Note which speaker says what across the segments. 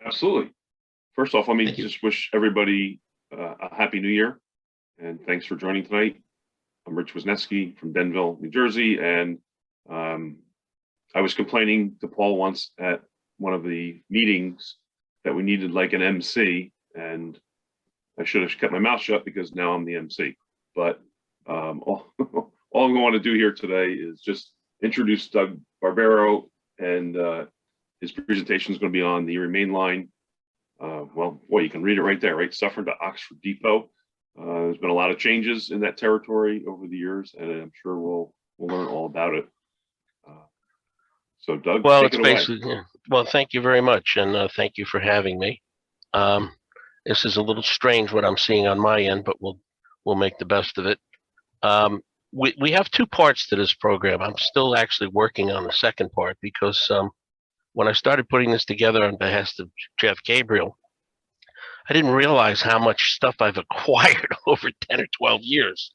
Speaker 1: Absolutely. First off, let me
Speaker 2: Thank you.
Speaker 1: just wish everybody a happy new year, and thanks for joining tonight. I'm Rich Wisniewski from Denville, New Jersey, and I was complaining to Paul once at one of the meetings that we needed like an MC, and I should have kept my mouth shut because now I'm the MC. But all I'm going to do here today is just introduce Doug Barberio, and his presentation is going to be on the Erie Main Line. Well, you can read it right there, right? Suffern to Oxford Depot. There's been a lot of changes in that territory over the years, and I'm sure we'll learn all about it. So, Doug,
Speaker 3: well,
Speaker 1: take
Speaker 3: it's
Speaker 1: it away.
Speaker 3: basically, well, thank you very much, and thank you for having me. This is a little strange what I'm seeing on my end, but we'll make the best of it. We have two parts to this program. I'm still actually working on the second part because when I started putting this together on behalf of Jeff Gabriel, I didn't realize how much stuff I've acquired over 10 or 12 years.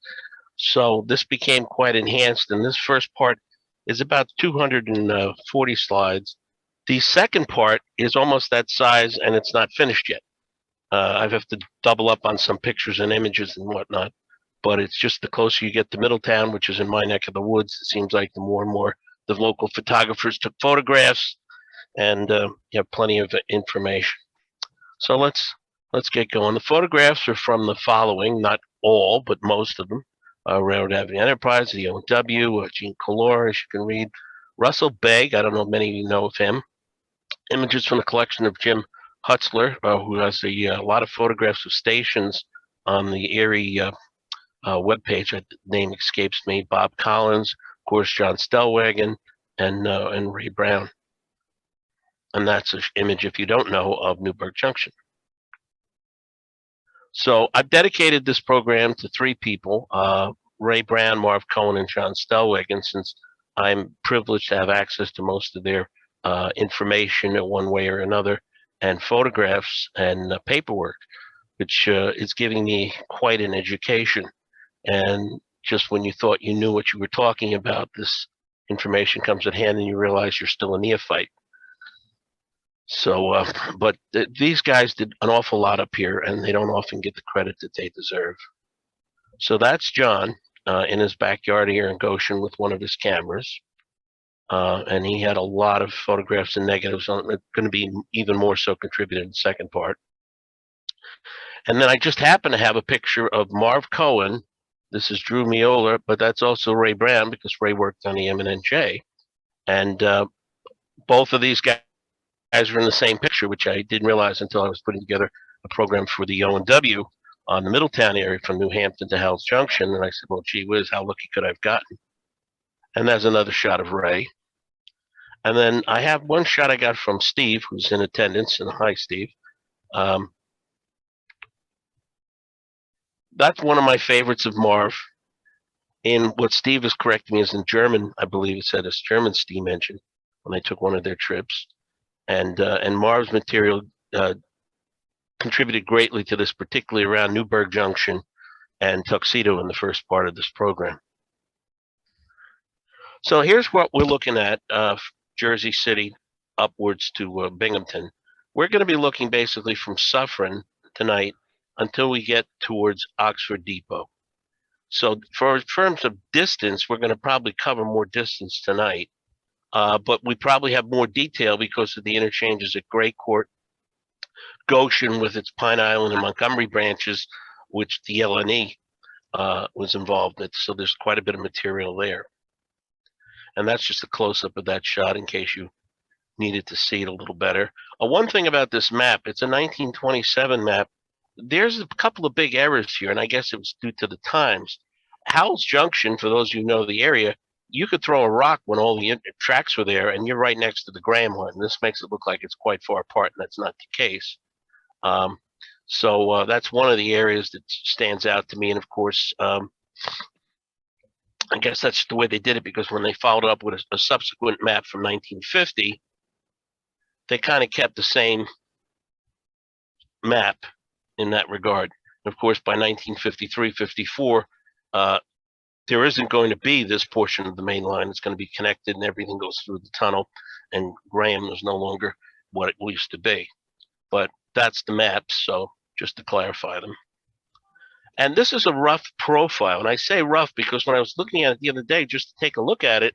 Speaker 3: So this became quite enhanced, and this first part is about 240 slides. The second part is almost that size, and it's not finished yet. I have to double up on some pictures and images and whatnot, but it's just the closer you get to Middletown, which is in my neck of the woods, it seems like the more and more the local photographers took photographs, and you have plenty of information. So let's get going. The photographs are from the following, not all, but most of them. Railroad Avenue Enterprise, the O&W, Gene Color, as you can read. Russell Begg, I don't know if many of you know of him. Images from the collection of Jim Hutzler, who has a lot of photographs of stations on the Erie webpage. The name escapes me. Bob Collins, of course, John Stellwagen, and Ray Brown. And that's an image, if you don't know, of Newberg Junction. So I've dedicated this program to three people, Ray Brown, Marv Cohen, and John Stellwagen, since I'm privileged to have access to most of their information in one way or another, and photographs and paperwork, which is giving me quite an education. And just when you thought you knew what you were talking about, this information comes at hand and you realize you're still a neophyte. So, but these guys did an awful lot up here, and they don't often get the credit that they deserve. So that's John in his backyard here in Goshen with one of his cameras. And he had a lot of photographs and negatives on it. It's going to be even more so contributed in the second part. And then I just happen to have a picture of Marv Cohen. This is Drew Miola, but that's also Ray Brown because Ray worked on the M&NJ. And both of these guys are in the same picture, which I didn't realize until I was putting together a program for the O&W on the Middletown area from New Hampton to Hell's Junction. And I said, well, gee whiz, how lucky could I have gotten? And there's another shot of Ray. And then I have one shot I got from Steve, who's in attendance. And hi, Steve. That's one of my favorites of Marv. In what Steve is correcting me is in German, I believe it said, a German steam engine when they took one of their trips. And Marv's material contributed greatly to this, particularly around Newberg Junction and Tuxedo in the first part of this program. So here's what we're looking at, Jersey City upwards to Binghamton. We're going to be looking basically from Suffern tonight until we get towards Oxford Depot. So for terms of distance, we're going to probably cover more distance tonight. But we probably have more detail because of the interchanges at Gray Court, Goshen with its Pine Island and Montgomery branches, which the LNE was involved in. So there's quite a bit of material there. And that's just a close-up of that shot in case you needed to see it a little better. One thing about this map, it's a 1927 map. There's a couple of big errors here, and I guess it was due to the times. Howell's Junction, for those of you who know the area, you could throw a rock when all the tracks were there, and you're right next to the Graham line. This makes it look like it's quite far apart, and that's not the case. So that's one of the areas that stands out to me. And of course, I guess that's the way they did it, because when they followed up with a subsequent map from 1950, they kind of kept the same map in that regard. And of course, by 1953-54, there isn't going to be this portion of the main line. It's going to be connected and everything goes through the tunnel, and Graham is no longer what it used to be. but that's the maps, so just to clarify them. And this is a rough profile, and I say rough because when I was looking at it the other day, just to take a look at it,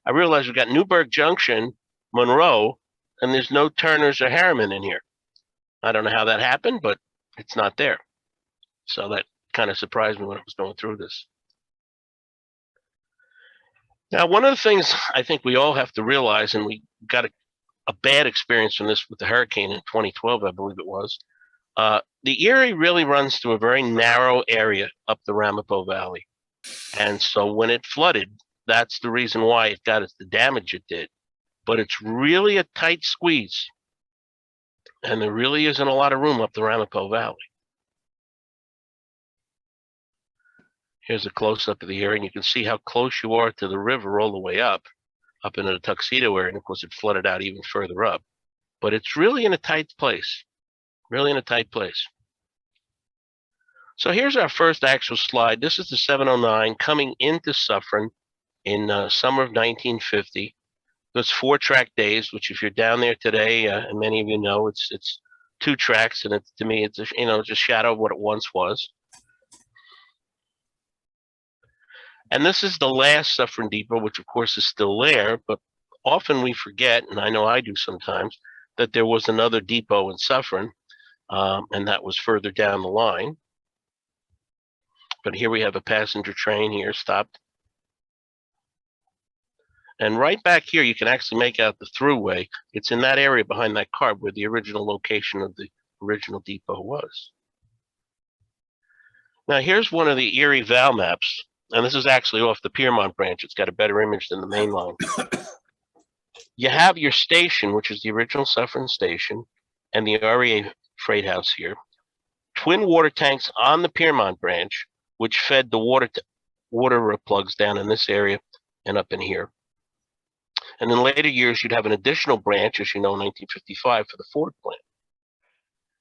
Speaker 3: I realized we've got Newberg Junction, Monroe, and there's no Turners or Harriman in here. I don't know how that happened, but it's not there. So that kind of surprised me when I was going through this. Now, one of the things I think we all have to realize, and we got a bad experience from this with the hurricane in 2012, I believe it was, the Erie really runs through a very narrow area up the Ramapo Valley. And so when it flooded, that's the reason why it got the damage it did. But it's really a tight squeeze. And there really isn't a lot of room up the Ramapo Valley. Here's a close-up of the area, and you can see how close you are to the river all the way up into the Tuxedo area, and of course it flooded out even further up. But it's really in a tight place, really in a tight place. So here's our first actual slide. This is the 709 coming into Suffern in summer of 1950. Those 4-track days, which if you're down there today, and many of you know, it's 2 tracks, and to me, it's a shadow of what it once was. And this is the last Suffern Depot, which of course is still there, but often we forget, and I know I do sometimes, that there was another depot in Suffern, and that was further down the line. But here we have a passenger train here stopped. And right back here, you can actually make out the throughway. It's in that area behind that car where the original location of the original depot was. Now here's one of the Erie Val maps. And this is actually off the Pyrmont Branch. It's got a better image than the main line. You have your station, which is the original Suffern station, and the REA freight house here. Twin water tanks on the Pyrmont Branch, which fed the water plugs down in this area and up in here. And in later years, you'd have an additional branch, as you know, in 1955 for the Floodplain.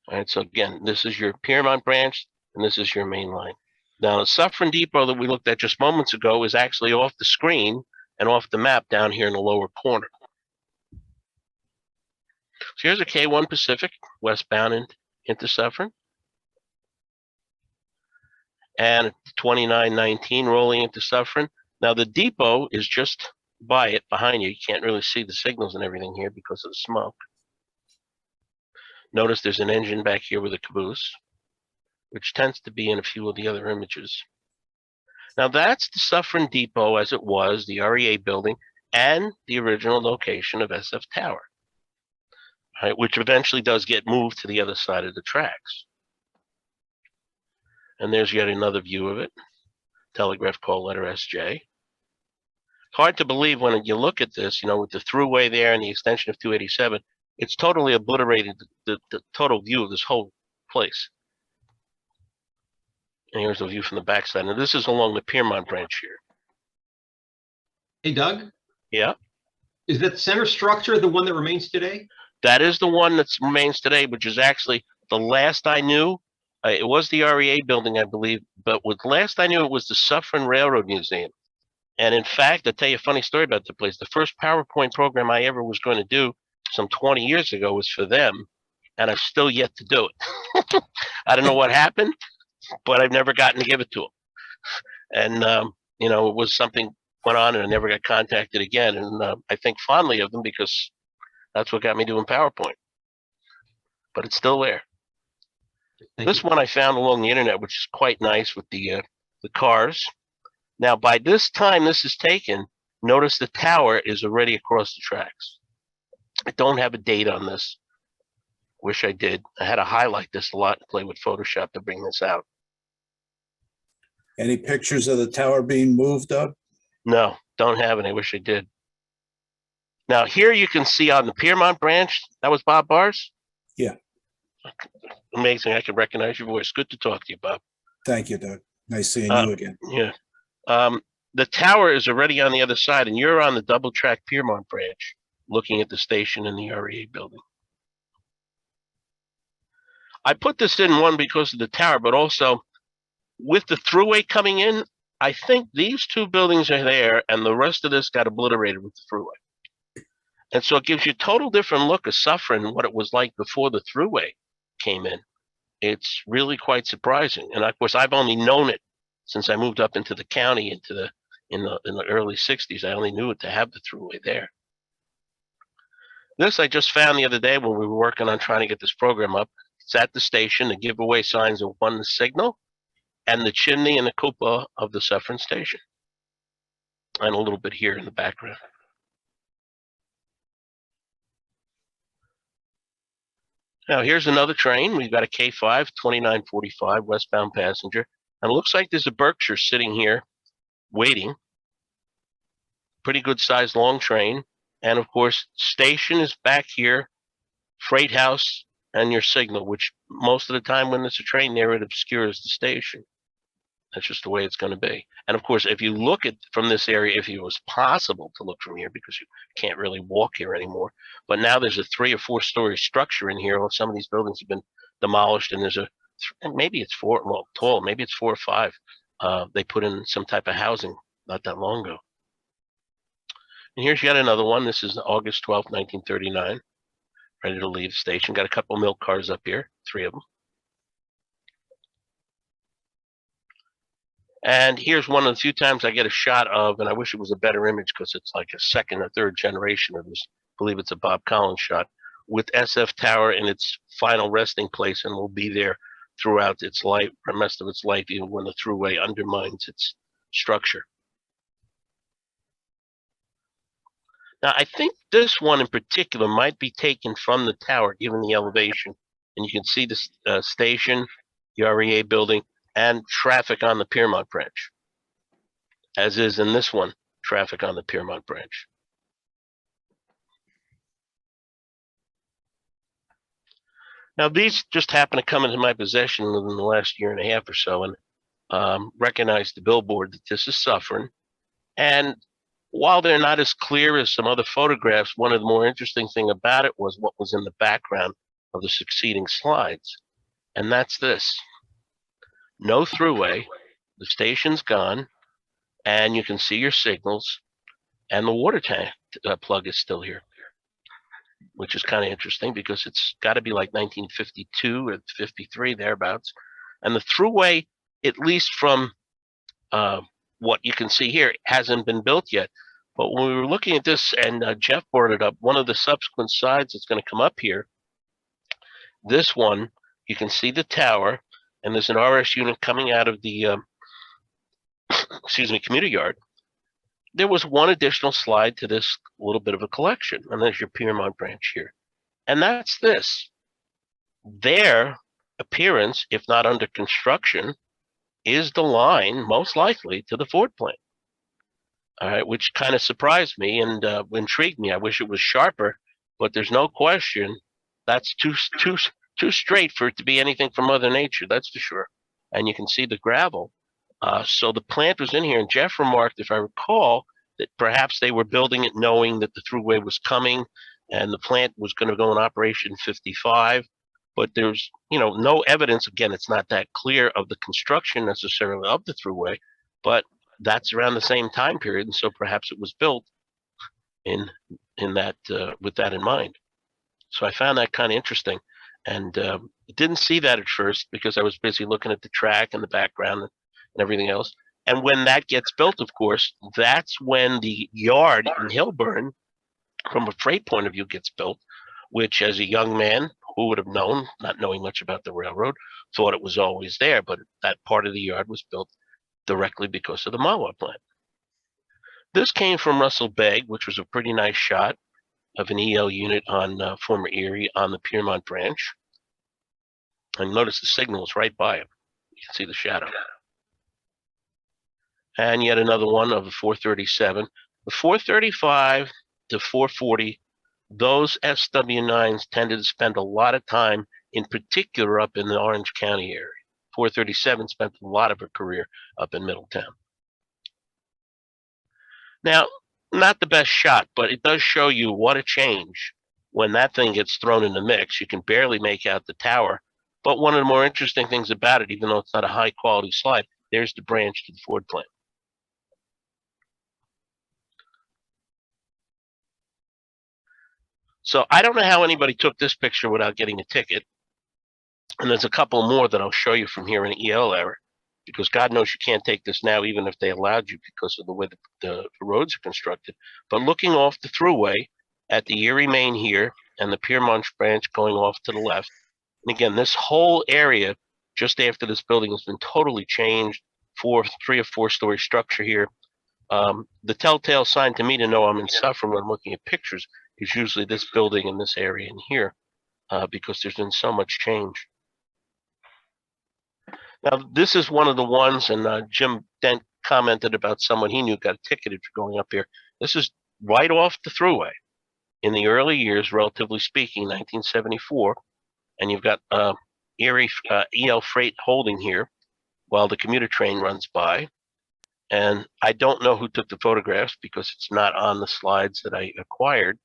Speaker 3: All right, so again, this is your Pyrmont Branch, and this is your main line. Now, the Suffern Depot that we looked at just moments ago is actually off the screen and off the map down here in the lower corner. So here's a K1 Pacific westbound into Suffern. And 2919 rolling into Suffern. Now, the depot is just by it, behind you. You can't really see the signals and everything here because of the smoke. Notice there's an engine back here with a caboose, which tends to be in a few of the other images. Now that's the Suffern Depot as it was, the REA building, and the original location of SF Tower, right, which eventually does get moved to the other side of the tracks. And there's yet another view of it, telegraph call letter SJ. It's hard to believe when you look at this, with the throughway there and the extension of 287, it's totally obliterated the total view of this whole place. And here's a view from the backside. And this is along the Pyrmont Branch here.
Speaker 2: Hey, Doug?
Speaker 3: Yeah?
Speaker 2: Is that center structure the one that remains today?
Speaker 3: That is the one that remains today, which is actually the last I knew. It was the REA building, I believe, but with last I knew, it was the Suffern Railroad Museum. And in fact, I'll tell you a funny story about the place. The first PowerPoint program I ever was going to do some 20 years ago was for them, and I've still yet to do it. I don't know what happened, but I've never gotten to give it to them. And, it was something went on and I never got contacted again. And I think fondly of them because that's what got me doing PowerPoint. But it's still there. This one I found along the internet, which is quite nice with the cars. Now, by this time this is taken, notice the tower is already across the tracks. I don't have a date on this. Wish I did. I had to highlight this a lot and play with Photoshop to bring this out.
Speaker 4: Any pictures of the tower being moved up?
Speaker 3: No, don't have any. I wish I did. Now, here you can see on the Pyrmont Branch, that was Bob Bars?
Speaker 4: Yeah.
Speaker 3: Amazing. I can recognize your voice. Good to talk to you, Bob.
Speaker 4: Thank you, Doug. Nice seeing you again.
Speaker 3: Yeah. The tower is already on the other side, and you're on the double-track Pyrmont Branch, looking at the station in the REA building. I put this in one because of the tower, but also with the thruway coming in, I think these two buildings are there, and the rest of this got obliterated with the thruway. And so it gives you a total different look of Suffern and what it was like before the thruway came in. It's really quite surprising. And of course, I've only known it since I moved up into the county in the early 60s. I only knew it to have the thruway there. This I just found the other day when we were working on trying to get this program up. It's at the station. The giveaway signs of one, the signal, and the chimney and the cupola of the Suffern station. And a little bit here in the background. Now here's another train. We've got a K5 2945 westbound passenger. And it looks like there's a Berkshire sitting here waiting. Pretty good sized long train. And of course, station is back here, freight house, and your signal, which most of the time when there's a train there, it obscures the station. That's just the way it's going to be. And of course, if you look at from this area, if it was possible to look from here, because you can't really walk here anymore, but now there's a 3 or 4 story structure in here. Well, some of these buildings have been demolished, and there's maybe it's 4, well, tall, maybe it's 4 or 5. They put in some type of housing not that long ago. And here's yet another one. This is August 12th, 1939. Ready to leave the station. Got a couple milk cars up here, 3 of them. And here's one of the few times I get a shot of, and I wish it was a better image because it's like a 2nd or 3rd generation of this. I believe it's a Bob Collins shot with SF Tower in its final resting place, and will be there throughout its life, the rest of its life, even when the thruway undermines its structure. Now, I think this one in particular might be taken from the tower, given the elevation. And you can see the station, the REA building, and traffic on the Pyrmont Branch, as is in this one, traffic on the Pyrmont Branch. Now, these just happen to come into my possession within the last year and a half or so, and recognize the billboard that this is Suffern. And while they're not as clear as some other photographs, one of the more interesting things about it was what was in the background of the succeeding slides. And that's this. No thruway, the station's gone, and you can see your signals, and the water tank plug is still here, which is kind of interesting because it's got to be like 1952 or 53, thereabouts. And the thruway, at least from what you can see here, hasn't been built yet. But when we were looking at this, and Jeff brought it up, one of the subsequent sides that's going to come up here, this one, you can see the tower, and there's an RS unit coming out of the, commuter yard. There was one additional slide to this little bit of a collection, and there's your Pyrmont Branch here. And that's this. Their appearance, if not under construction, is the line, most likely, to the Floodplain. All right, which kind of surprised me and intrigued me. I wish it was sharper, but there's no question that's too straight for it to be anything from Mother Nature, that's for sure. And you can see the gravel. So the plant was in here, and Jeff remarked, if I recall, that perhaps they were building it knowing that the thruway was coming, and the plant was going to go in operation in 55. But there's, no evidence. Again, it's not that clear of the construction necessarily of the thruway, but that's around the same time period, and so perhaps it was built in that with that in mind. So I found that kind of interesting, and didn't see that at first because I was busy looking at the track and the background and everything else. And when that gets built, of course, that's when the yard in Hilburn, from a freight point of view, gets built, which as a young man, who would have known, not knowing much about the railroad, thought it was always there, but that part of the yard was built directly because of the Monroe plant. This came from Russell Begg, which was a pretty nice shot of an EL unit on former Erie on the Pyrmont Branch. And notice the signal is right by him. You can see the shadow. And yet another one of the 437. The 435 to 440, those SW9s tended to spend a lot of time, in particular up in the Orange County area. 437 spent a lot of her career up in Middletown. Now, not the best shot, but it does show you what a change when that thing gets thrown in the mix. You can barely make out the tower. But one of the more interesting things about it, even though it's not a high quality slide, there's the branch to the Floodplain. So I don't know how anybody took this picture without getting a ticket. And there's a couple more that I'll show you from here in EL error, because God knows you can't take this now, even if they allowed you, because of the way the roads are constructed. But looking off the thruway at the Erie Main here and the Pyrmont Branch going off to the left. And again, this whole area just after this building has been totally changed. 3 or 4 story structure here. The telltale sign to me to know I'm in Suffern when I'm looking at pictures is usually this building in this area in here, because there's been so much change. Now, this is one of the ones, and Jim Dent commented about someone he knew got ticketed for going up here. This is right off the thruway in the early years, relatively speaking, 1974. And you've got Erie EL Freight holding here while the commuter train runs by. And I don't know who took the photographs because it's not on the slides that I acquired,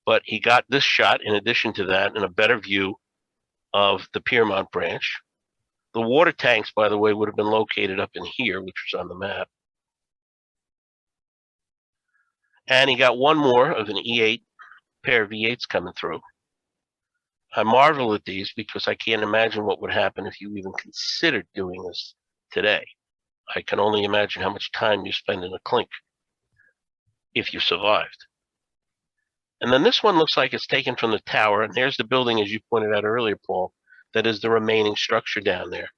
Speaker 3: but he got this shot in addition to that and a better view of the Pyrmont Branch. The water tanks, by the way, would have been located up in here, which was on the map. And he got one more of an E8 pair of V8s coming through. I marvel at these because I can't imagine what would happen if you even considered doing this today. I can only imagine how much time you spend in a clink if you survived. And then this one looks like it's taken from the tower, and there's the building, as you pointed out earlier, Paul, that is the remaining structure down there.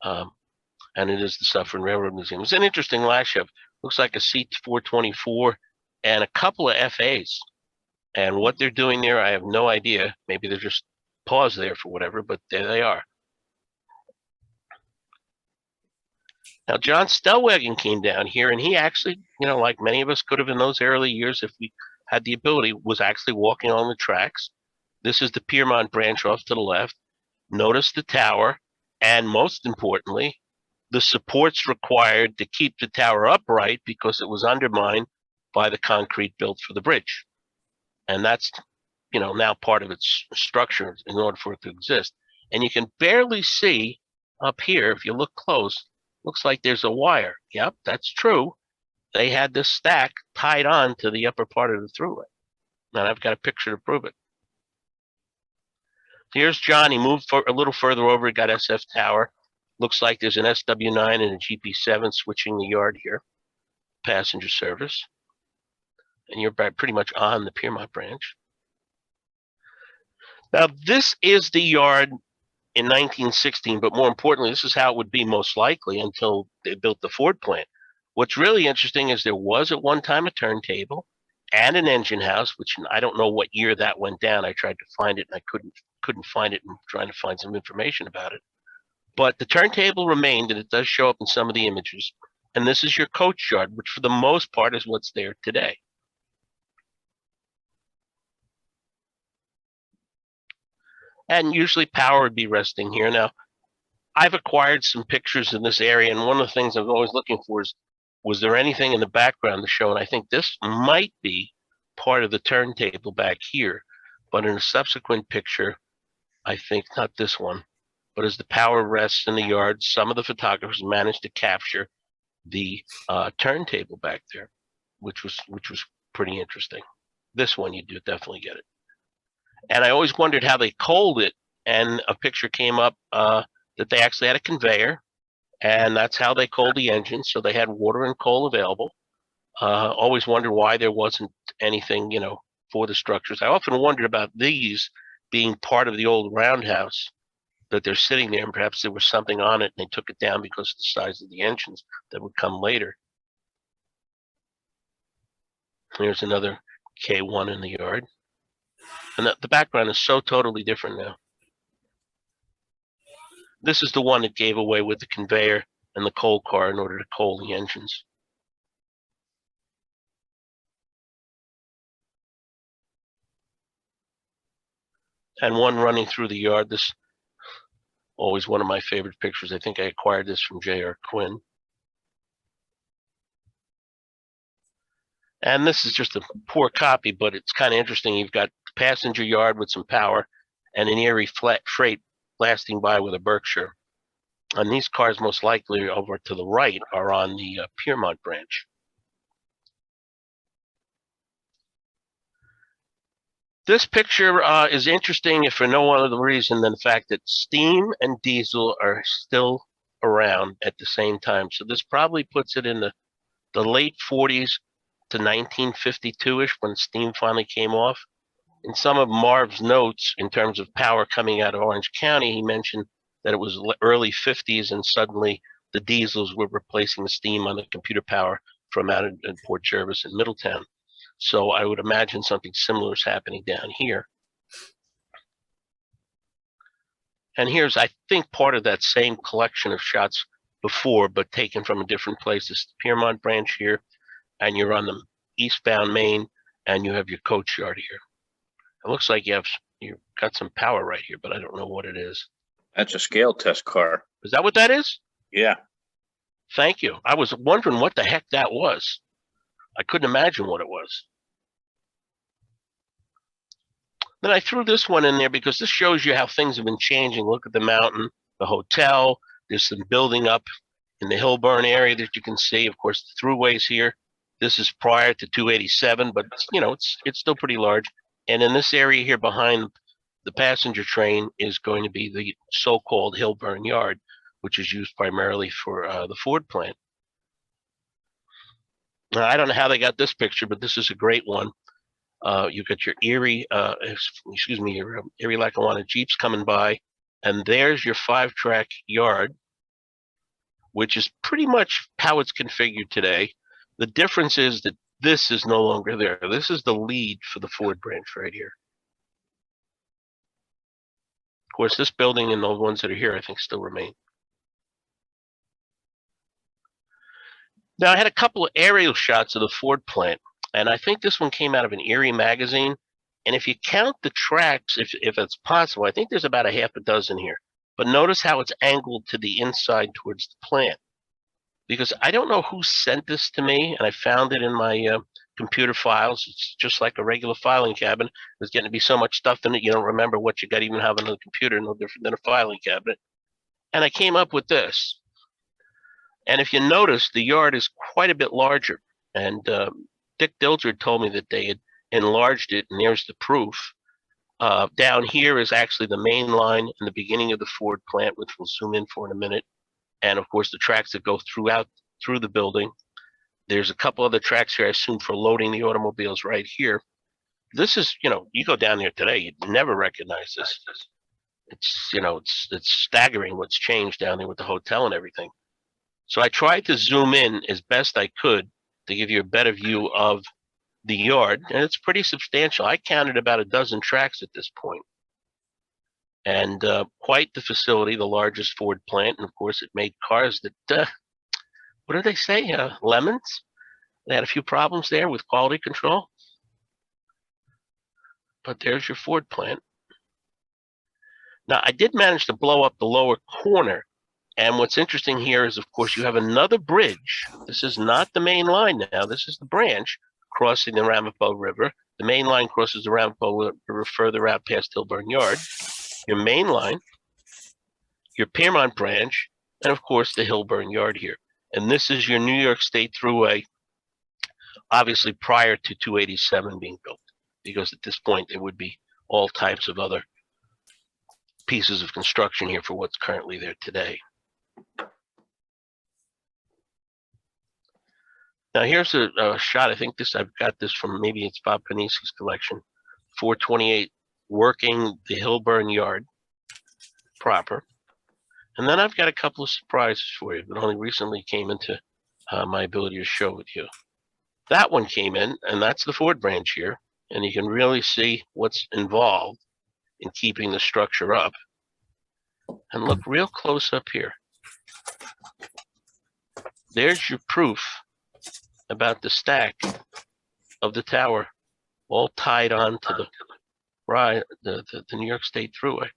Speaker 3: And it is the Suffern Railroad Museum. It's an interesting lash up. Looks like a C-424 and a couple of FAs. And what they're doing there, I have no idea. Maybe they're just paused there for whatever, but there they are. Now, John Stellwagen came down here, and he actually, like many of us could have in those early years, if we had the ability, was actually walking on the tracks. This is the Pyrmont Branch off to the left. Notice the tower, and most importantly, the supports required to keep the tower upright because it was undermined by the concrete built for the bridge. And that's, now part of its structure in order for it to exist. And you can barely see up here, if you look close, looks like there's a wire. Yep, that's true. They had this stack tied on to the upper part of the thruway. And I've got a picture to prove it. Here's John. He moved a little further over. He got SF Tower. Looks like there's an SW9 and a GP7 switching the yard here. Passenger service. And you're pretty much on the Pyrmont Branch. Now, this is the yard in 1916, but more importantly, this is how it would be most likely until they built the Ford plant. What's really interesting is there was at one time a turntable and an engine house, which I don't know what year that went down. I tried to find it and I couldn't find it, and trying to find some information about it. But the turntable remained, and it does show up in some of the images. And this is your coach yard, which for the most part is what's there today. And usually power would be resting here. Now, I've acquired some pictures in this area, and one of the things I'm always looking for is, was there anything in the background to show? And I think this might be part of the turntable back here. But in a subsequent picture, I think not this one, but as the power rests in the yard, some of the photographers managed to capture the turntable back there, which was pretty interesting. This one, you do definitely get it. And I always wondered how they coaled it, and a picture came up that they actually had a conveyor, and that's how they coaled the engine. So they had water and coal available. Always wondered why there wasn't anything, for the structures. I often wondered about these being part of the old roundhouse, that they're sitting there, and perhaps there was something on it and they took it down because of the size of the engines that would come later. Here's another K1 in the yard. And the background is so totally different now. This is the one that gave away with the conveyor and the coal car in order to coal the engines. And one running through the yard. This always one of my favorite pictures. I think I acquired this from J.R. Quinn. And this is just a poor copy, but it's kind of interesting. You've got passenger yard with some power and an Erie freight blasting by with a Berkshire. And these cars most likely over to the right are on the Pyrmont Branch. This picture is interesting if for no other reason than the fact that steam and diesel are still around at the same time. So this probably puts it in the late 40s to 1952-ish when steam finally came off. In some of Marv's notes, in terms of power coming out of Orange County, he mentioned that it was early 50s and suddenly the diesels were replacing the steam on the computer power from out in Port Jervis and Middletown. So I would imagine something similar is happening down here. And here's, I think, part of that same collection of shots before, but taken from a different place. This is the Pyrmont Branch here, and you're on the eastbound main, and you have your coach yard here. It looks like you've got some power right here, but I don't know what it is.
Speaker 5: That's a scale test car.
Speaker 3: Is that what that is?
Speaker 5: Yeah.
Speaker 3: Thank you. I was wondering what the heck that was. I couldn't imagine what it was. Then I threw this one in there because this shows you how things have been changing. Look at the mountain, the hotel. There's some building up in the Hillburn area that you can see. Of course, the throughways here. This is prior to 287, but you know it's still pretty large. And in this area here behind the passenger train is going to be the so-called Hillburn Yard, which is used primarily for the Ford plant. Now, I don't know how they got this picture, but this is a great one. You've got your Erie, your Erie Lackawanna Jeeps coming by, and there's your 5-track yard, which is pretty much how it's configured today. The difference is that this is no longer there. This is the lead for the Ford branch right here. Of course, this building and the ones that are here, I think, still remain. Now, I had a couple of aerial shots of the Ford plant, and I think this one came out of an Erie magazine. And if you count the tracks, if it's possible, I think there's about a half a dozen here. But notice how it's angled to the inside towards the plant. Because I don't know who sent this to me, and I found it in my computer files. It's just like a regular filing cabinet. There's getting to be so much stuff in it, you don't remember what you got even having on the computer, no different than a filing cabinet. And I came up with this. And if you notice, the yard is quite a bit larger. And Dick Dilger told me that they had enlarged it, and there's the proof. Down here is actually the main line in the beginning of the Ford plant, which we'll zoom in for in a minute. And of course, the tracks that go through the building. There's a couple other tracks here, I assume, for loading the automobiles right here. This is, you go down there today, you'd never recognize this. It's, it's staggering what's changed down there with the hotel and everything. So I tried to zoom in as best I could to give you a better view of the yard, and it's pretty substantial. I counted about a dozen tracks at this point. And quite the facility, the largest Ford plant. And of course, it made cars that, what do they say, lemons? They had a few problems there with quality control. But there's your Ford plant. Now, I did manage to blow up the lower corner. And what's interesting here is, of course, you have another bridge. This is not the main line now. This is the branch crossing the Ramapo River. The main line crosses the Ramapo River further out past Hillburn Yard. Your main line, your Pyrmont Branch, and of course the Hillburn Yard here. And this is your New York State Thruway, obviously prior to 287 being built, because at this point there would be all types of other pieces of construction here for what's currently there today. Now here's a shot. I think I've got this from, maybe it's Bob Panisi's collection, 428. Working the Hillburn Yard proper. And then I've got a couple of surprises for you that only recently came into my ability to show with you. That one came in, and that's the Ford branch here. And you can really see what's involved in keeping the structure up. And look real close up here. There's your proof about the stack of the tower, all tied on to the New York State Thruway.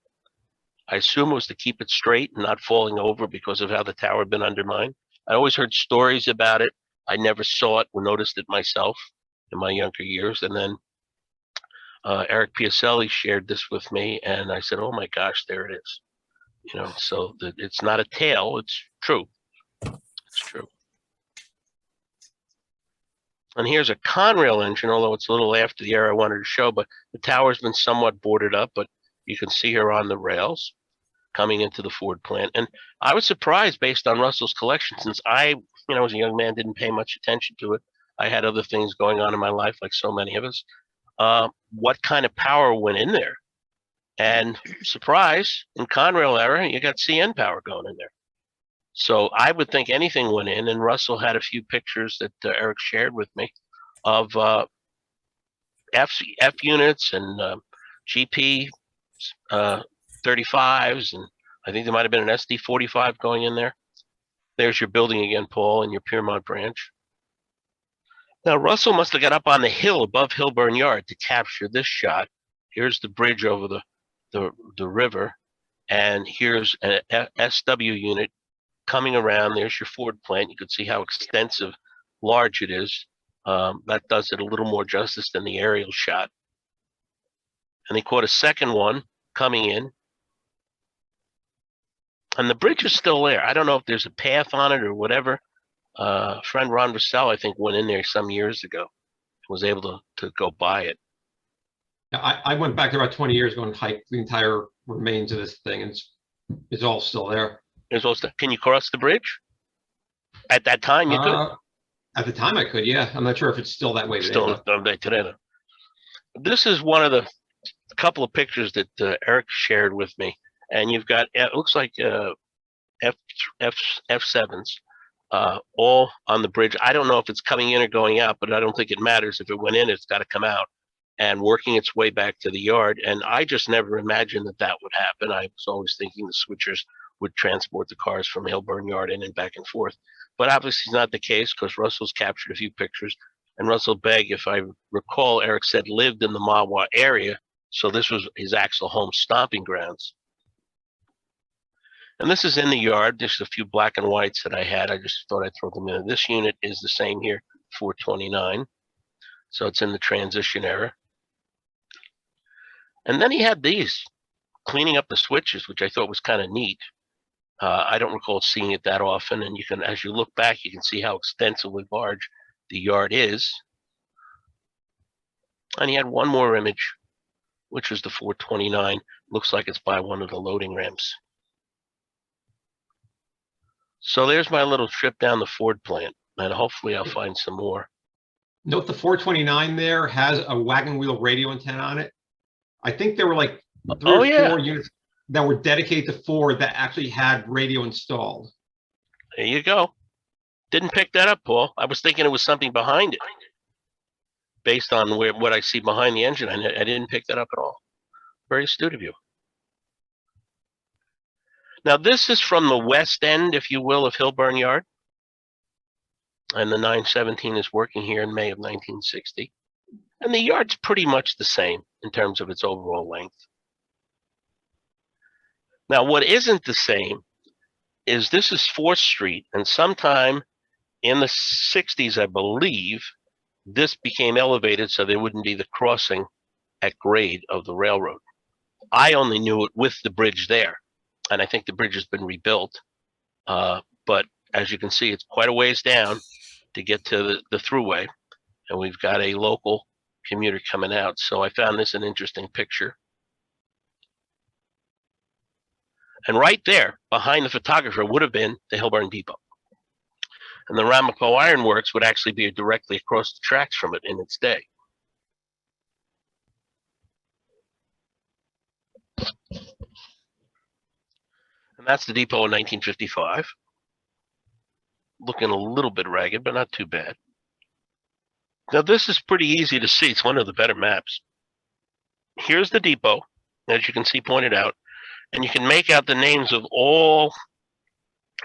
Speaker 3: I assume it was to keep it straight and not falling over because of how the tower had been undermined. I always heard stories about it. I never saw it or noticed it myself in my younger years. And then Eric Piacelli shared this with me, and I said, oh my gosh, there it is. So it's not a tale, it's true. It's true. And here's a Conrail engine, although it's a little after the era I wanted to show, but the tower's been somewhat boarded up, but you can see her on the rails coming into the Ford plant. And I was surprised based on Russell's collection, since I, as a young man, didn't pay much attention to it. I had other things going on in my life, like so many of us. What kind of power went in there? And surprise, in Conrail era, you got CN power going in there. So I would think anything went in, and Russell had a few pictures that Eric shared with me of F units and GP 35s, and I think there might have been an SD 45 going in there. There's your building again, Paul, and your Pyrmont Branch. Now, Russell must have got up on the hill above Hilburn Yard to capture this shot. Here's the bridge over the river, and here's an SW unit coming around. There's your Ford plant. You can see how extensive, large it is. That does it a little more justice than the aerial shot. And they caught a second one coming in. And the bridge is still there. I don't know if there's a path on it or whatever. Friend Ron Russell, I think, went in there some years ago, was able to go by it.
Speaker 2: I went back there about 20 years ago and hiked the entire remains of this thing, and it's all still there.
Speaker 3: There's also, can you cross the bridge? At that time, you could.
Speaker 2: At the time, I could, yeah. I'm not sure if it's still that way today.
Speaker 3: Still today. Though. This is one of the couple of pictures that Eric shared with me, and you've got, it looks like F7s all on the bridge. I don't know if it's coming in or going out, but I don't think it matters. If it went in, it's got to come out, and working its way back to the yard. And I just never imagined that would happen. I was always thinking the switchers would transport the cars from Hilburn Yard in and back and forth. But obviously it's not the case, because Russell's captured a few pictures. And Russell Begg, if I recall, Eric said, lived in the Mahwah area. So this was his actual home stomping grounds. And this is in the yard. There's a few black and whites that I had. I just thought I'd throw them in. This unit is the same here, 429. So it's in the transition era. And then he had these, cleaning up the switches, which I thought was kind of neat. I don't recall seeing it that often. And you can, as you look back, you can see how extensively large the yard is. And he had one more image, which was the 429. Looks like it's by one of the loading ramps. So there's my little trip down the Ford plant, and hopefully I'll find some more.
Speaker 2: Note the 429 there has a wagon wheel radio antenna on it. I think there were like 3 or 4 units that were dedicated to Ford that actually had radio installed.
Speaker 3: There you go. Didn't pick that up, Paul. I was thinking it was something behind it. Based on what I see behind the engine, I didn't pick that up at all. Very astute of you. Now, this is from the west end, if you will, of Hilburn Yard. And the 917 is working here in May of 1960. And the yard's pretty much the same in terms of its overall length. Now, what isn't the same is this is 4th Street, and sometime in the 60s, I believe, this became elevated so there wouldn't be the crossing at grade of the railroad. I only knew it with the bridge there, and I think the bridge has been rebuilt. But as you can see, it's quite a ways down to get to the thruway, and we've got a local commuter coming out. So I found this an interesting picture. And right there, behind the photographer, would have been the Hilburn Depot. And the Ramapo Iron Works would actually be directly across the tracks from it in its day. And that's the depot in 1955. Looking a little bit ragged, but not too bad. Now, this is pretty easy to see. It's one of the better maps. Here's the depot, as you can see pointed out, and you can make out the names of all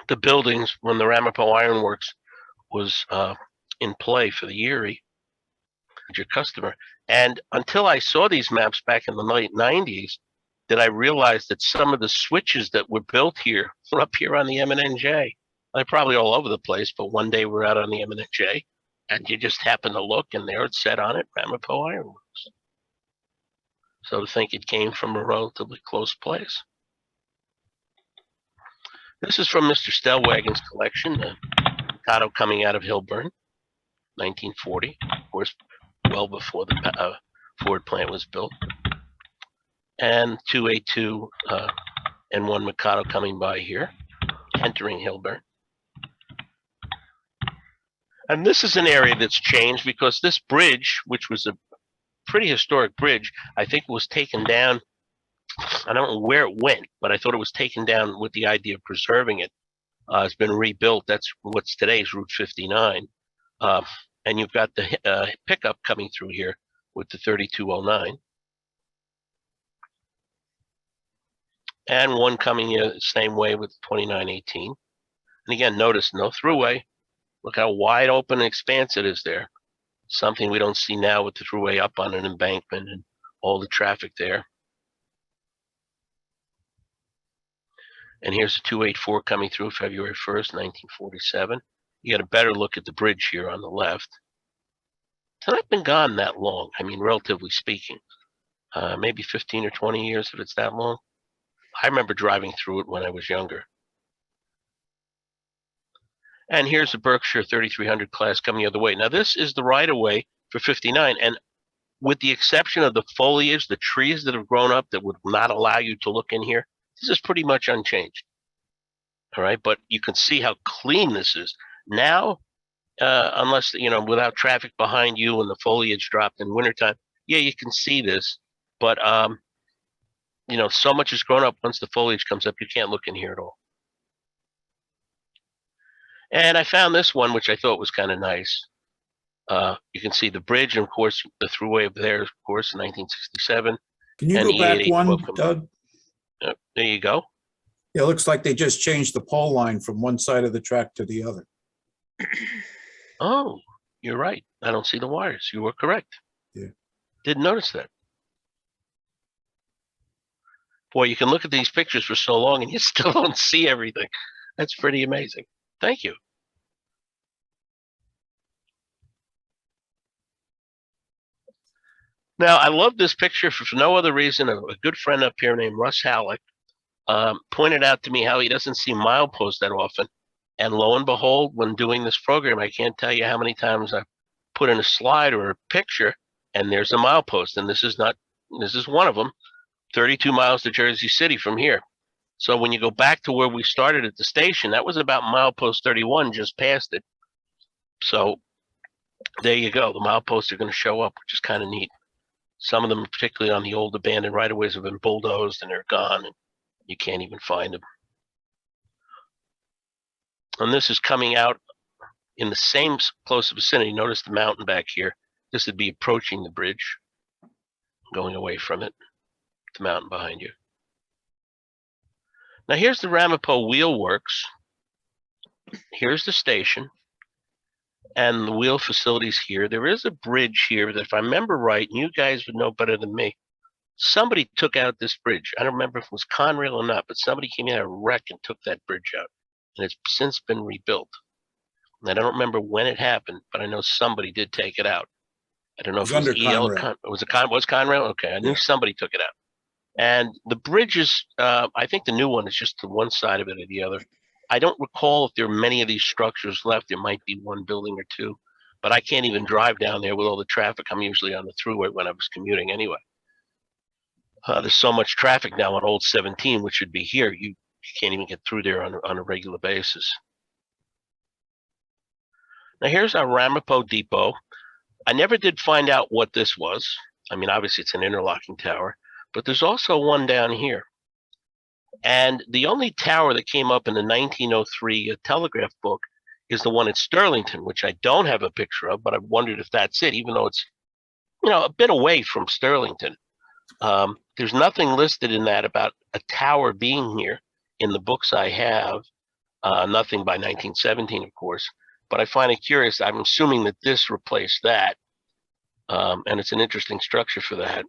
Speaker 3: the buildings when the Ramapo Iron Works was in play for the Erie, your customer. And until I saw these maps back in the late 90s, did I realize that some of the switches that were built here were up here on the M&NJ. They're probably all over the place, but one day we're out on the M&NJ, and you just happen to look, and there it's said on it, Ramapo Iron Works. So to think it came from a relatively close place. This is from Mr. Stellwagen's collection, the Mikado coming out of Hilburn. 1940, of course, well before the Ford plant was built. And 282 and 1 Mikado coming by here, entering Hilburn. And this is an area that's changed because this bridge, which was a pretty historic bridge, I think was taken down. I don't know where it went, but I thought it was taken down with the idea of preserving it. It's been rebuilt. That's what's today's Route 59. And you've got the pickup coming through here with the 3209. And one coming in the same way with 2918. And again, notice no throughway. Look how wide open and expansive it is there. Something we don't see now with the throughway up on an embankment and all the traffic there. And here's the 284 coming through February 1st, 1947. You got a better look at the bridge here on the left. It's not been gone that long. I mean, relatively speaking, maybe 15 or 20 years if it's that long. I remember driving through it when I was younger. And here's the Berkshire 3300 class coming the other way. Now this is the right-of-way for 59, and with the exception of the foliage, the trees that have grown up that would not allow you to look in here, this is pretty much unchanged. All right, but you can see how clean this is. Now, unless, you know, without traffic behind you and the foliage dropped in wintertime, yeah, you can see this, but you know, so much has grown up. Once the foliage comes up, you can't look in here at all. And I found this one, which I thought was kind of nice. You can see the bridge, and of course, the throughway up there, of course, 1967.
Speaker 4: Can you go back one, Doug?
Speaker 3: There you go.
Speaker 4: Yeah, it looks like they just changed the pole line from one side of the track to the other.
Speaker 3: Oh, you're right. I don't see the wires. You were correct.
Speaker 4: Yeah.
Speaker 3: Didn't notice that. Boy, you can look at these pictures for so long and you still don't see everything. That's pretty amazing. Thank you. Now, I love this picture for no other reason. A good friend up here named Russ Halleck pointed out to me how he doesn't see mileposts that often. And lo and behold, when doing this program, I can't tell you how many times I put in a slide or a picture and there's a milepost. And this is one of them, 32 miles to Jersey City from here. So when you go back to where we started at the station, that was about milepost 31, just past it. So there you go. The mileposts are going to show up, which is kind of neat. Some of them, particularly on the old abandoned right-of-ways, have been bulldozed and they're gone, and you can't even find them. And this is coming out in the same close vicinity. Notice the mountain back here. This would be approaching the bridge, going away from it, the mountain behind you. Now here's the Ramapo Wheel Works. Here's the station. And the wheel facilities here. There is a bridge here that, if I remember right, and you guys would know better than me, somebody took out this bridge. I don't remember if it was Conrail or not, but somebody came in a wreck and took that bridge out. And it's since been rebuilt. And I don't remember when it happened, but I know somebody did take it out. I don't know if it was EL. Was Conrail? Okay, I knew somebody took it out. And the bridge is, I think the new one is just to one side of it or the other. I don't recall if there are many of these structures left. There might be one building or two, but I can't even drive down there with all the traffic. I'm usually on the thruway when I was commuting anyway. There's so much traffic now on Old 17, which should be here. You can't even get through there on a regular basis. Now here's our Ramapo Depot. I never did find out what this was. I mean, obviously it's an interlocking tower, but there's also one down here. And the only tower that came up in the 1903 telegraph book is the one at Sterlington, which I don't have a picture of, but I wondered if that's it, even though it's, you know, a bit away from Sterlington. There's nothing listed in that about a tower being here in the books I have, nothing by 1917, of course, but I find it curious. I'm assuming that this replaced that, and it's an interesting structure for that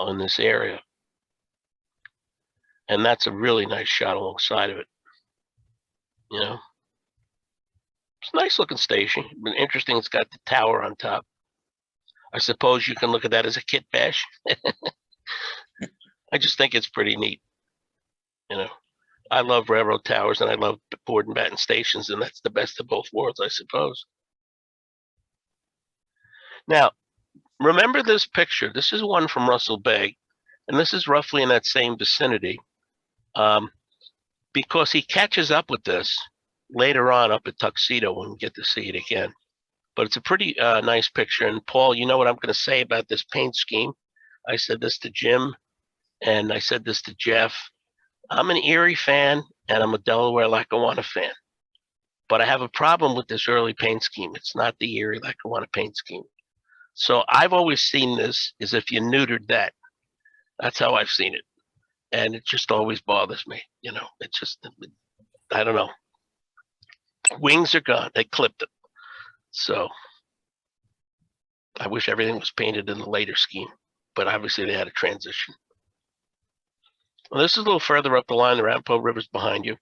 Speaker 3: in this area. And that's a really nice shot alongside of it. You know, it's a nice looking station. But interesting, it's got the tower on top. I suppose you can look at that as a kit bash. I just think it's pretty neat. You know, I love railroad towers and I love board and batten stations, and that's the best of both worlds, I suppose. Now, remember this picture. This is one from Russell Bay, and this is roughly in that same vicinity, because he catches up with this later on up at Tuxedo when we get to see it again. But it's a pretty nice picture. And Paul, you know what I'm going to say about this paint scheme? I said this to Jim, and I said this to Jeff. I'm an Erie fan, and I'm a Delaware Lackawanna fan. But I have a problem with this early paint scheme. It's not the Erie Lackawanna paint scheme. So I've always seen this as if you neutered that. That's how I've seen it. And it just always bothers me. You know, it just, I don't know. Wings are gone. They clipped them. So I wish everything was painted in the later scheme, but obviously they had a transition. Well, this is a little further up the line. The Ramapo River's behind you.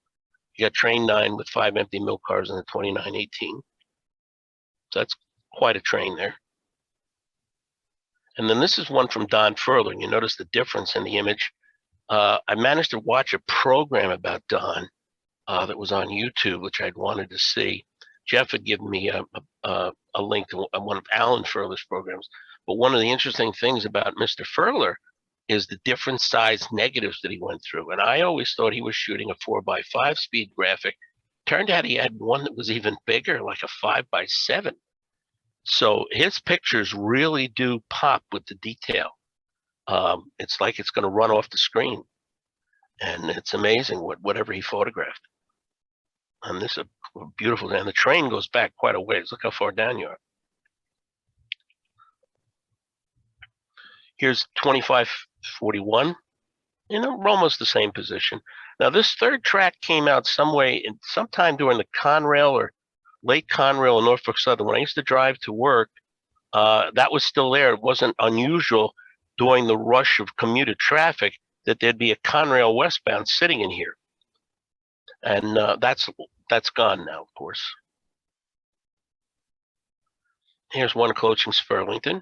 Speaker 3: You got train 9 with 5 empty milk cars in the 2918. So that's quite a train there. And then this is one from Don Furler. You notice the difference in the image. I managed to watch a program about Don that was on YouTube, which I'd wanted to see. Jeff had given me a link to one of Alan Furler's programs. But one of the interesting things about Mr. Furler is the different size negatives that he went through. And I always thought he was shooting a 4x5 speed graphic. Turned out he had one that was even bigger, like a 5x7. So his pictures really do pop with the detail. It's like it's going to run off the screen. And it's amazing whatever he photographed. And this is a beautiful, and the train goes back quite a ways. Look how far down you are. Here's 2541. You know, we're almost the same position. Now, this third track came out sometime during the Conrail or late Conrail in Norfolk Southern. When I used to drive to work, that was still there. It wasn't unusual during the rush of commuter traffic that there'd be a Conrail westbound sitting in here. And that's gone now, of course. Here's one coaching Sterlington,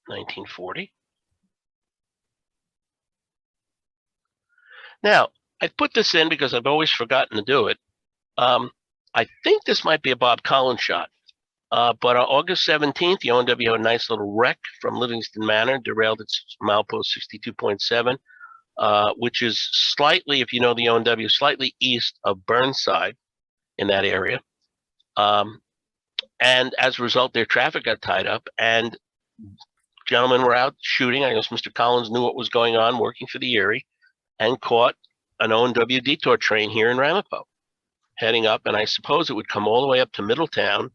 Speaker 3: 1940. Now, I put this in because I've always forgotten to do it. I think this might be a Bob Collins shot. But on August 17th, the ONW had a nice little wreck from Livingston Manor, derailed its milepost 62.7, which is slightly, if you know the ONW, slightly east of Burnside in that area. And as a result, their traffic got tied up, and gentlemen were out shooting. I guess Mr. Collins knew what was going on, working for the Erie, and caught an ONW detour train here in Ramapo, heading up, and I suppose it would come all the way up to Middletown,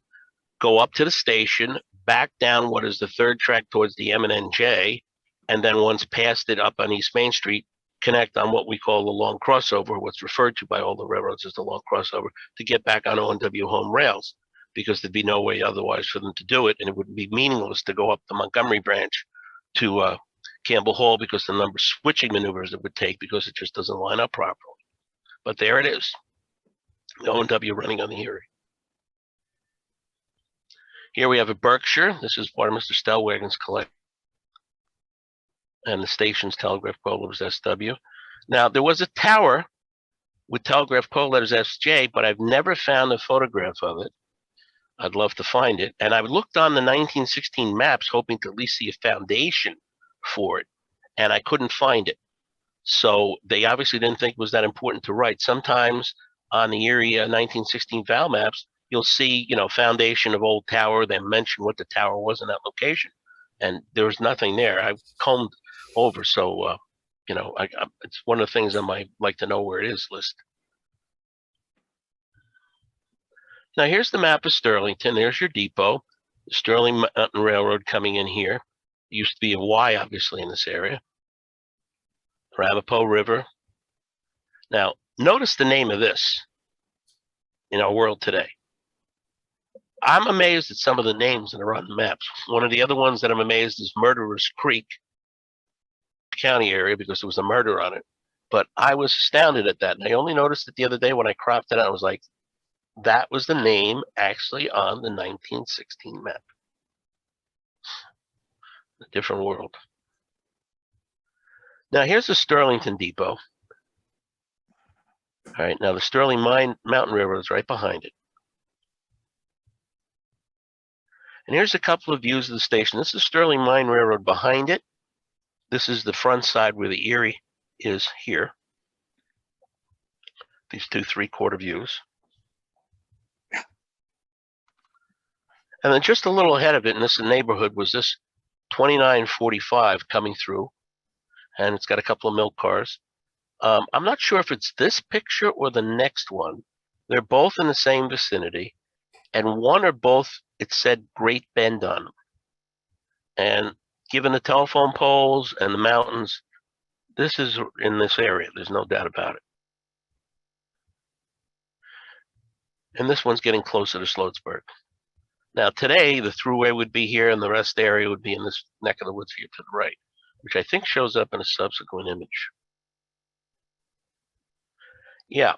Speaker 3: go up to the station, back down what is the third track towards the M&NJ, and then once past it up on East Main Street, connect on what we call the long crossover, what's referred to by all the railroads as the long crossover, to get back on ONW home rails, because there'd be no way otherwise for them to do it, and it would be meaningless to go up the Montgomery branch to Campbell Hall because the number of switching maneuvers it would take, because it just doesn't line up properly. But there it is, the ONW running on the Erie. Here we have a Berkshire. This is part of Mr. Stellwagen's collection. And the station's telegraph code letters SW. Now, there was a tower with telegraph code letters SJ, but I've never found a photograph of it. I'd love to find it. And I looked on the 1916 maps, hoping to at least see a foundation for it, and I couldn't find it. So they obviously didn't think it was that important to write. Sometimes on the Erie 1916 VAL maps, you'll see, you know, foundation of old tower. They mention what the tower was in that location, and there was nothing there. I combed over, so you know, it's one of the things I might like to know where it is list. Now here's the map of Sterlington. There's your depot, the Sterling Mountain Railroad coming in here. It used to be a Y, obviously, in this area. Ramapo River. Now, notice the name of this in our world today. I'm amazed at some of the names that are on the maps. One of the other ones that I'm amazed is Murderers Creek County area, because there was a murder on it. But I was astounded at that. And I only noticed it the other day when I cropped it out. I was like, that was the name actually on the 1916 map. A different world. Now here's the Sterlington Depot. All right, now the Sterling Mountain Railroad is right behind it. And here's a couple of views of the station. This is Sterling Mine Railroad behind it. This is the front side where the Erie is here. These two 3/4 views. And then just a little ahead of it in this neighborhood was this 2945 coming through. And it's got a couple of milk cars. I'm not sure if it's this picture or the next one. They're both in the same vicinity. And one or both, it said Great Bend on them. And given the telephone poles and the mountains, this is in this area. There's no doubt about it. And this one's getting closer to Sloatsburg. Now today, the thruway would be here and the rest area would be in this neck of the woods here to the right, which I think shows up in a subsequent image. Yeah,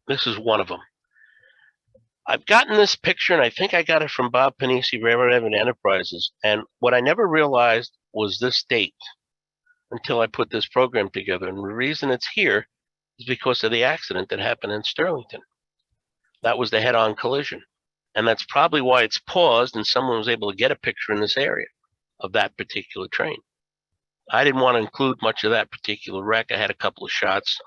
Speaker 3: this is one of them. I've gotten this picture, and I think I got it from Bob Panisi, Railroad Enterprises. And what I never realized was this date until I put this program together. And the reason it's here is because of the accident that happened in Sterlington. That was the head-on collision. And that's probably why it's paused and someone was able to get a picture in this area of that particular train. I didn't want to include much of that particular wreck. I had a couple of shots.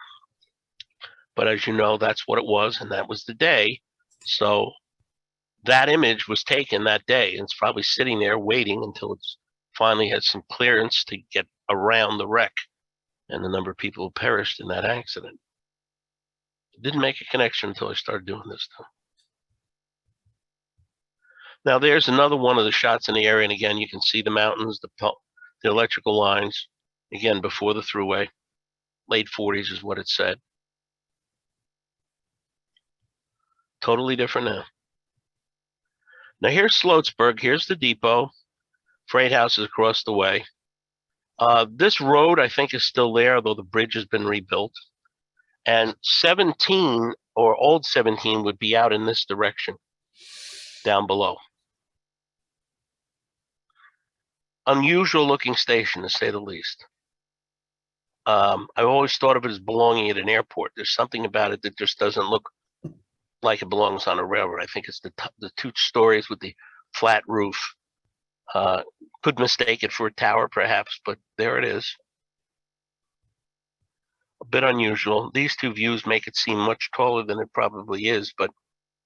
Speaker 3: But as you know, that's what it was, and that was the day. So that image was taken that day, and it's probably sitting there waiting until it's finally had some clearance to get around the wreck and the number of people who perished in that accident. Didn't make a connection until I started doing this stuff. Now there's another one of the shots in the area, and again, you can see the mountains, the electrical lines, again, before the thruway. Late 40s is what it said. Totally different now. Now here's Sloatsburg, here's the depot. Freight house is across the way. This road, I think, is still there, although the bridge has been rebuilt. And 17, or old 17, would be out in this direction, down below. Unusual looking station, to say the least. I always thought of it as belonging at an airport. There's something about it that just doesn't look like it belongs on a railroad. I think it's the 2 stories with the flat roof. Could mistake it for a tower, perhaps, but there it is. A bit unusual. These 2 views make it seem much taller than it probably is, but,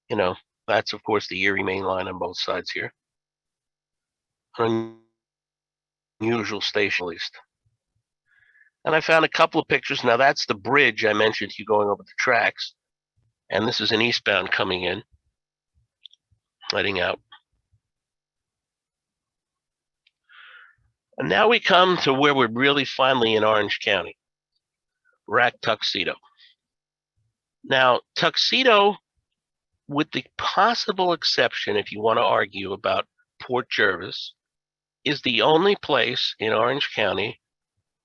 Speaker 3: you know, that's, of course, the Erie main line on both sides here. Unusual station, at least. And I found a couple of pictures. Now, that's the bridge I mentioned to you going over the tracks. And this is an eastbound coming in, heading out. And now we come to where we're really finally in Orange County, Rack Tuxedo. Now, Tuxedo, with the possible exception, if you want to argue about Port Jervis, is the only place in Orange County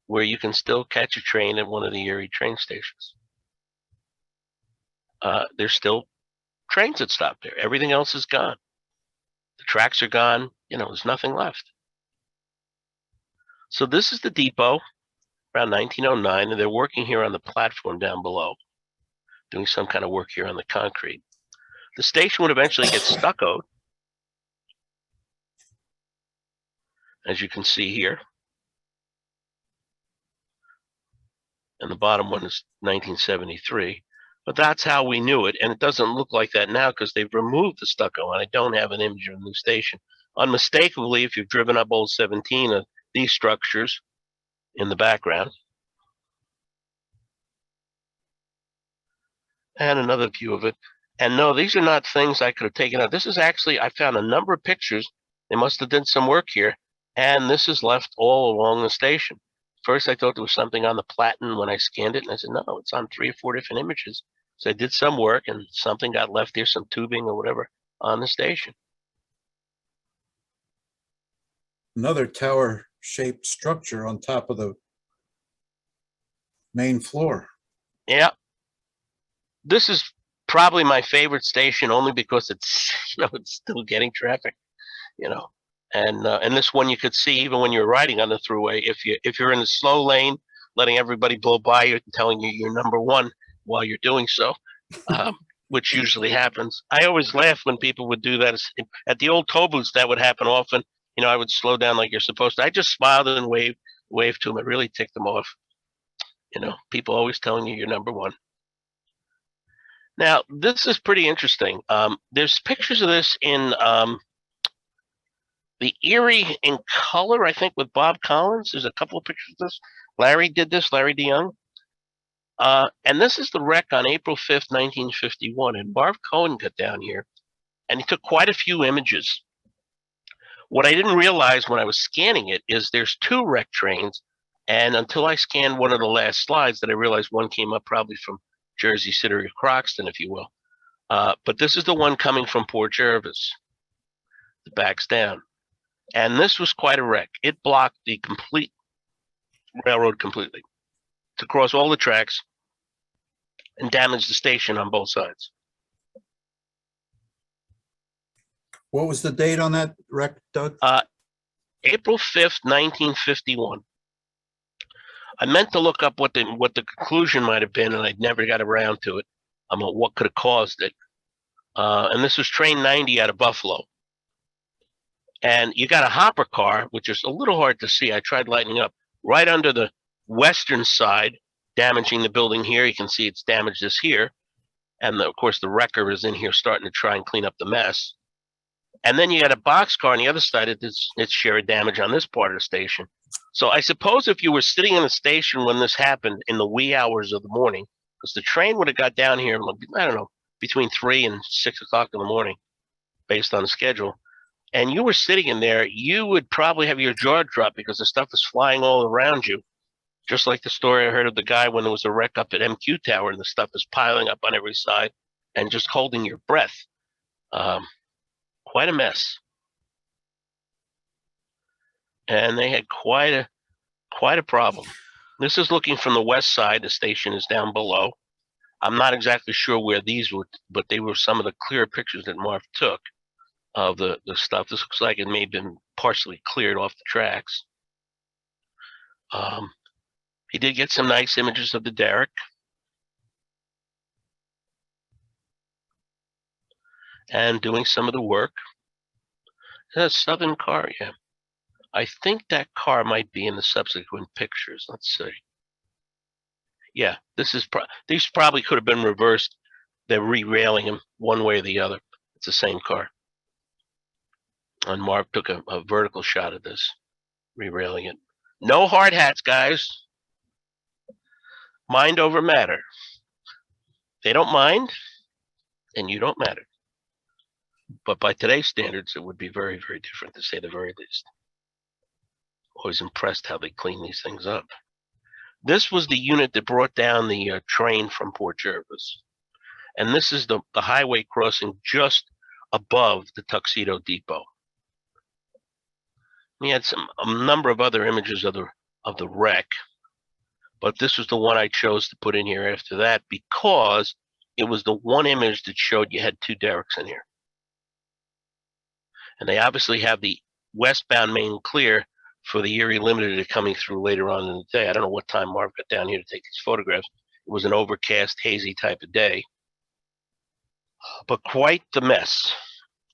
Speaker 3: where you can still catch a train at one of the Erie train stations. There's still trains that stop there. Everything else is gone. The tracks are gone. You know, there's nothing left. So this is the depot around 1909, and they're working here on the platform down below, doing some kind of work here on the concrete. The station would eventually get stuccoed, as you can see here. And the bottom one is 1973. But that's how we knew it, and it doesn't look like that now because they've removed the stucco, and I don't have an image of the new station. Unmistakably, if you've driven up Old 17, these structures in the background. And another view of it. And no, these are not things I could have taken out. This is actually, I found a number of pictures. They must have done some work here, and this is left all along the station. First, I thought there was something on the platen when I scanned it, and I said, no, it's on 3 or 4 different images. So I did some work, and something got left here, some tubing or whatever, on the station.
Speaker 4: Another tower-shaped structure on top of the main floor.
Speaker 3: Yeah. This is probably my favorite station, only because it's, you know, it's still getting traffic, you know. And this one you could see even when you're riding on the thruway. If you're in a slow lane, letting everybody blow by you and telling you you're number 1 while you're doing so, which usually happens. I always laugh when people would do that. At the old toll booths, that would happen often. You know, I would slow down like you're supposed to. I just smiled and waved to them. It really ticked them off. You know, people always telling you you're number one. Now, this is pretty interesting. There's pictures of this in the Erie in color, I think, with Bob Collins. There's a couple of pictures of this. Larry did this, Larry DeYoung. And this is the wreck on April 5th, 1951. And Marv Cohen got down here, and he took quite a few images. What I didn't realize when I was scanning it is there's two wreck trains. And until I scanned one of the last slides, that I realized one came up probably from Jersey City or Croxton, if you will. But this is the one coming from Port Jervis. The back's down. And this was quite a wreck. It blocked the complete railroad completely to cross all the tracks and damaged the station on both sides.
Speaker 4: What was the date on that wreck, Doug?
Speaker 3: April 5th, 1951. I meant to look up what the conclusion might have been, and I never got around to it. What could have caused it. And this was train 90 out of Buffalo. And you got a hopper car, which is a little hard to see. I tried lighting up right under the western side, damaging the building here. You can see it's damaged this here. And of course, the wrecker is in here starting to try and clean up the mess. And then you got a boxcar on the other side. It's share of damage on this part of the station. So I suppose if you were sitting in the station when this happened in the wee hours of the morning, because the train would have got down here, I don't know, between 3 and 6 o'clock in the morning, based on the schedule, and you were sitting in there, you would probably have your jaw drop because the stuff is flying all around you. Just like the story I heard of the guy when there was a wreck up at MQ Tower and the stuff is piling up on every side and just holding your breath. Quite a mess. And they had quite a problem. This is looking from the west side. The station is down below. I'm not exactly sure where these were, but they were some of the clear pictures that Marv took of the stuff. This looks like it may have been partially cleared off the tracks. He did get some nice images of the derrick. And doing some of the work. A Southern car, yeah. I think that car might be in the subsequent pictures. Let's see. Yeah, these probably could have been reversed. They're re-railing them one way or the other. It's the same car. And Marv took a vertical shot of this, re-railing it. No hard hats, guys. Mind over matter. They don't mind, and you don't matter. But by today's standards, it would be very, very different, to say the very least. Always impressed how they clean these things up. This was the unit that brought down the train from Port Jervis. And this is the highway crossing just above the Tuxedo Depot. We had a number of other images of the wreck, but this was the one I chose to put in here after that because it was the one image that showed you had two derricks in here. And they obviously have the westbound main clear for the Erie Limited coming through later on in the day. I don't know what time Marv got down here to take these photographs. It was an overcast, hazy type of day. But quite the mess.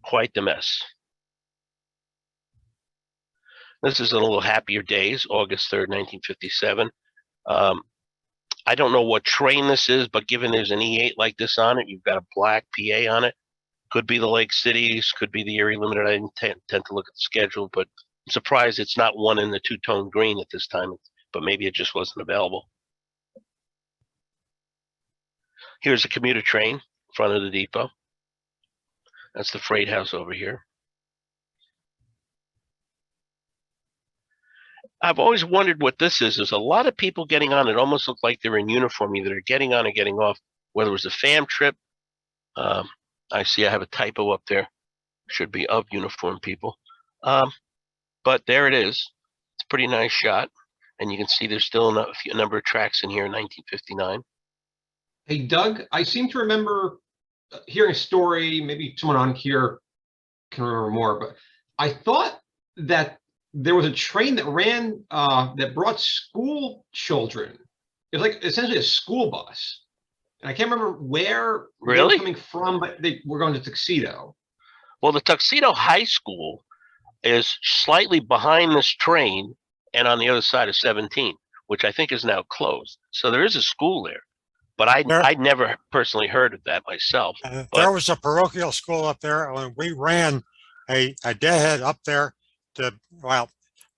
Speaker 3: Quite the mess. This is a little happier days, August 3rd, 1957. I don't know what train this is, but given there's an E8 like this on it, you've got a black PA on it. Could be the Lake Cities, could be the Erie Limited. I didn't tend to look at the schedule, but I'm surprised it's not one in the two-tone green at this time, but maybe it just wasn't available. Here's a commuter train in front of the depot. That's the freight house over here. I've always wondered what this is. There's a lot of people getting on. It almost look like they're in uniform, either getting on or getting off, whether it was a fam trip. I see I have a typo up there. Should be of uniform people. But there it is. It's a pretty nice shot. And you can see there's still a number of tracks in here in 1959.
Speaker 2: Hey, Doug, I seem to remember hearing a story, maybe someone on here can remember more, but I thought that there was a train that ran, that brought school children. It was like essentially a school bus. And I can't remember where they were
Speaker 3: Really?
Speaker 2: coming from, but they were going to Tuxedo.
Speaker 3: Well, the Tuxedo High School is slightly behind this train and on the other side of 17, which I think is now closed. So there is a school there, but I'd never personally heard of that myself.
Speaker 6: There was a parochial school up there, and we ran a deadhead up there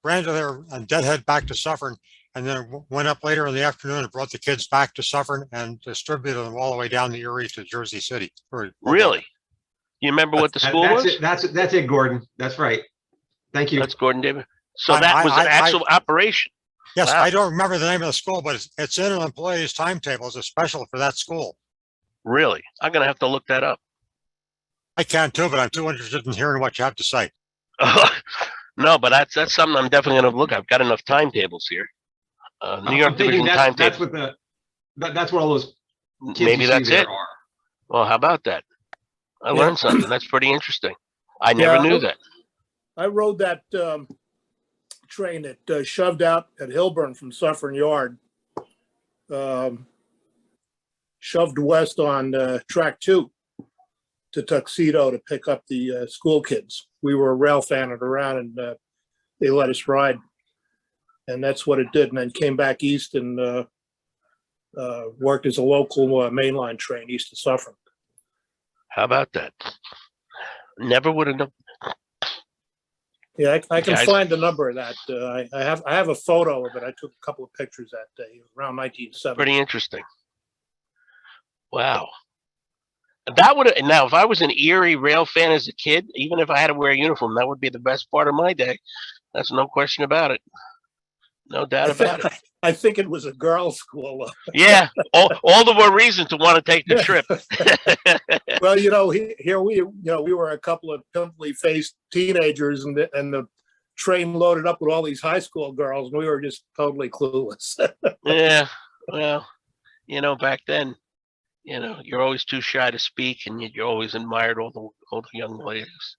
Speaker 6: ran to there and deadhead back to Suffern, and then went up later in the afternoon and brought the kids back to Suffern and distributed them all the way down the Erie to Jersey City.
Speaker 3: Really? You remember what the school was?
Speaker 2: That's it, Gordon. That's right. Thank you.
Speaker 3: That's Gordon David. So that was an actual operation.
Speaker 6: Yes,
Speaker 3: Wow.
Speaker 6: I don't remember the name of the school, but it's in an employee's timetable as a special for that school.
Speaker 3: Really? I'm going to have to look that up.
Speaker 6: I can too, but I'm too interested in hearing what you have to say.
Speaker 3: No, but that's something I'm definitely going to look at. I've got enough timetables here. New York Division timetable.
Speaker 2: That's what all those kids
Speaker 3: Maybe
Speaker 2: you
Speaker 3: that's
Speaker 2: see there
Speaker 3: it.
Speaker 2: are.
Speaker 3: Well, how about that? I learned something. That's pretty interesting. I never knew that.
Speaker 7: I rode that train that shoved out at Hilburn from Suffern Yard, shoved west on track 2 to Tuxedo to pick up the school kids. We were rail fanning around, and they let us ride, and that's what it did. And then came back east and worked as a local mainline train east of Suffern.
Speaker 3: How about that? Never would have known.
Speaker 7: Yeah, I can
Speaker 3: Guys.
Speaker 7: find the number of that. I have a photo of it. I took a couple of pictures that day around 1970.
Speaker 3: Pretty interesting. Wow. That would have, now if I was an Erie rail fan as a kid, even if I had to wear a uniform, that would be the best part of my day. That's no question about it. No doubt about it.
Speaker 7: I think it was a girls' school.
Speaker 3: Yeah, all the more reason to want to take the trip.
Speaker 7: Well, here we were a couple of pimply faced teenagers, and the train loaded up with all these high school girls, and we were just totally clueless.
Speaker 3: Yeah, well, back then, you're always too shy to speak, and you always admired all the young ladies.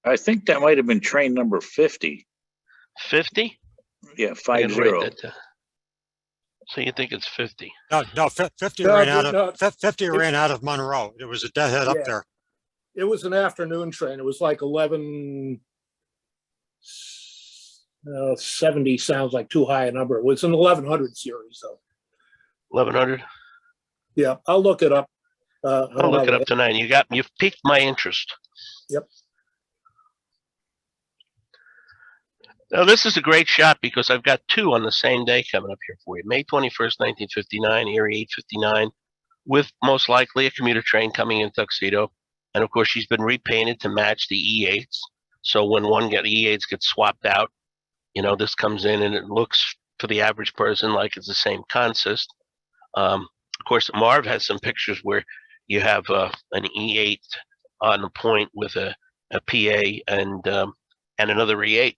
Speaker 5: I think that might have been train number 50.
Speaker 3: 50?
Speaker 5: Yeah,
Speaker 3: I gotta
Speaker 5: 50.
Speaker 3: write that down. So you think it's 50?
Speaker 6: No, 50
Speaker 7: No,
Speaker 6: ran out
Speaker 7: no.
Speaker 6: of 50 ran out of Monroe. It was a deadhead up
Speaker 7: Yeah.
Speaker 6: there.
Speaker 7: It was an afternoon train. It was like 1170 sounds like too high a number. It was an 1100 series, though.
Speaker 3: 1100?
Speaker 7: Yeah, I'll look it up.
Speaker 3: I'll look it up tonight. You've piqued my interest.
Speaker 7: Yep.
Speaker 3: Now, this is a great shot because I've got two on the same day coming up here for you. May 21st, 1959, Erie 859, with most likely a commuter train coming in Tuxedo. And of course, she's been repainted to match the E8s. So when E8s get swapped out, this comes in and it looks to the average person like it's the same consist. Of course, Marv has some pictures where you have an E8 on the point with a PA and another E8.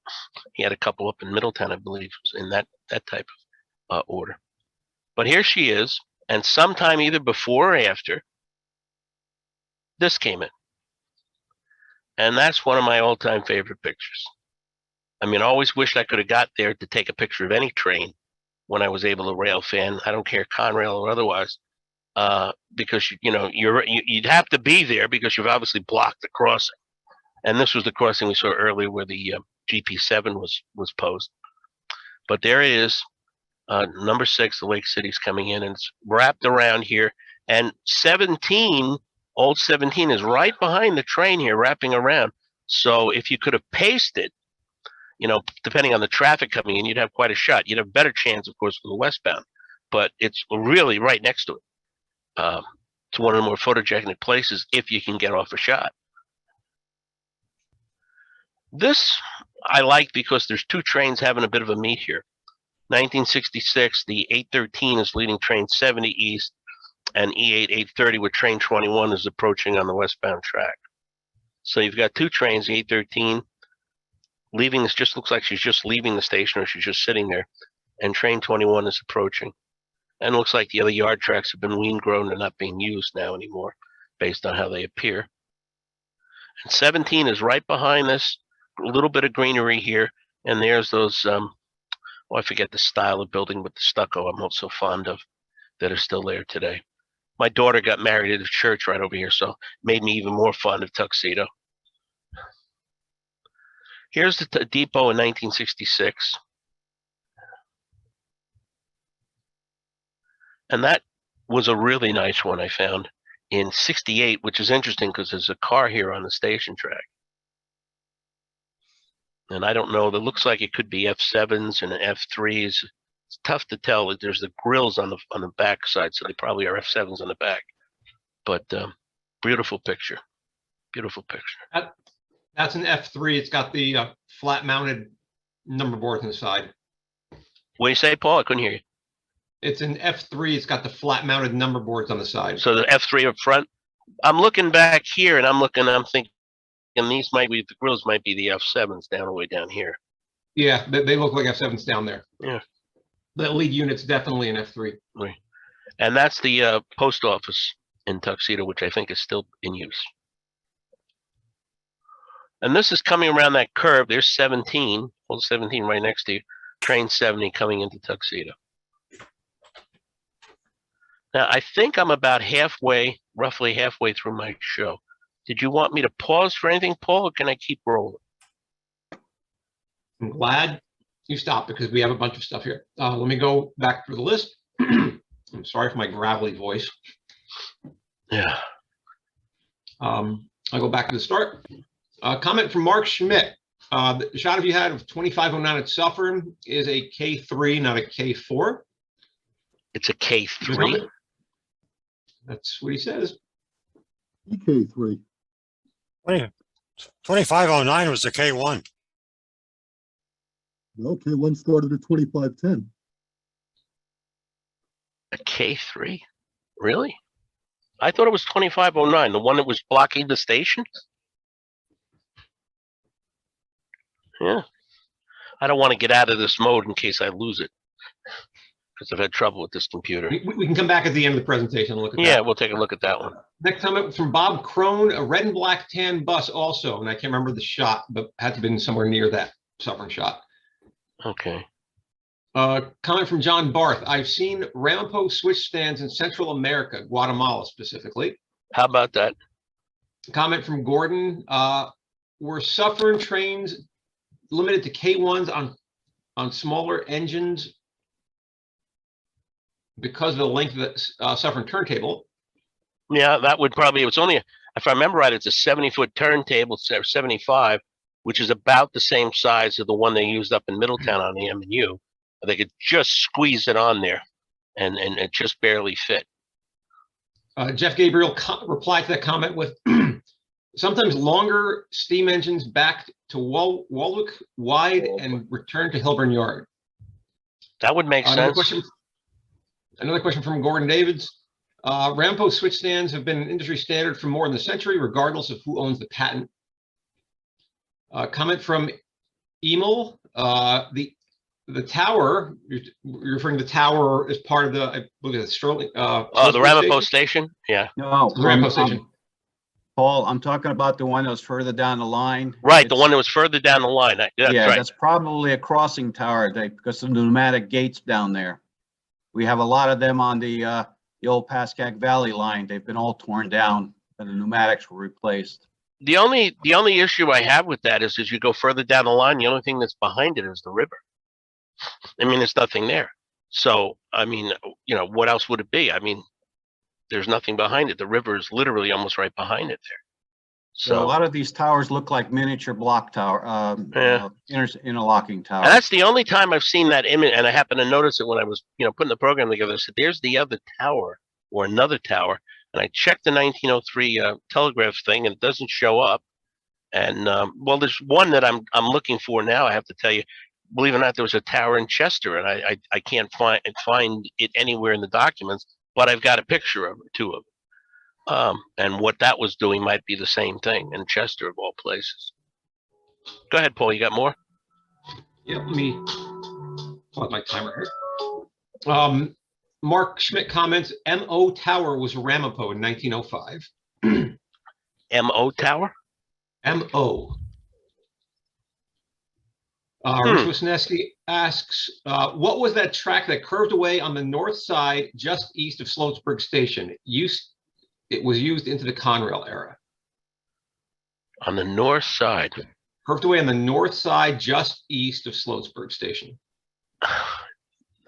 Speaker 3: He had a couple up in Middletown, I believe, in that type of order. But here she is, and sometime either before or after, this came in. And that's one of my all-time favorite pictures. I mean, I always wished I could have got there to take a picture of any train when I was able to rail fan. I don't care, Conrail or otherwise, because you'd have to be there because you've obviously blocked the crossing. And this was the crossing we saw earlier where the GP7 was posed. But there it is, number 6, the Lake City's coming in, and it's wrapped around here. And old 17 is right behind the train here, wrapping around. So if you could have paced it, depending on the traffic coming in, you'd have quite a shot. You'd have a better chance, of course, for the westbound. But it's really right next to it. It's one of the more photogenic places if you can get off a shot. This I like because there's two trains having a bit of a meet here. 1966, the 813 is leading train 70 east, and E8 830 with train 21 is approaching on the westbound track. So you've got two trains, the 813 leaving. This just looks like she's just leaving the station or she's just sitting there, and train 21 is approaching. And it looks like the other yard tracks have been wean grown and not being used now anymore based on how they appear. And 17 is right behind this. A little bit of greenery here, and there's those I forget the style of building with the stucco I'm also fond of that are still there today. My daughter got married at a church right over here, so made me even more fond of Tuxedo. Here's the depot in 1966. And that was a really nice one I found in 68, which is interesting because there's a car here on the station track. And I don't know, that looks like it could be F7s and F3s. It's tough to tell. There's the grills on the back side, so they probably are F7s on the back. But beautiful picture. Beautiful picture.
Speaker 2: That's an F3. It's got the flat mounted number boards on the side.
Speaker 3: What do you say, Paul? I couldn't hear you.
Speaker 2: It's an F3. It's got the flat mounted number boards on the side.
Speaker 3: So the F3 up front. I'm looking back here and I'm thinking these might be, the grills might be the F7s down the way down here.
Speaker 2: Yeah, they look like F7s down there.
Speaker 3: Yeah.
Speaker 2: The lead unit's definitely an F3.
Speaker 3: Right. And that's the post office in Tuxedo, which I think is still in use. And this is coming around that curve. There's 17, well, 17 right next to you. Train 70 coming into Tuxedo. Now, I think I'm about halfway, roughly halfway through my show. Did you want me to pause for anything, Paul, or can I keep rolling?
Speaker 2: I'm glad you stopped because we have a bunch of stuff here. Let me go back through the list. I'm sorry for my gravelly voice.
Speaker 3: Yeah.
Speaker 2: I'll go back to the start. Comment from Mark Schmidt. The shot of you had of 2509 at Suffern is a K3, not a K4.
Speaker 3: It's a K3.
Speaker 2: That's what he says.
Speaker 7: EK3.
Speaker 6: 2509 was the K1.
Speaker 7: No, K1 started at 2510.
Speaker 3: A K3? Really? I thought it was 2509, the one that was blocking the station? Yeah. I don't want to get out of this mode in case I lose it, because I've had trouble with this computer.
Speaker 2: We can come back at the end of the presentation and look at that.
Speaker 3: Yeah, we'll take a look at that one.
Speaker 2: Next comment from Bob Crone, a red and black tan bus also, and I can't remember the shot, but had to have been somewhere near that Suffern shot.
Speaker 3: Okay.
Speaker 2: Comment from John Barth. I've seen Ramapo switch stands in Central America, Guatemala specifically.
Speaker 3: How about that?
Speaker 2: Comment from Gordon. Were Suffern trains limited to K1s on smaller engines because of the length of the Suffern turntable?
Speaker 3: Yeah, that would probably, it's only, if I remember right, it's a 70-foot turntable, 75, which is about the same size of the one they used up in Middletown on the M&U. They could just squeeze it on there and it just barely fit.
Speaker 2: Jeff Gabriel replied to that comment with sometimes longer steam engines back to Walwick wide and return to Hilburn Yard.
Speaker 3: That would make sense.
Speaker 2: Another question from Gordon Davids. Ramapo switch stands have been an industry standard for more than a century, regardless of who owns the patent. Comment from Emil. The tower, you're referring to the tower as part of the, I believe it's Sterling.
Speaker 3: The Ramapo station? Yeah.
Speaker 8: No,
Speaker 2: The Ramapo station.
Speaker 8: Paul, I'm talking about the one that was further down the line.
Speaker 3: Right, the one that was further down the line. That's
Speaker 8: Yeah,
Speaker 3: right.
Speaker 8: that's probably a crossing tower because of the pneumatic gates down there. We have a lot of them on the old Pascack Valley line. They've been all torn down and the pneumatics were replaced.
Speaker 3: The only issue I have with that is as you go further down the line, the only thing that's behind it is the river. I mean, there's nothing there. So, I mean, you know, what else would it be? I mean, there's nothing behind it. The river is literally almost right behind it there.
Speaker 8: So a lot of these towers look like miniature block tower, interlocking towers.
Speaker 3: And that's the only time I've seen that image, and I happened to notice it when I was, you know, putting the program together. I said, there's the other tower or another tower. And I checked the 1903 telegraph thing, and it doesn't show up. And well, there's one that I'm looking for now. I have to tell you, believe it or not, there was a tower in Chester, and I can't find it anywhere in the documents. But I've got a picture of it, two of them. And what that was doing might be the same thing in Chester, of all places. Go ahead, Paul. You got more?
Speaker 2: Yeah, let me pull out my timer here. Mark Schmidt comments, MO Tower was Ramapo in 1905.
Speaker 3: MO Tower?
Speaker 2: MO. Rich Wisniewski asks, what was that track that curved away on the north side just east of Sloatsburg Station? It was used into the Conrail era.
Speaker 3: On the north side.
Speaker 2: Curved away on the north side just east of Sloatsburg Station.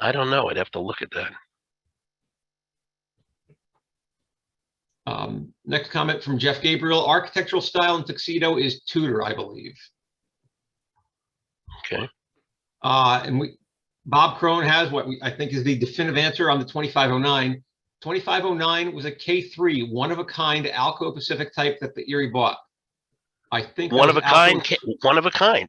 Speaker 3: I don't know. I'd have to look at that.
Speaker 2: Next comment from Jeff Gabriel. Architectural style in Tuxedo is Tudor, I believe.
Speaker 3: Okay.
Speaker 2: And Bob Crone has what I think is the definitive answer on the 2509. 2509 was a K3, one of a kind Alco Pacific type that the Erie bought. I think
Speaker 3: One of a kind. One of a kind.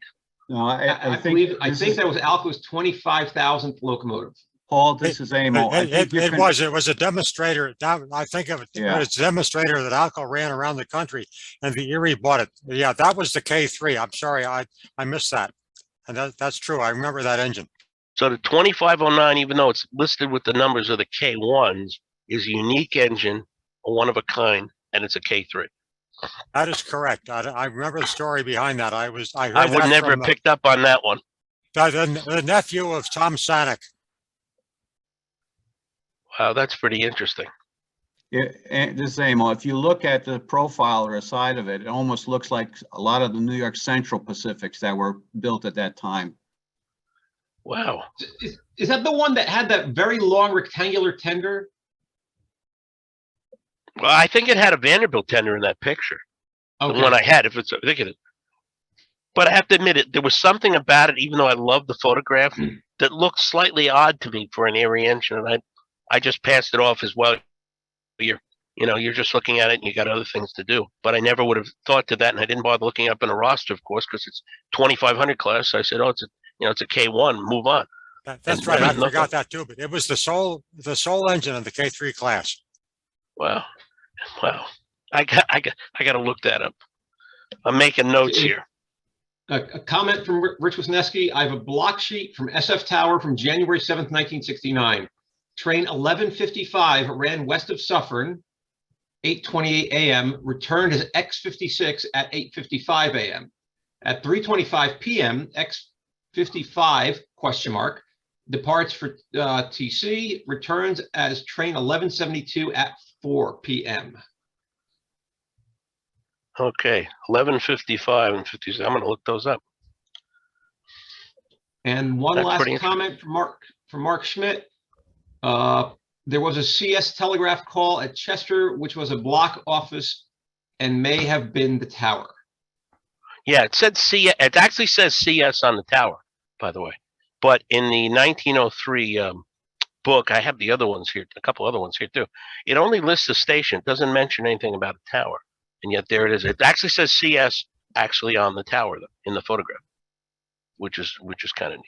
Speaker 8: No,
Speaker 2: I think that was Alco's 25,000th locomotive.
Speaker 8: Paul, this is Amo.
Speaker 6: It was a demonstrator. I think of it
Speaker 8: Yeah.
Speaker 6: as a demonstrator that Alco ran around the country and the Erie bought it. Yeah, that was the K3. I'm sorry, I missed that. And that's true. I remember that engine.
Speaker 3: So the 2509, even though it's listed with the numbers of the K1s, is a unique engine, a one of a kind, and it's a K3.
Speaker 6: That is correct. I remember the story behind that. I would
Speaker 3: never have picked up on that one.
Speaker 6: The nephew of Tom Sanek.
Speaker 3: Wow, that's pretty interesting.
Speaker 8: Yeah, and this is Amo. If you look at the profile or a side of it, it almost looks like a lot of the New York Central Pacifics that were built at that time.
Speaker 3: Wow.
Speaker 2: Is that the one that had that very long rectangular tender?
Speaker 3: Well, I think it had a Vanderbilt tender in that picture.
Speaker 2: Okay.
Speaker 3: The one I had, if it's, I think it is. But I have to admit it, there was something about it, even though I love the photograph, that looked slightly odd to me for an Erie engine, and I just passed it off as well. You're just looking at it and you got other things to do. But I never would have thought to that, and I didn't bother looking up in a roster, of course, because it's 2500 class. So I said, oh, it's a K1. Move on.
Speaker 6: That's right. I forgot that too. But it was the sole engine of the K3 class.
Speaker 3: Wow. I got to look that up. I'm making notes here.
Speaker 2: A comment from Rich Wisniewski. I have a block sheet from SF Tower from January 7th, 1969. Train 1155 ran west of Suffern, 8:28 a.m., returned as X56 at 8:55 a.m. At 3:25 p.m., X55, ? Departs for TC, returns as train 1172 at 4 p.m.
Speaker 3: Okay, 1155 and 56. I'm going to look those up.
Speaker 2: And one last comment from Mark Schmidt. There was a CS telegraph call at Chester, which was a block office and may have been the tower.
Speaker 3: Yeah, it said CS. It actually says CS on the tower, by the way. But in the 1903 book, I have the other ones here, a couple other ones here too. It only lists the station. It doesn't mention anything about a tower. And yet there it is. It actually says CS actually on the tower in the photograph, which is kind of neat.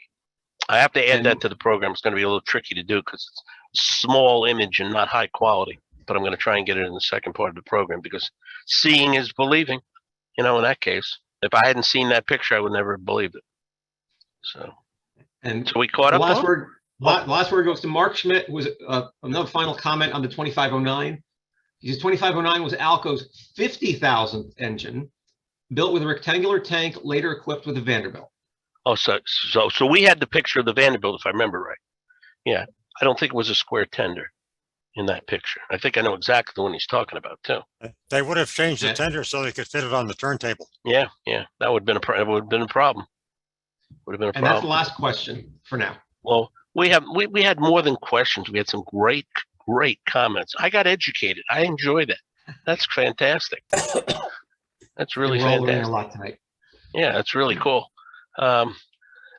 Speaker 3: I have to add that to the program. It's going to be a little tricky to do because it's small image and not high quality, but I'm going to try and get it in the second part of the program because seeing is believing, in that case. If I hadn't seen that picture, I would never have believed it. So we caught up.
Speaker 2: Last word goes to Mark Schmidt, who was another final comment on the 2509. He says 2509 was Alco's 50,000th engine, built with a rectangular tank, later equipped with a Vanderbilt.
Speaker 3: Oh, so we had the picture of the Vanderbilt, if I remember right. Yeah, I don't think it was a square tender in that picture. I think I know exactly the one he's talking about too.
Speaker 6: They would have changed the tender so they could fit it on the turntable.
Speaker 3: Yeah, that would have been a problem.
Speaker 2: And that's the last question for now.
Speaker 3: Well, we had more than questions. We had some great comments. I got educated. I enjoy that. That's fantastic. That's really fantastic.
Speaker 2: A lot tonight.
Speaker 3: Yeah, that's really cool.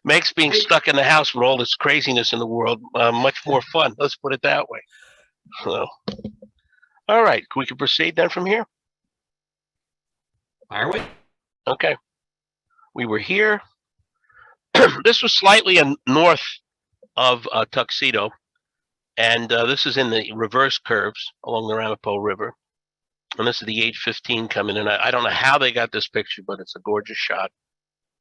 Speaker 3: Makes being stuck in the house with all this craziness in the world much more fun. Let's put it that way. So, all right, we can proceed then from here.
Speaker 2: Fire away.
Speaker 3: Okay, we were here. This was slightly north of Tuxedo, and this is in the reverse curves along the Ramapo River. And this is the 815 coming in. I don't know how they got this picture, but it's a gorgeous shot.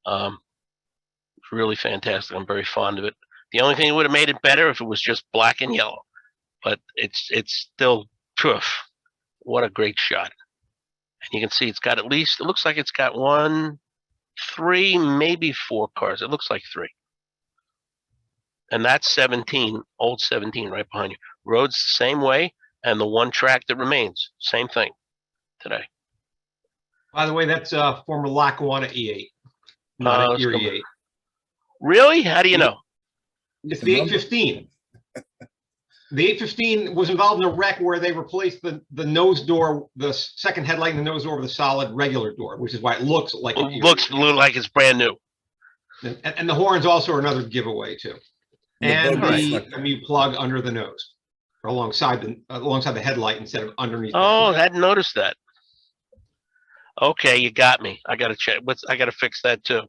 Speaker 3: It's really fantastic. I'm very fond of it. The only thing that would have made it better if it was just black and yellow, but it's still poof. What a great shot. And you can see it's got at least, it looks like it's got 1, 3, maybe 4 cars. It looks like 3. And that's 17, old 17 right behind you. Road's the same way, and the one track that remains, same thing today.
Speaker 2: By the way, that's former Lackawanna E8, not an Erie 8.
Speaker 3: Really? How do you know?
Speaker 2: It's the 815. The 815 was involved in a wreck where they replaced the nose door, the second headlight and the nose door with a solid regular door, which is why it looks like an Erie.
Speaker 3: Looks like it's brand new.
Speaker 2: And the horns also are another giveaway too. And
Speaker 4: bug
Speaker 2: the
Speaker 4: reflector.
Speaker 2: you plug under the nose, or alongside the headlight instead of underneath. the
Speaker 3: Oh,
Speaker 2: headlight.
Speaker 3: hadn't noticed that. Okay, you got me. I gotta check. I gotta fix that too.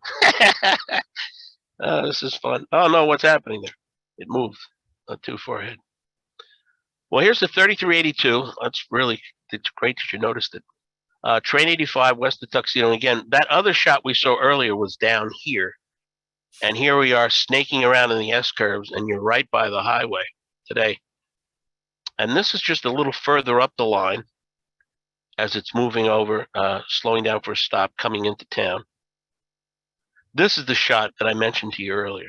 Speaker 3: This is fun. Oh no, what's happening there? It moved too far ahead. Well, here's the 3382. It's great that you noticed it. Train 85 west of Tuxedo. And again, that other shot we saw earlier was down here. And here we are snaking around in the S-curves, and you're right by the highway today. And this is just a little further up the line as it's moving over, slowing down for a stop, coming into town. This is the shot that I mentioned to you earlier,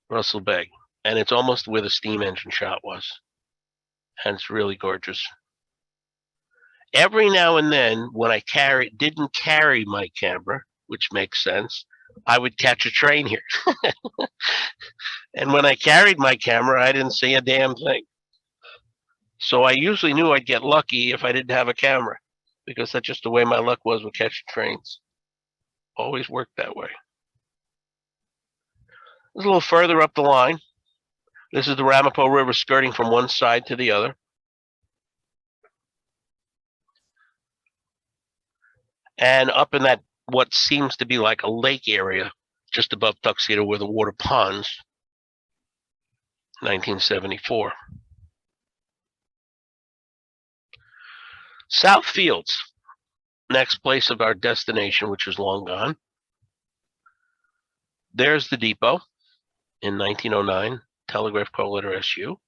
Speaker 3: Russell Bay. And it's almost where the steam engine shot was. And it's really gorgeous. Every now and then, when I didn't carry my camera, which makes sense, I would catch a train here. And when I carried my camera, I didn't see a damn thing. So I usually knew I'd get lucky if I didn't have a camera, because that's just the way my luck was with catching trains. Always worked that way. It's a little further up the line. This is the Ramapo River skirting from one side to the other. And up in that, what seems to be like a lake area, just above Tuxedo where the water ponds, 1974. South Fields, next place of our destination, which is long gone. There's the depot in 1909, telegraph call letter SU.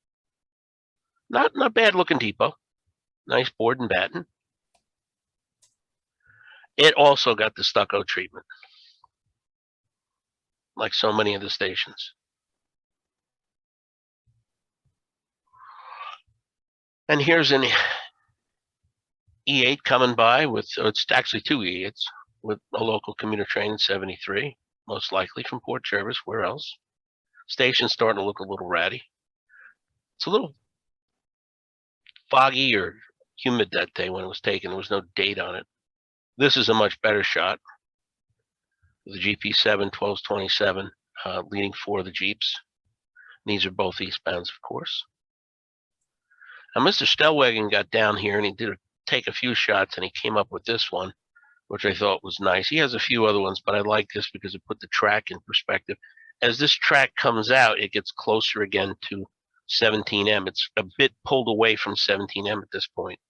Speaker 3: Not bad looking depot. Nice board and batten. It also got the stucco treatment, like so many of the stations. And here's an E8 coming by with, it's actually 2 E8s with a local commuter train in 73, most likely from Port Jervis. Where else? Station's starting to look a little ratty. It's a little foggy or humid that day when it was taken. There was no date on it. This is a much better shot. The GP7 1227 leading 4 of the Jeeps. These are both eastbounds, of course. Now, Mr. Stellwagen got down here and he did take a few shots, and he came up with this one, which I thought was nice. He has a few other ones, but I like this because it put the track in perspective. As this track comes out, it gets closer again to 17M. It's a bit pulled away from 17M at this point.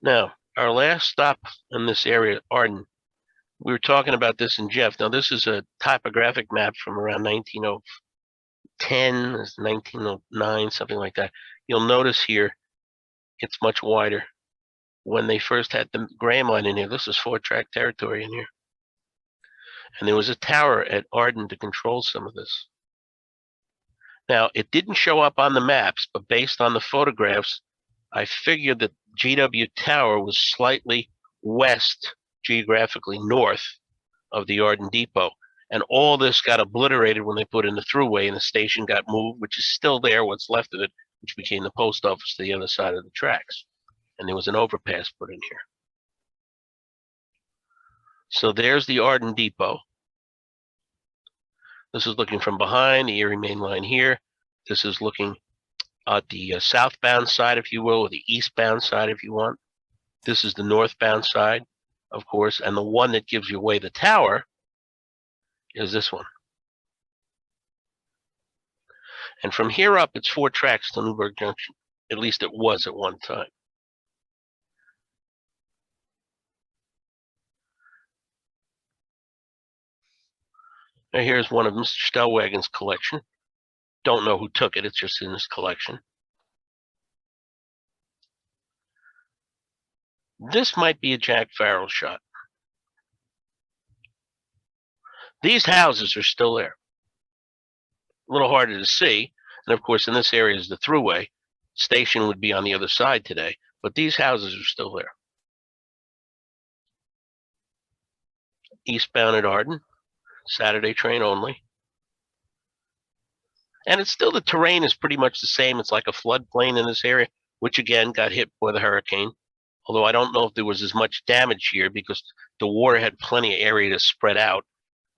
Speaker 3: Now, our last stop in this area, Arden, we were talking about this in Jeff. Now, this is a topographic map from around 1910, 1909, something like that. You'll notice here, it's much wider. When they first had the Graham line in here, this is 4-track territory in here. And there was a tower at Arden to control some of this. Now, it didn't show up on the maps, but based on the photographs, I figured that GW Tower was slightly west, geographically north of the Arden Depot. And all this got obliterated when they put in the thruway, and the station got moved, which is still there, what's left of it, which became the post office to the other side of the tracks. And there was an overpass put in here. So there's the Arden Depot. This is looking from behind the Erie main line here. This is looking at the southbound side, if you will, or the eastbound side, if you want. This is the northbound side, of course, and the one that gives you away the tower is this one. And from here up, it's 4 tracks to Newberg Junction. At least it was at one time. Now here's one of Mr. Stellwagen's collection. Don't know who took it, it's just in his collection. This might be a Jack Farrell shot. These houses are still there. A little harder to see. And of course, in this area is the thruway. Station would be on the other side today, but these houses are still there. Eastbound at Arden, Saturday train only. And it's still, the terrain is pretty much the same. It's like a floodplain in this area, which again got hit by the hurricane. Although I don't know if there was as much damage here because the water had plenty of area to spread out.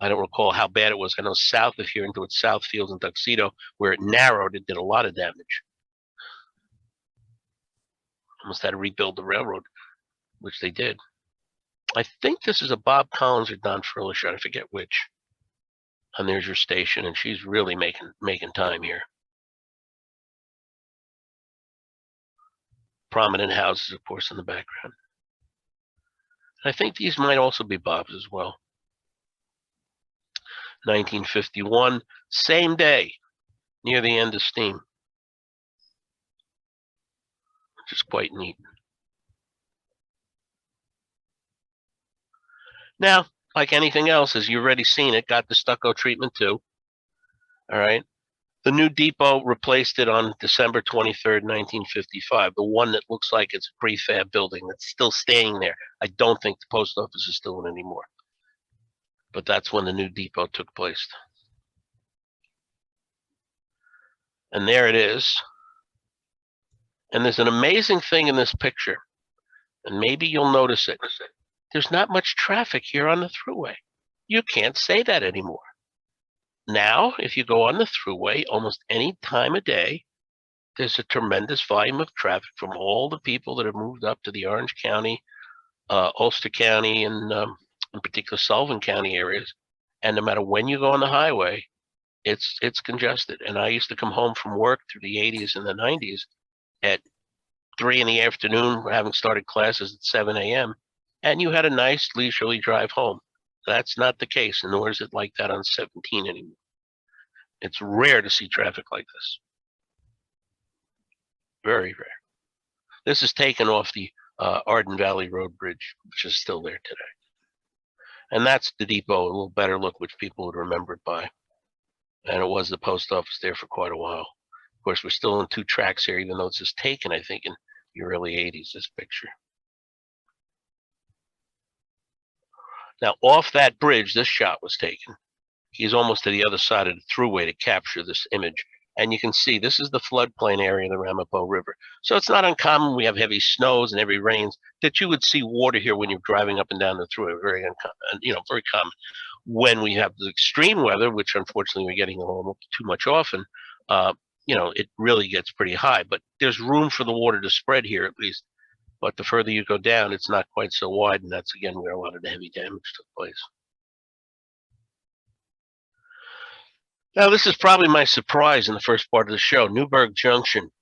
Speaker 3: I don't recall how bad it was. I know south of here into its Southfield and Tuxedo, where it narrowed, it did a lot of damage. Almost had to rebuild the railroad, which they did. I think this is a Bob Collins or Don Furler shot. I forget which. And there's your station, and she's really making time here. Prominent houses, of course, in the background. I think these might also be Bob's as well. 1951, same day, near the end of steam, which is quite neat. Now, like anything else, as you've already seen, it got the stucco treatment too. All right. The new depot replaced it on December 23rd, 1955. The one that looks like it's a prefab building that's still staying there. I don't think the post office is still in anymore. But that's when the new depot took place. And there it is. And there's an amazing thing in this picture. And maybe you'll notice it. There's not much traffic here on the thruway. You can't say that anymore. Now, if you go on the thruway almost any time of day, there's a tremendous volume of traffic from all the people that have moved up to the Orange County, Ulster County, and in particular Sullivan County areas. And no matter when you go on the highway, it's congested. And I used to come home from work through the 80s and the 90s at 3 in the afternoon, having started classes at 7 a.m. And you had a nice leisurely drive home. That's not the case, nor is it like that on 17 anymore. It's rare to see traffic like this. Very rare. This is taken off the Arden Valley Road Bridge, which is still there today. And that's the depot, a little better look, which people would remember it by. And it was the post office there for quite a while. Of course, we're still in 2 tracks here, even though it's just taken, I think, in the early 80s, this picture. Now, off that bridge, this shot was taken. He's almost to the other side of the thruway to capture this image. And you can see this is the floodplain area of the Ramapo River. So it's not uncommon. We have heavy snows and heavy rains that you would see water here when you're driving up and down the thruway. Very uncommon, very common. When we have the extreme weather, which unfortunately we're getting too much often, it really gets pretty high. But there's room for the water to spread here at least. But the further you go down, it's not quite so wide, and that's again where a lot of the heavy damage took place. Now, this is probably my surprise in the first part of the show, Newberg Junction.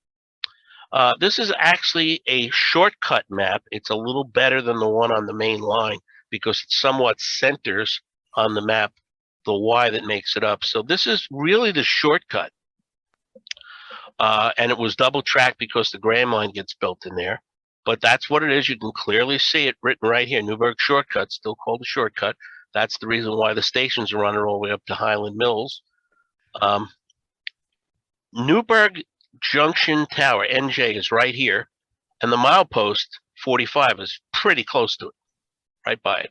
Speaker 3: This is actually a shortcut map. It's a little better than the one on the main line because it somewhat centers on the map the Y that makes it up. So this is really the shortcut. And it was double tracked because the Grand Line gets built in there. But that's what it is. You can clearly see it written right here, Newberg Shortcut, still called a shortcut. That's the reason why the stations are running all the way up to Highland Mills. Newberg Junction Tower, NJ, is right here. And the milepost, 45, is pretty close to it, right by it.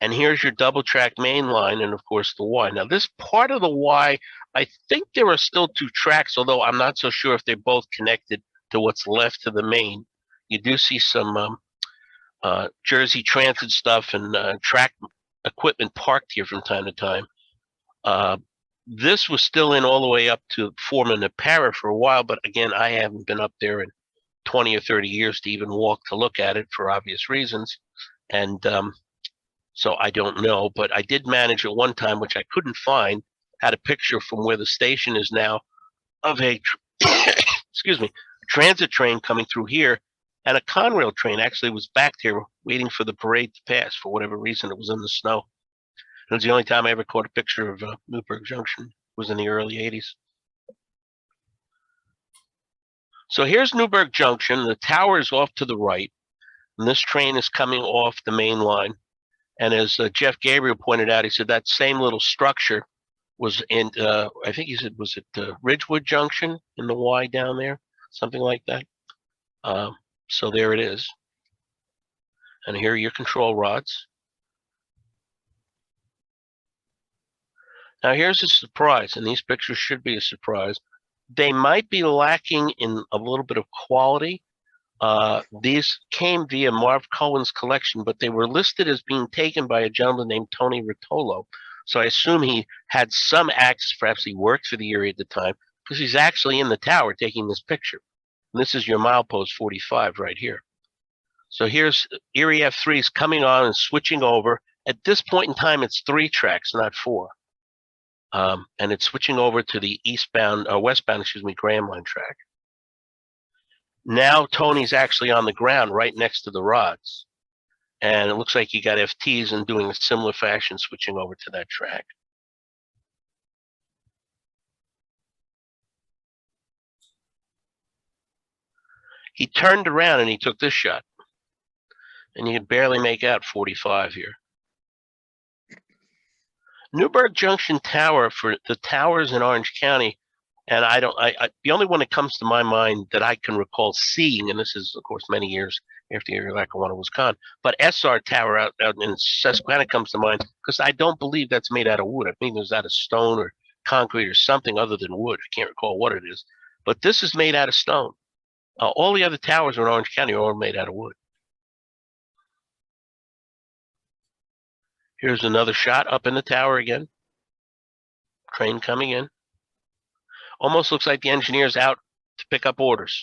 Speaker 3: And here's your double track main line and, of course, the Y. Now, this part of the Y, I think there are still 2 tracks, although I'm not so sure if they're both connected to what's left to the main. You do see some Jersey Transit stuff and track equipment parked here from time to time. This was still in all the way up to Foreman and Para for a while, but again, I haven't been up there in 20 or 30 years to even walk to look at it for obvious reasons. And so I don't know, but I did manage at one time, which I couldn't find, had a picture from where the station is now of a, excuse me, transit train coming through here. And a Conrail train actually was back there waiting for the parade to pass. For whatever reason, it was in the snow. It was the only time I ever caught a picture of Newberg Junction. It was in the early 80s. So here's Newberg Junction. The tower is off to the right. And this train is coming off the main line. And as Jeff Gabriel pointed out, he said that same little structure was in, I think he said, was it Ridgewood Junction in the Y down there? Something like that. So there it is. And here are your control rods. Now here's a surprise, and these pictures should be a surprise. They might be lacking in a little bit of quality. These came via Marv Cohen's collection, but they were listed as being taken by a gentleman named Tony Rotolo. So I assume he had some access, perhaps he worked for the Erie at the time, because he's actually in the tower taking this picture. And this is your milepost 45 right here. So here's Erie F3s coming on and switching over. At this point in time, it's 3 tracks, not 4. And it's switching over to the westbound, Graham Line track. Now Tony's actually on the ground right next to the rods. And it looks like you got FTs and doing a similar fashion, switching over to that track. He turned around and he took this shot. And you can barely make out 45 here. Newberg Junction Tower, for the towers in Orange County, and the only one that comes to my mind that I can recall seeing, and this is of course many years after Erie Lackawanna was gone, but SR Tower out in Susquehanna comes to mind, because I don't believe that's made out of wood. I think it was out of stone or concrete or something other than wood. I can't recall what it is, but this is made out of stone. All the other towers in Orange County are all made out of wood. Here's another shot up in the tower again. Train coming in. Almost looks like the engineer's out to pick up orders.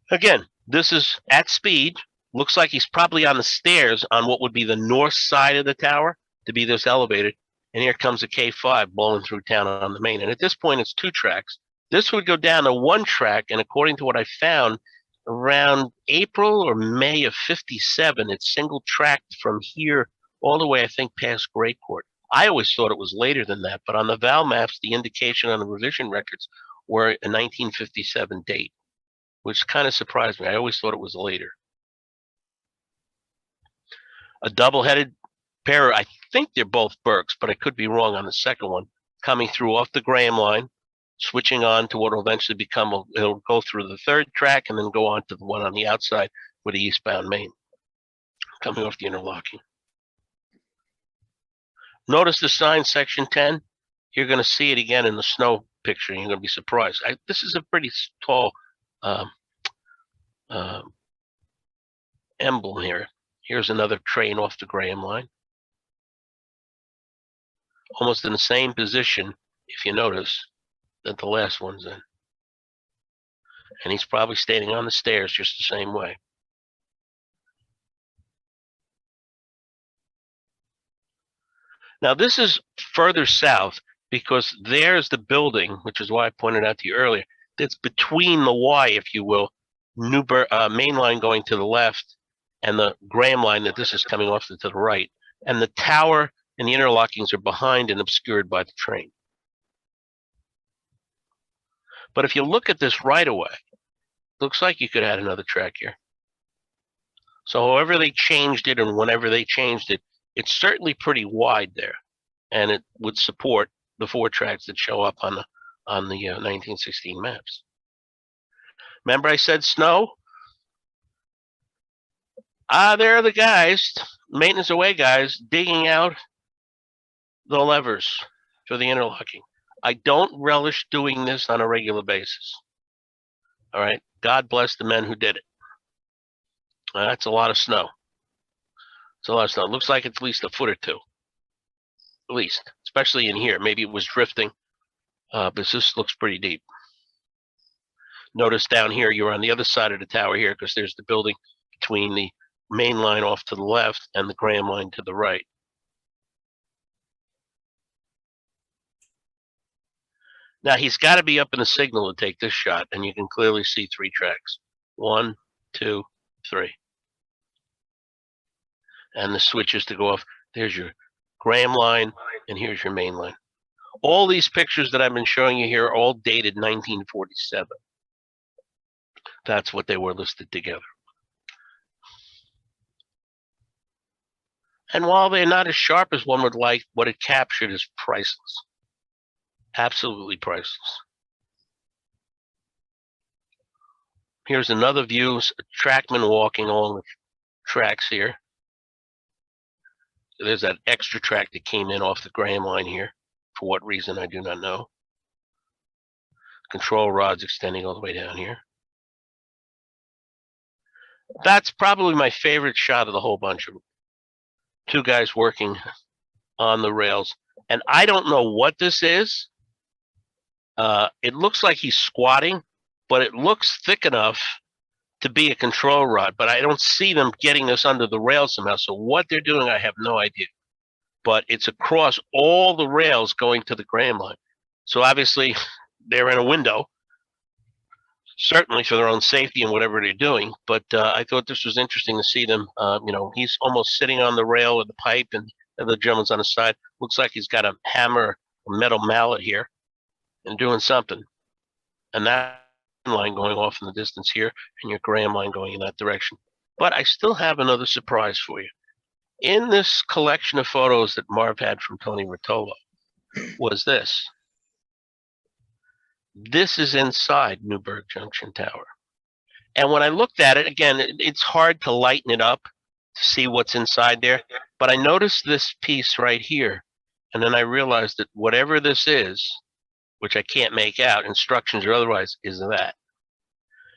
Speaker 3: Again, this is at speed. Looks like he's probably on the stairs on what would be the north side of the tower to be this elevated. And here comes a K5 blowing through town on the main. And at this point, it's 2 tracks. This would go down to 1 track, and according to what I found, around April or May of '57, it's single tracked from here all the way, I think, past Grayport. I always thought it was later than that, but on the Val maps, the indication on the revision records were a 1957 date, which kind of surprised me. I always thought it was later. A double-headed pair, I think they're both Burks, but I could be wrong on the second one, coming through off the Graham line, switching on to what will eventually become, it'll go through the 3rd track and then go on to the one on the outside with the eastbound main, coming off the interlocking. Notice the sign, section 10. You're going to see it again in the snow picture, and you're going to be surprised. This is a pretty tall emblem here. Here's another train off the Graham line. Almost in the same position, if you notice, that the last one's in. And he's probably standing on the stairs just the same way. Now this is further south because there's the building, which is why I pointed out to you earlier, that's between the Y, if you will, Newberg main line going to the left and the Graham line that this is coming off to the right. And the tower and the interlockings are behind and obscured by the train. But if you look at this right away, looks like you could add another track here. So however they changed it and whenever they changed it, it's certainly pretty wide there. And it would support the 4 tracks that show up on the 1916 maps. Remember I said snow? There are the guys, maintenance away guys, digging out the levers for the interlocking. I don't relish doing this on a regular basis. All right. God bless the men who did it. That's a lot of snow. It's a lot of snow. It looks like it's at least a foot or 2. At least, especially in here. Maybe it was drifting, but this looks pretty deep. Notice down here, you're on the other side of the tower here because there's the building between the main line off to the left and the Graham line to the right. Now he's got to be up in the signal to take this shot, and you can clearly see 3 tracks. 1, 2, 3. And the switches to go off. There's your Graham line, and here's your main line. All these pictures that I've been showing you here are all dated 1947. That's what they were listed together. And while they're not as sharp as one would like, what it captured is priceless. Absolutely priceless. Here's another view, a trackman walking along the tracks here. There's that extra track that came in off the Graham line here. For what reason, I do not know. Control rods extending all the way down here. That's probably my favorite shot of the whole bunch of them. Two guys working on the rails. And I don't know what this is. It looks like he's squatting, but it looks thick enough to be a control rod, but I don't see them getting this under the rail somehow. So what they're doing, I have no idea. But it's across all the rails going to the Graham line. So obviously they're in a window, certainly for their own safety and whatever they're doing. But I thought this was interesting to see them. You know, he's almost sitting on the rail with the pipe, and the other gentleman's on the side. Looks like he's got a hammer, a metal mallet here, and doing something. And that line going off in the distance here, and your Graham line going in that direction. But I still have another surprise for you. In this collection of photos that Marv had from Tony Rotolo was this. This is inside Newberg Junction Tower. And when I looked at it, again, it's hard to lighten it up to see what's inside there. But I noticed this piece right here. And then I realized that whatever this is, which I can't make out, instructions or otherwise, is that.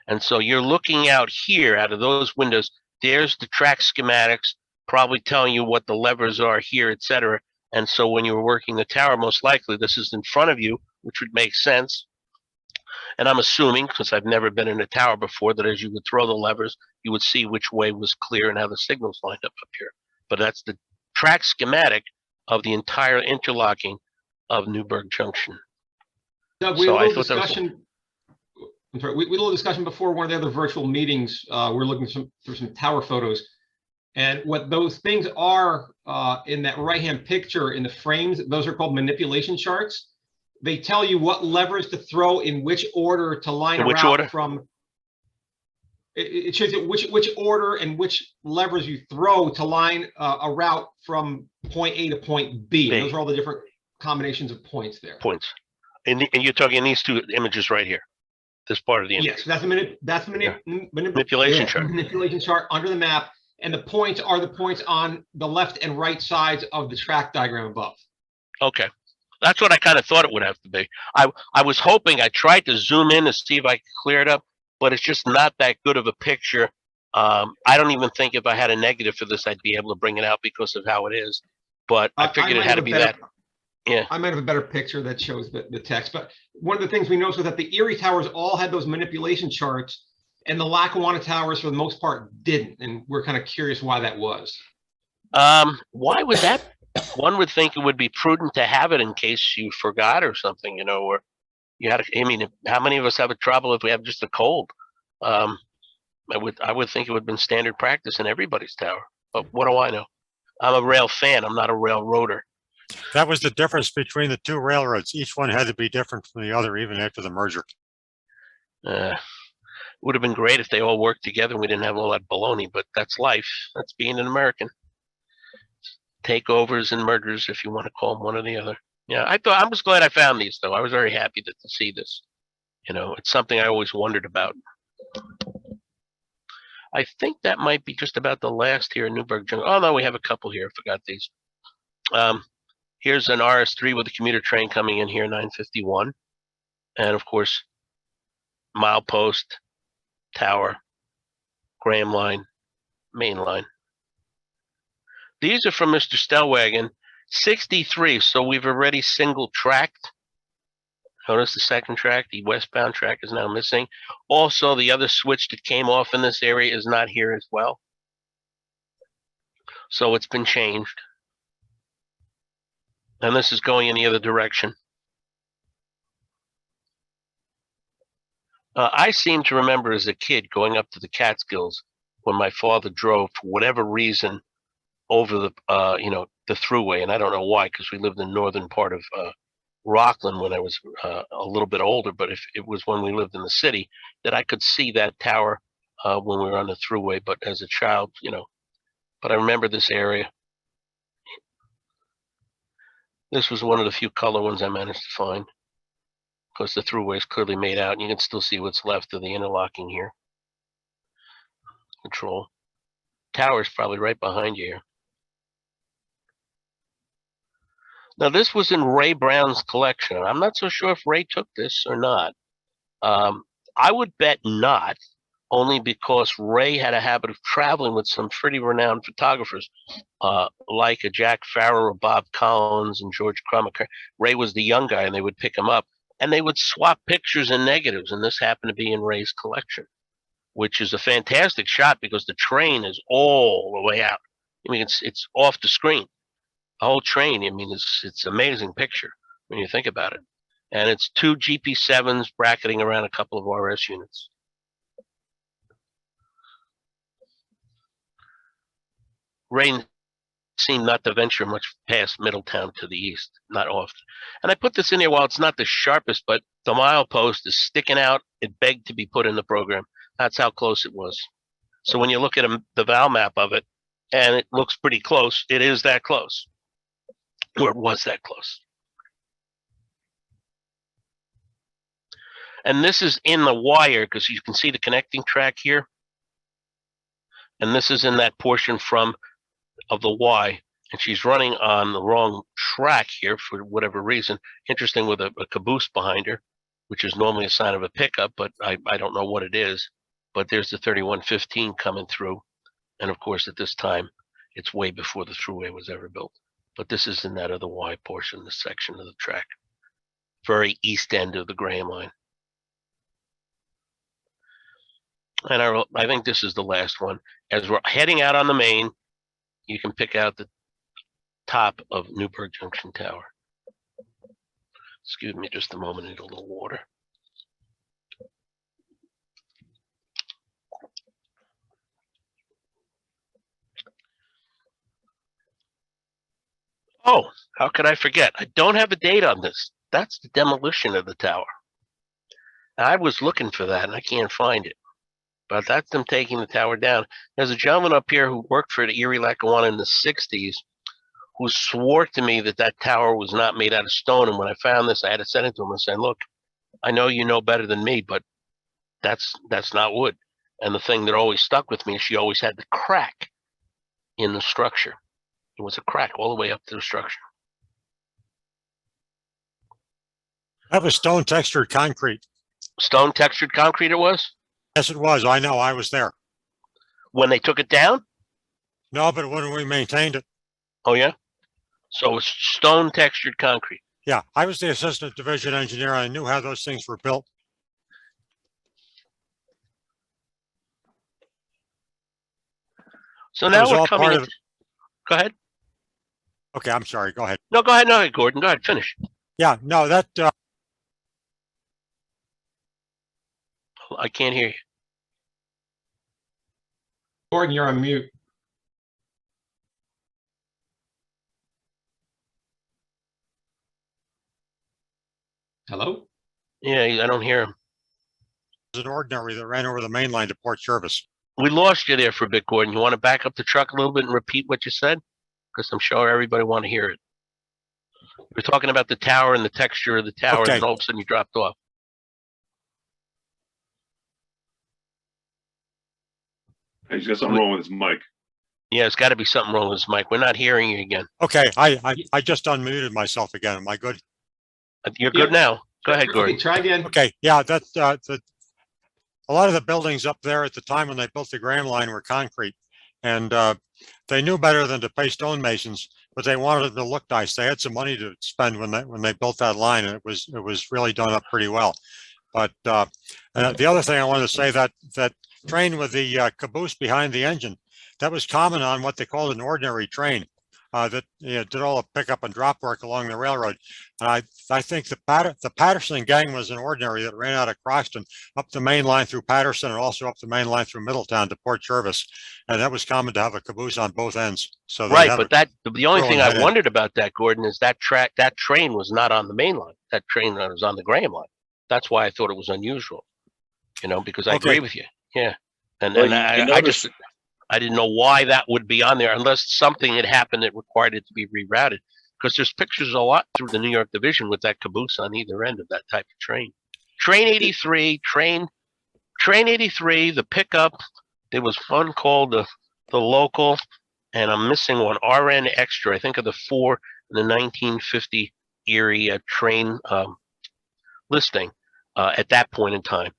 Speaker 3: And so you're looking out here, out of those windows, there's the track schematics, probably telling you what the levers are here, etc. And so when you were working the tower, most likely this is in front of you, which would make sense. And I'm assuming, because I've never been in a tower before, that as you would throw the levers, you would see which way was clear and how the signals lined up here. But that's the track schematic of the entire interlocking of Newberg Junction.
Speaker 2: Doug, we had a little discussion. I'm sorry, we had a little discussion before one of the other virtual meetings. We're looking through some tower photos, and what those things are in that right-hand picture in the frames, those are called manipulation charts. They tell you what levers to throw in which order to line a route from. It shows you which order and which levers you throw to line a route from point A to point B. Those are all the different combinations of points there.
Speaker 3: Points. And you're talking these two images right here. This part of the image.
Speaker 2: Yes, that's the
Speaker 3: manipulation chart.
Speaker 2: Manipulation chart under the map, and the points are the points on the left and right sides of the track diagram above. Okay,
Speaker 3: that's what I kind of thought it would have to be. I was hoping, I tried to zoom in to see if I could clear it up, but it's just not that good of a picture. I don't even think if I had a negative for this, I'd be able to bring it out because of how it is. But I figured it had to be that. Yeah,
Speaker 2: I might have a better picture that shows the text. But one of the things we noticed was that the Erie towers all had those manipulation charts, and the Lackawanna towers, for the most part, didn't. And we're kind of curious why that was.
Speaker 3: Why would that? One would think it would be prudent to have it in case you forgot or something, you know, or you had. I mean, how many of us have a trouble if we have just a cold? I would think it would have been standard practice in everybody's tower. But what do I know? I'm a rail fan. I'm not a railroader.
Speaker 6: That was the difference between the two railroads. Each one had to be different from the other, even after the merger.
Speaker 3: Would have been great if they all worked together and we didn't have all that baloney, but that's life. That's being an American. Takeovers and mergers, if you want to call them one or the other. Yeah, I was glad I found these, though. I was very happy to see this. You know, it's something I always wondered about. I think that might be just about the last here in Newberg Junction. Oh, no, we have a couple here. I forgot these. Here's an RS3 with a commuter train coming in here, 951. And of course, milepost, tower, Graham line, main line. These are from Mr. Stellwagen, 63. So we've already single tracked. Notice the second track, the westbound track is now missing. Also, the other switch that came off in this area is not here as well. So it's been changed. And this is going in the other direction. I seem to remember as a kid going up to the Catskills when my father drove, for whatever reason, over the the thruway, and I don't know why, because we lived in the northern part of Rockland when I was a little bit older, but if it was when we lived in the city, that I could see that tower when we were on the thruway. But as a child, but I remember this area. This was one of the few color ones I managed to find, because the thruway is clearly made out, and you can still see what's left of the interlocking here. Control. Tower's probably right behind you here. Now, this was in Ray Brown's collection. I'm not so sure if Ray took this or not. I would bet not, only because Ray had a habit of traveling with some pretty renowned photographers, like a Jack Farrow or Bob Collins and George Crummaker. Ray was the young guy, and they would pick him up, and they would swap pictures and negatives, and this happened to be in Ray's collection, which is a fantastic shot because the train is all the way out. I mean, it's off the screen. The whole train, I mean, it's an amazing picture when you think about it. And it's 2 GP7s bracketing around a couple of RS units. Rain seemed not to venture much past Middletown to the east, not often. And I put this in here while it's not the sharpest, but the milepost is sticking out. It begged to be put in the program. That's how close it was. So when you look at the val map of it, and it looks pretty close, it is that close. Or it was that close. And this is in the wire, because you can see the connecting track here. And this is in that portion of the Y. And she's running on the wrong track here for whatever reason. Interesting, with a caboose behind her, which is normally a sign of a pickup, but I don't know what it is. But there's the 3115 coming through. And of course, at this time, it's way before the thruway was ever built. But this is in that other Y portion, this section of the track. Very east end of the Graham line. And I think this is the last one. As we're heading out on the main, you can pick out the top of Newberg Junction Tower. Excuse me just a moment, I need a little water. Oh, how could I forget? I don't have a date on this. That's the demolition of the tower. I was looking for that and I can't find it. But that's them taking the tower down. There's a gentleman up here who worked for the Erie Lackawanna in the 60s who swore to me that that tower was not made out of stone. And when I found this, I had to send it to him and say, look, I know you know better than me, but that's not wood. And the thing that always stuck with me is she always had the crack in the structure. It was a crack all the way up to the structure.
Speaker 6: That was stone textured concrete.
Speaker 3: Stone textured concrete it was?
Speaker 6: Yes, it was. I know. I was there.
Speaker 3: When they took it down?
Speaker 6: No, but when we maintained it.
Speaker 3: Oh, yeah? So it's stone textured concrete.
Speaker 6: Yeah, I was the assistant division engineer. I knew how those things were built.
Speaker 3: So now we're coming in. Go ahead.
Speaker 6: Okay, I'm sorry. Go ahead.
Speaker 3: No, go ahead. No, Gordon. Go ahead. Finish.
Speaker 6: Yeah, no, that
Speaker 3: I can't hear you.
Speaker 2: Gordon, you're on mute. Hello?
Speaker 3: Yeah, I don't hear him.
Speaker 6: was an ordinary that ran over the main line to Port Jervis.
Speaker 3: We lost you there for a bit, Gordon. You want to back up the truck a little bit and repeat what you said? Because I'm sure everybody want to hear it. We're talking about the tower and the texture of the tower,
Speaker 6: Okay.
Speaker 3: and all of a sudden you dropped off.
Speaker 1: He's got something wrong with his mic.
Speaker 3: Yeah, it's got to be something wrong with his mic. We're not hearing you again.
Speaker 6: Okay, I just unmuted myself again. Am I good?
Speaker 3: You're good now. Go ahead,
Speaker 2: Okay,
Speaker 3: Gordon.
Speaker 2: try again.
Speaker 6: Okay, yeah, that's a lot of the buildings up there at the time when they built the Graham line were concrete, and they knew better than to pay stonemasons, but they wanted it to look nice. They had some money to spend when they built that line, and it was really done up pretty well. But the other thing I wanted to say, that train with the caboose behind the engine, that was common on what they called an ordinary train. that did all the pickup and drop work along the railroad. And I think the Patterson gang was an ordinary that ran out of Croxton up the main line through Patterson and also up the main line through Middletown to Port Jervis. And that was common to have a caboose on both ends. So
Speaker 3: Right, but the only thing I
Speaker 6: head end.
Speaker 3: wondered about that, Gordon, is that train was not on the main line. That train was on the Graham line. That's why I thought it was unusual, because I agree with you. Yeah. And
Speaker 5: Well,
Speaker 3: I didn't know why that would be on there unless something had happened that required it to be rerouted. Because there's pictures a lot through the New York Division with that caboose on either end of that type of train. Train 83, train 83, the pickup. There was one called the local, and I'm missing one, RN Extra. I think of the 4 in the 1950 Erie train listing at that point in time.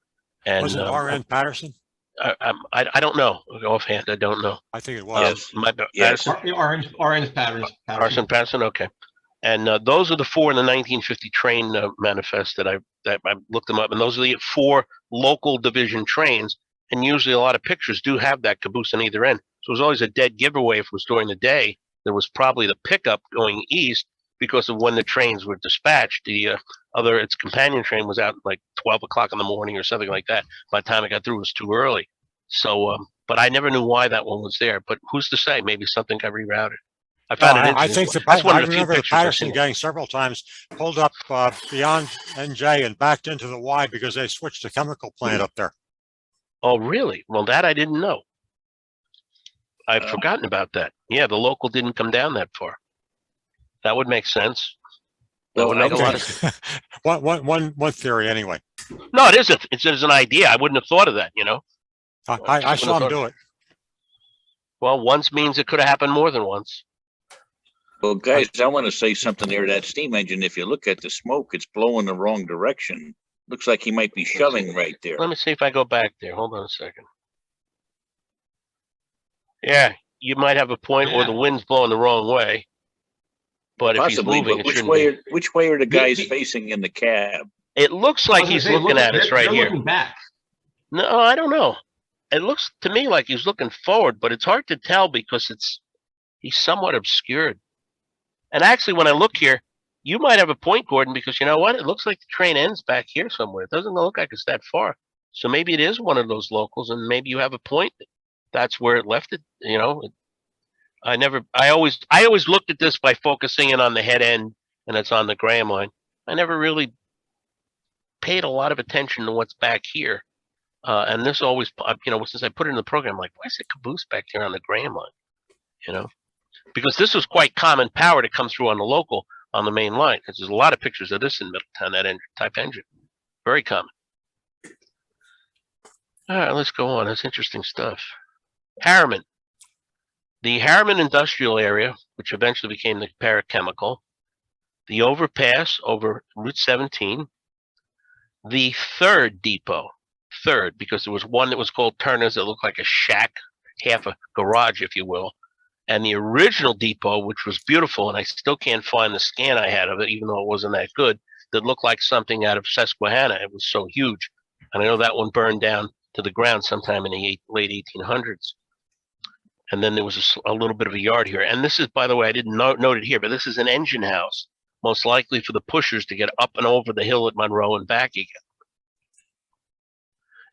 Speaker 3: And
Speaker 6: was it RN Patterson?
Speaker 3: I don't know offhand. I don't know.
Speaker 6: I think it was.
Speaker 3: Patterson?
Speaker 2: Orange
Speaker 3: Patterson. Okay. And those are the 4 in the 1950 train manifest that I looked them up, and those are the 4 local division trains. And usually, a lot of pictures do have that caboose on either end. So it was always a dead giveaway if it was during the day. There was probably the pickup going east because of when the trains were dispatched. Its companion train was out like 12 o'clock in the morning or something like that. By the time I got through, it was too early. So, but I never knew why that one was there. But who's to say? Maybe something got rerouted. I found it interesting.
Speaker 6: I remember the Patterson gang several times pulled up beyond NJ and backed into the Y because they switched the chemical plant up there.
Speaker 3: Oh, really? Well, that I didn't know. I'd forgotten about that. Yeah, the local didn't come down that far. That would make sense. That would make a lot of sense.
Speaker 6: One theory, anyway.
Speaker 3: No, it isn't. It's an idea. I wouldn't have thought of that,
Speaker 6: I saw him do it.
Speaker 3: Well, once means it could have happened more than once.
Speaker 5: Well, guys, I want to say something there. That steam engine, if you look at the smoke, it's blowing the wrong direction. Looks like he might be shoving right there.
Speaker 3: Let me see if I go back there. Hold on a second. Yeah, you might have a point, or the wind's blowing the wrong way. But
Speaker 5: Possibly,
Speaker 3: if he's moving,
Speaker 5: but which way are the guys facing in the cab?
Speaker 3: It looks like he's looking at us right here.
Speaker 2: Looking back.
Speaker 3: No, I don't know. It looks to me like he's looking forward, but it's hard to tell because he's somewhat obscured. And actually, when I look here, you might have a point, Gordon, because you know what? It looks like the train ends back here somewhere. It doesn't look like it's that far. So maybe it is one of those locals, and maybe you have a point. That's where it left it. I always looked at this by focusing in on the head end, and it's on the Graham line. I never really paid a lot of attention to what's back here. And this always, since I put it in the program, I'm like, why is the caboose back here on the Graham line? Because this was quite common power to come through on the local on the main line. Because there's a lot of pictures of this in Middletown, that type engine. Very common. All right, let's go on. That's interesting stuff. Harriman. The Harriman industrial area, which eventually became the Parachemical. The overpass over Route 17. The third depot. Third, because there was one that was called Turner's that looked like a shack, half a garage, if you will. And the original depot, which was beautiful, and I still can't find the scan I had of it, even though it wasn't that good, that looked like something out of Susquehanna. It was so huge. And I know that one burned down to the ground sometime in the late 1800s. And then there was a little bit of a yard here. And this is, by the way, I didn't note it here, but this is an engine house, most likely for the pushers to get up and over the hill at Monroe and back again.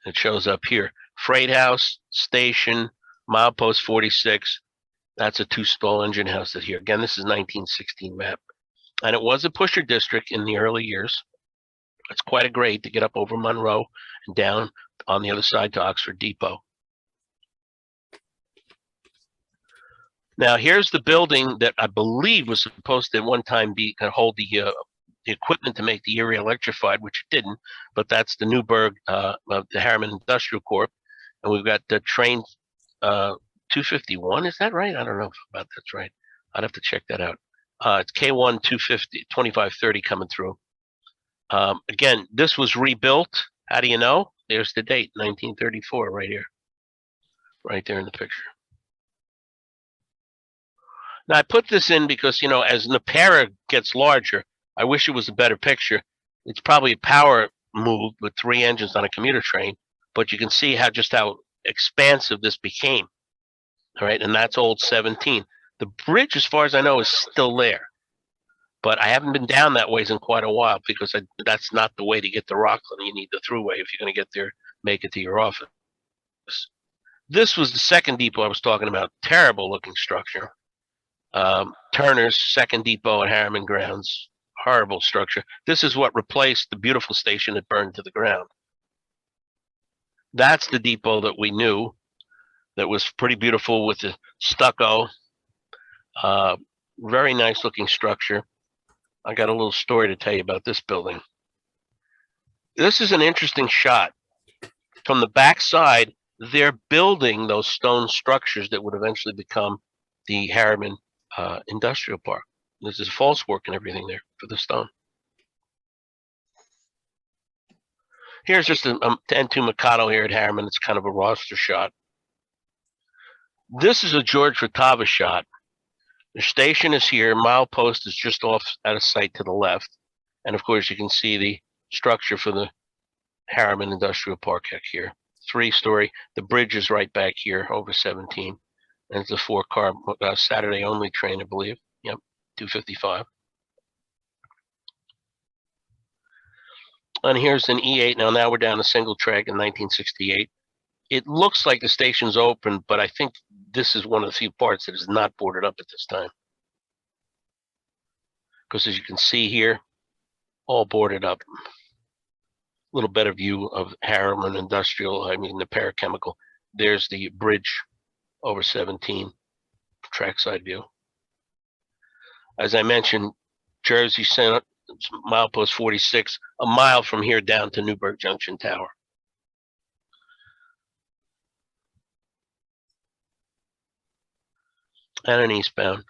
Speaker 3: It shows up here. Freight house, station, milepost 46. That's a 2-stall engine house that here. Again, this is 1916 map. And it was a pusher district in the early years. It's quite a grade to get up over Monroe and down on the other side to Oxford Depot. Now, here's the building that I believe was supposed to at one time hold the equipment to make the Erie electrified, which it didn't, but that's the Newberg, the Harriman Industrial Corp. And we've got the train 251, is that right? I don't know about that's right. I'd have to check that out. It's K1 250, 2530 coming through. Again, this was rebuilt. How do you know? There's the date, 1934, right here. Right there in the picture. Now, I put this in because, as Nepera gets larger, I wish it was a better picture. It's probably a power move with 3 engines on a commuter train, but you can see how expansive this became. All right, and that's old 17. The bridge, as far as I know, is still there. But I haven't been down that ways in quite a while because that's not the way to get to Rockland. You need the thruway if you're going to get there, make it to your office. This was the second depot I was talking about. Terrible looking structure. Turner's second depot at Harriman Grounds. Horrible structure. This is what replaced the beautiful station that burned to the ground. That's the depot that we knew that was pretty beautiful with the stucco. Very nice looking structure. I got a little story to tell you about this building. This is an interesting shot. From the back side, they're building those stone structures that would eventually become the Harriman Industrial Park. There's this false work and everything there for the stone. Here's just an N2 Mikado here at Harriman. It's kind of a roster shot. This is a George Ritava shot. The station is here. Milepost is just off out of sight to the left. And of course, you can see the structure for the Harriman Industrial Park here. 3-story. The bridge is right back here over 17. And it's a 4-car Saturday only train, I believe. Yep, 255. And here's an E8. Now we're down a single track in 1968. It looks like the station's open, but I think this is one of the few parts that is not boarded up at this time. Because as you can see here, all boarded up. A little better view of Harriman Industrial, I mean the parachemical. There's the bridge over 17, trackside view. As I mentioned, Jersey Center, milepost 46, a mile from here down to Newberg Junction Tower. And an eastbound.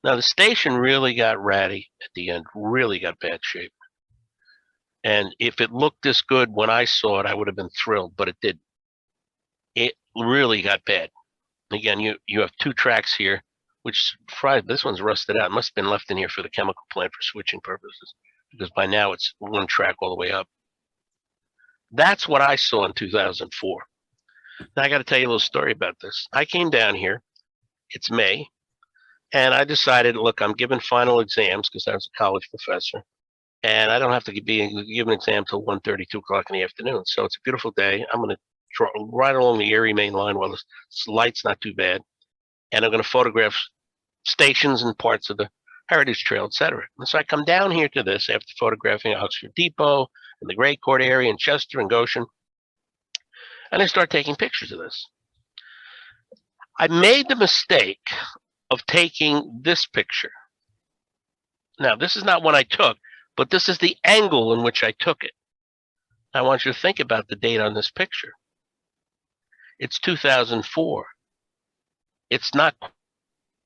Speaker 3: Now the station really got ratty at the end, really got bad shape. And if it looked this good when I saw it, I would have been thrilled, but it didn't. It really got bad. Again, you have 2 tracks here, which this one's rusted out. It must have been left in here for the chemical plant for switching purposes, because by now it's 1 track all the way up. That's what I saw in 2004. Now I got to tell you a little story about this. I came down here. It's May, and I decided, look, I'm giving final exams because I was a college professor, and I don't have to give an exam till 1:30, 2 o'clock in the afternoon. So it's a beautiful day. I'm going to draw right along the Erie main line while the light's not too bad, and I'm going to photograph stations and parts of the Heritage Trail, etc. And so I come down here to this after photographing Oxford Depot and the Great Court area and Chester and Goshen, and I start taking pictures of this. I made the mistake of taking this picture. Now, this is not one I took, but this is the angle in which I took it. I want you to think about the date on this picture. It's 2004. It's not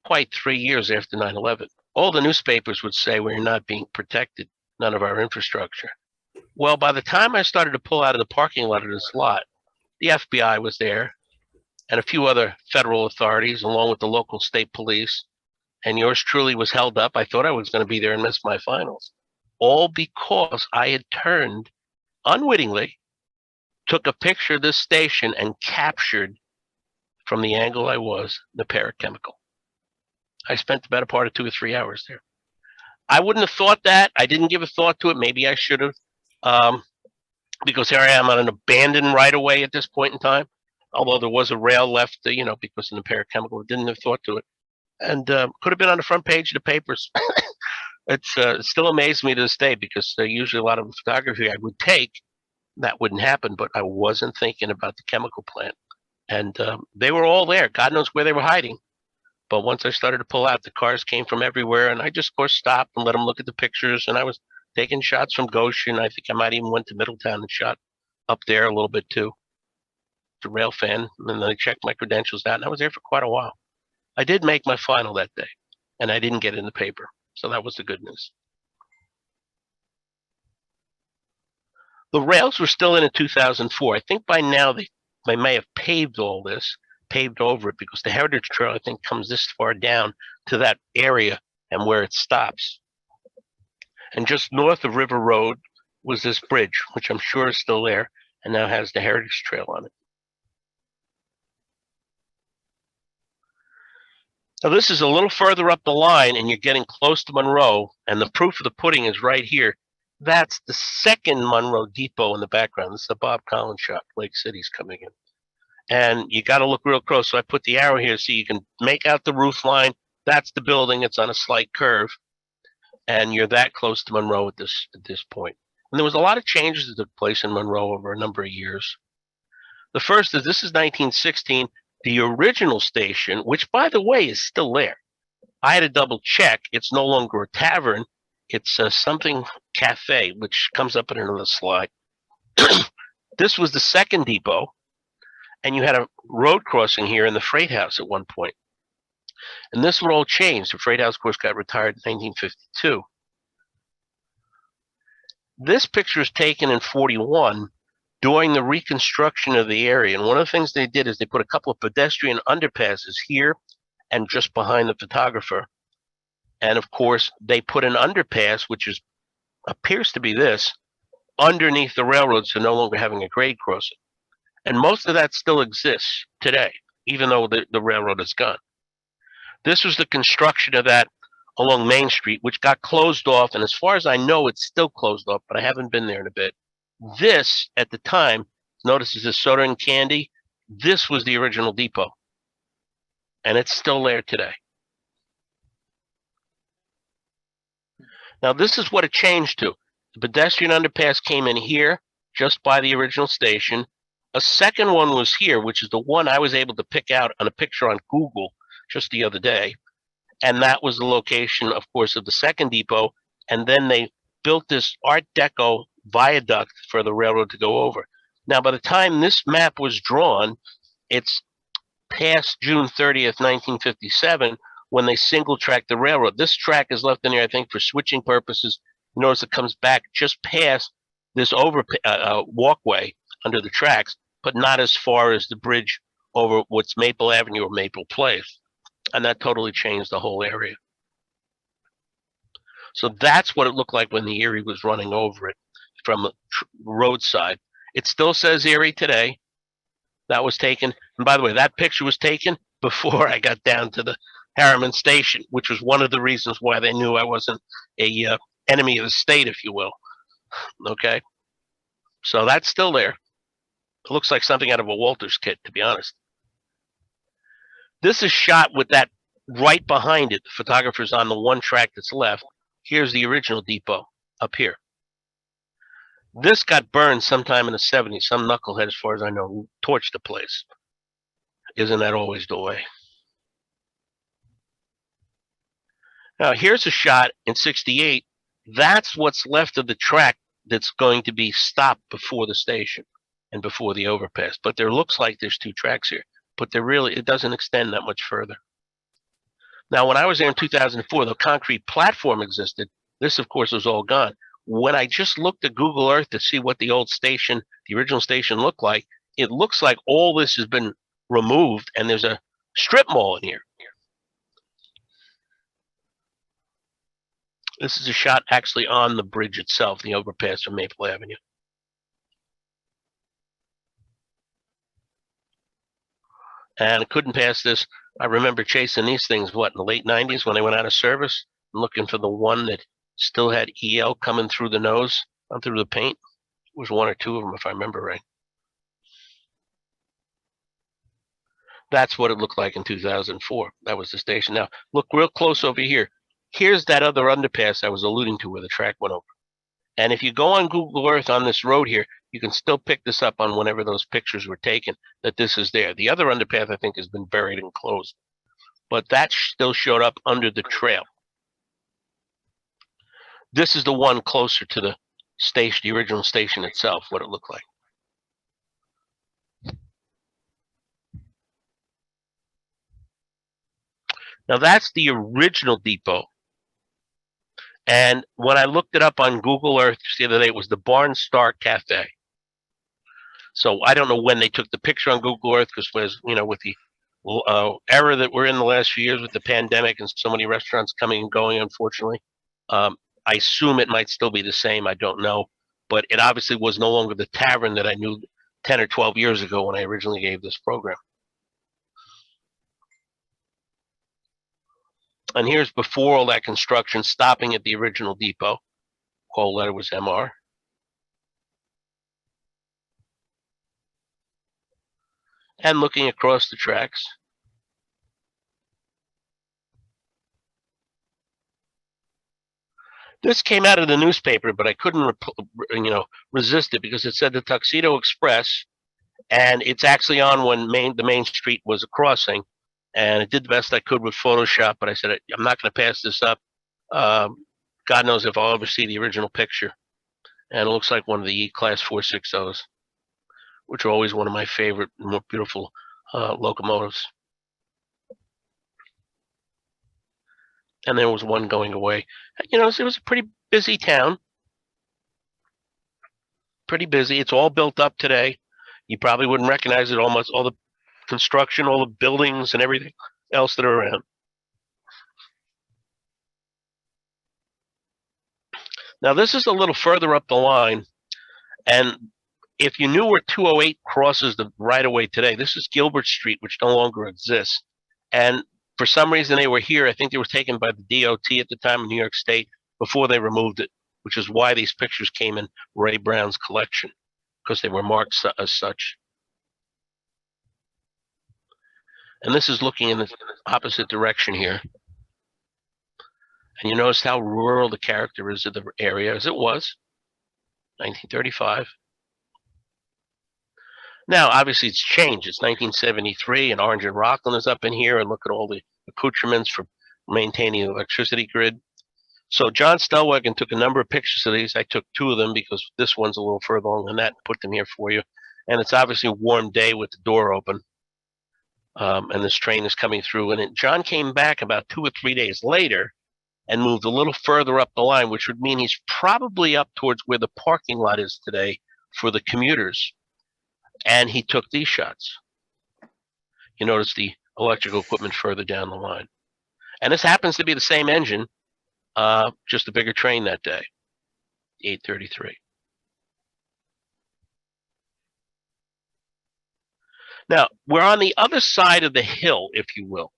Speaker 3: quite 3 years after 9/11. All the newspapers would say we're not being protected, none of our infrastructure. Well, by the time I started to pull out of the parking lot of this lot, the FBI was there, and a few other federal authorities, along with the local state police, and yours truly was held up. I thought I was going to be there and miss my finals, all because I had turned unwittingly, took a picture of this station and captured from the angle I was the parachemical. I spent the better part of 2 or 3 hours there. I wouldn't have thought that. I didn't give a thought to it. Maybe I should have, because here I am on an abandoned right of way at this point in time. Although there was a rail left, because of the parachemical, didn't have thought to it. And could have been on the front page of the papers. It still amazes me to this day because usually a lot of the photography I would take, that wouldn't happen, but I wasn't thinking about the chemical plant. And they were all there. God knows where they were hiding. But once I started to pull out, the cars came from everywhere. And I just, of course, stopped and let them look at the pictures. And I was taking shots from Goshen. I think I might even went to Middletown and shot up there a little bit too. The railfan, and then I checked my credentials out, and I was there for quite a while. I did make my final that day, and I didn't get in the paper, so that was the good news. The rails were still in 2004. I think by now they may have paved all this, paved over it, because the Heritage Trail, I think, comes this far down to that area and where it stops. And just north of River Road was this bridge, which I'm sure is still there, and now has the Heritage Trail on it. Now this is a little further up the line and you're getting close to Monroe, and the proof of the pudding is right here. That's the second Monroe Depot in the background. This is the Bob Collins shop. Lake City's coming in. And you got to look real close. So I put the arrow here so you can make out the roof line. That's the building. It's on a slight curve. And you're that close to Monroe at this point. And there was a lot of changes that took place in Monroe over a number of years. The first is, this is 1916. The original station, which by the way is still there. I had to double check. It's no longer a tavern. It's something cafe, which comes up in another slide. This was the second depot, and you had a road crossing here in the freight house at one point. And this would all change. The freight house, of course, got retired in 1952. This picture is taken in 41 during the reconstruction of the area. And one of the things they did is they put a couple of pedestrian underpasses here and just behind the photographer. And of course, they put an underpass, which appears to be this, underneath the railroad, so no longer having a grade crossing. And most of that still exists today, even though the railroad is gone. This was the construction of that along Main Street, which got closed off. And as far as I know, it's still closed off, but I haven't been there in a bit. This, at the time, notice is a soda and candy. This was the original depot. And it's still there today. Now, this is what it changed to. The pedestrian underpass came in here, just by the original station. A second one was here, which is the one I was able to pick out on a picture on Google just the other day. And that was the location, of course, of the second depot. And then they built this Art Deco viaduct for the railroad to go over. Now, by the time this map was drawn, it's past June 30th, 1957, when they single-tracked the railroad. This track is left in there, I think, for switching purposes. You notice it comes back just past this walkway under the tracks, but not as far as the bridge over what's Maple Avenue or Maple Place. And that totally changed the whole area. So that's what it looked like when the Erie was running over it from the roadside. It still says Erie today. That was taken. And by the way, that picture was taken before I got down to the Harriman Station, which was one of the reasons why they knew I wasn't a enemy of the state, if you will. Okay. So that's still there. It looks like something out of a Walters kit, to be honest. This is shot with that right behind it. The photographer's on the one track that's left. Here's the original depot up here. This got burned sometime in the 70s. Some knucklehead, as far as I know, torched the place. Isn't that always the way? Now, here's a shot in 68. That's what's left of the track that's going to be stopped before the station and before the overpass. But there looks like there's two tracks here. But it doesn't extend that much further. Now, when I was there in 2004, the concrete platform existed. This, of course, was all gone. When I just looked at Google Earth to see what the old station, the original station looked like, it looks like all this has been removed and there's a strip mall in here. This is a shot actually on the bridge itself, the overpass from Maple Avenue. And I couldn't pass this. I remember chasing these things, in the late 90s when they went out of service, looking for the one that still had EL coming through the nose, not through the paint. It was one or two of them, if I remember right. That's what it looked like in 2004. That was the station. Now, look real close over here. Here's that other underpass I was alluding to where the track went over. And if you go on Google Earth on this road here, you can still pick this up on whenever those pictures were taken, that this is there. The other underpass, I think, has been buried and closed. But that still showed up under the trail. This is the one closer to the station, the original station itself, what it looked like. Now that's the original depot. And when I looked it up on Google Earth the other day, it was the Barn Star Cafe. So I don't know when they took the picture on Google Earth, because with the era that we're in the last few years with the pandemic and so many restaurants coming and going, unfortunately, I assume it might still be the same. I don't know. But it obviously was no longer the tavern that I knew 10 or 12 years ago when I originally gave this program. And here's before all that construction, stopping at the original depot. Call letter was MR. And looking across the tracks. This came out of the newspaper, but I couldn't, resist it because it said the Tuxedo Express, and it's actually on when the main street was a crossing. And I did the best I could with Photoshop, but I said, I'm not going to pass this up. God knows if I'll ever see the original picture. And it looks like one of the E-Class 460s, which are always one of my favorite, more beautiful locomotives. And there was one going away. It was a pretty busy town. Pretty busy. It's all built up today. You probably wouldn't recognize it, almost all the construction, all the buildings and everything else that are around. Now, this is a little further up the line. And if you knew where 208 crosses the right-of-way today, this is Gilbert Street, which no longer exists. And for some reason, they were here. I think they were taken by the DOT at the time in New York State before they removed it, which is why these pictures came in Ray Brown's collection, because they were marked as such. And this is looking in the opposite direction here. And you notice how rural the character is of the area, as it was, 1935. Now, obviously, it's changed. It's 1973, and Orange and Rockland is up in here, and look at all the accoutrements for maintaining the electricity grid. So John Stellwagen took a number of pictures of these. I took 2 of them because this one's a little further along than that, and put them here for you. And it's obviously a warm day with the door open. And this train is coming through. And John came back about 2 or 3 days later and moved a little further up the line, which would mean he's probably up towards where the parking lot is today for the commuters. And he took these shots. You notice the electrical equipment further down the line. And this happens to be the same engine, just a bigger train that day, 833. Now, we're on the other side of the hill, if you will.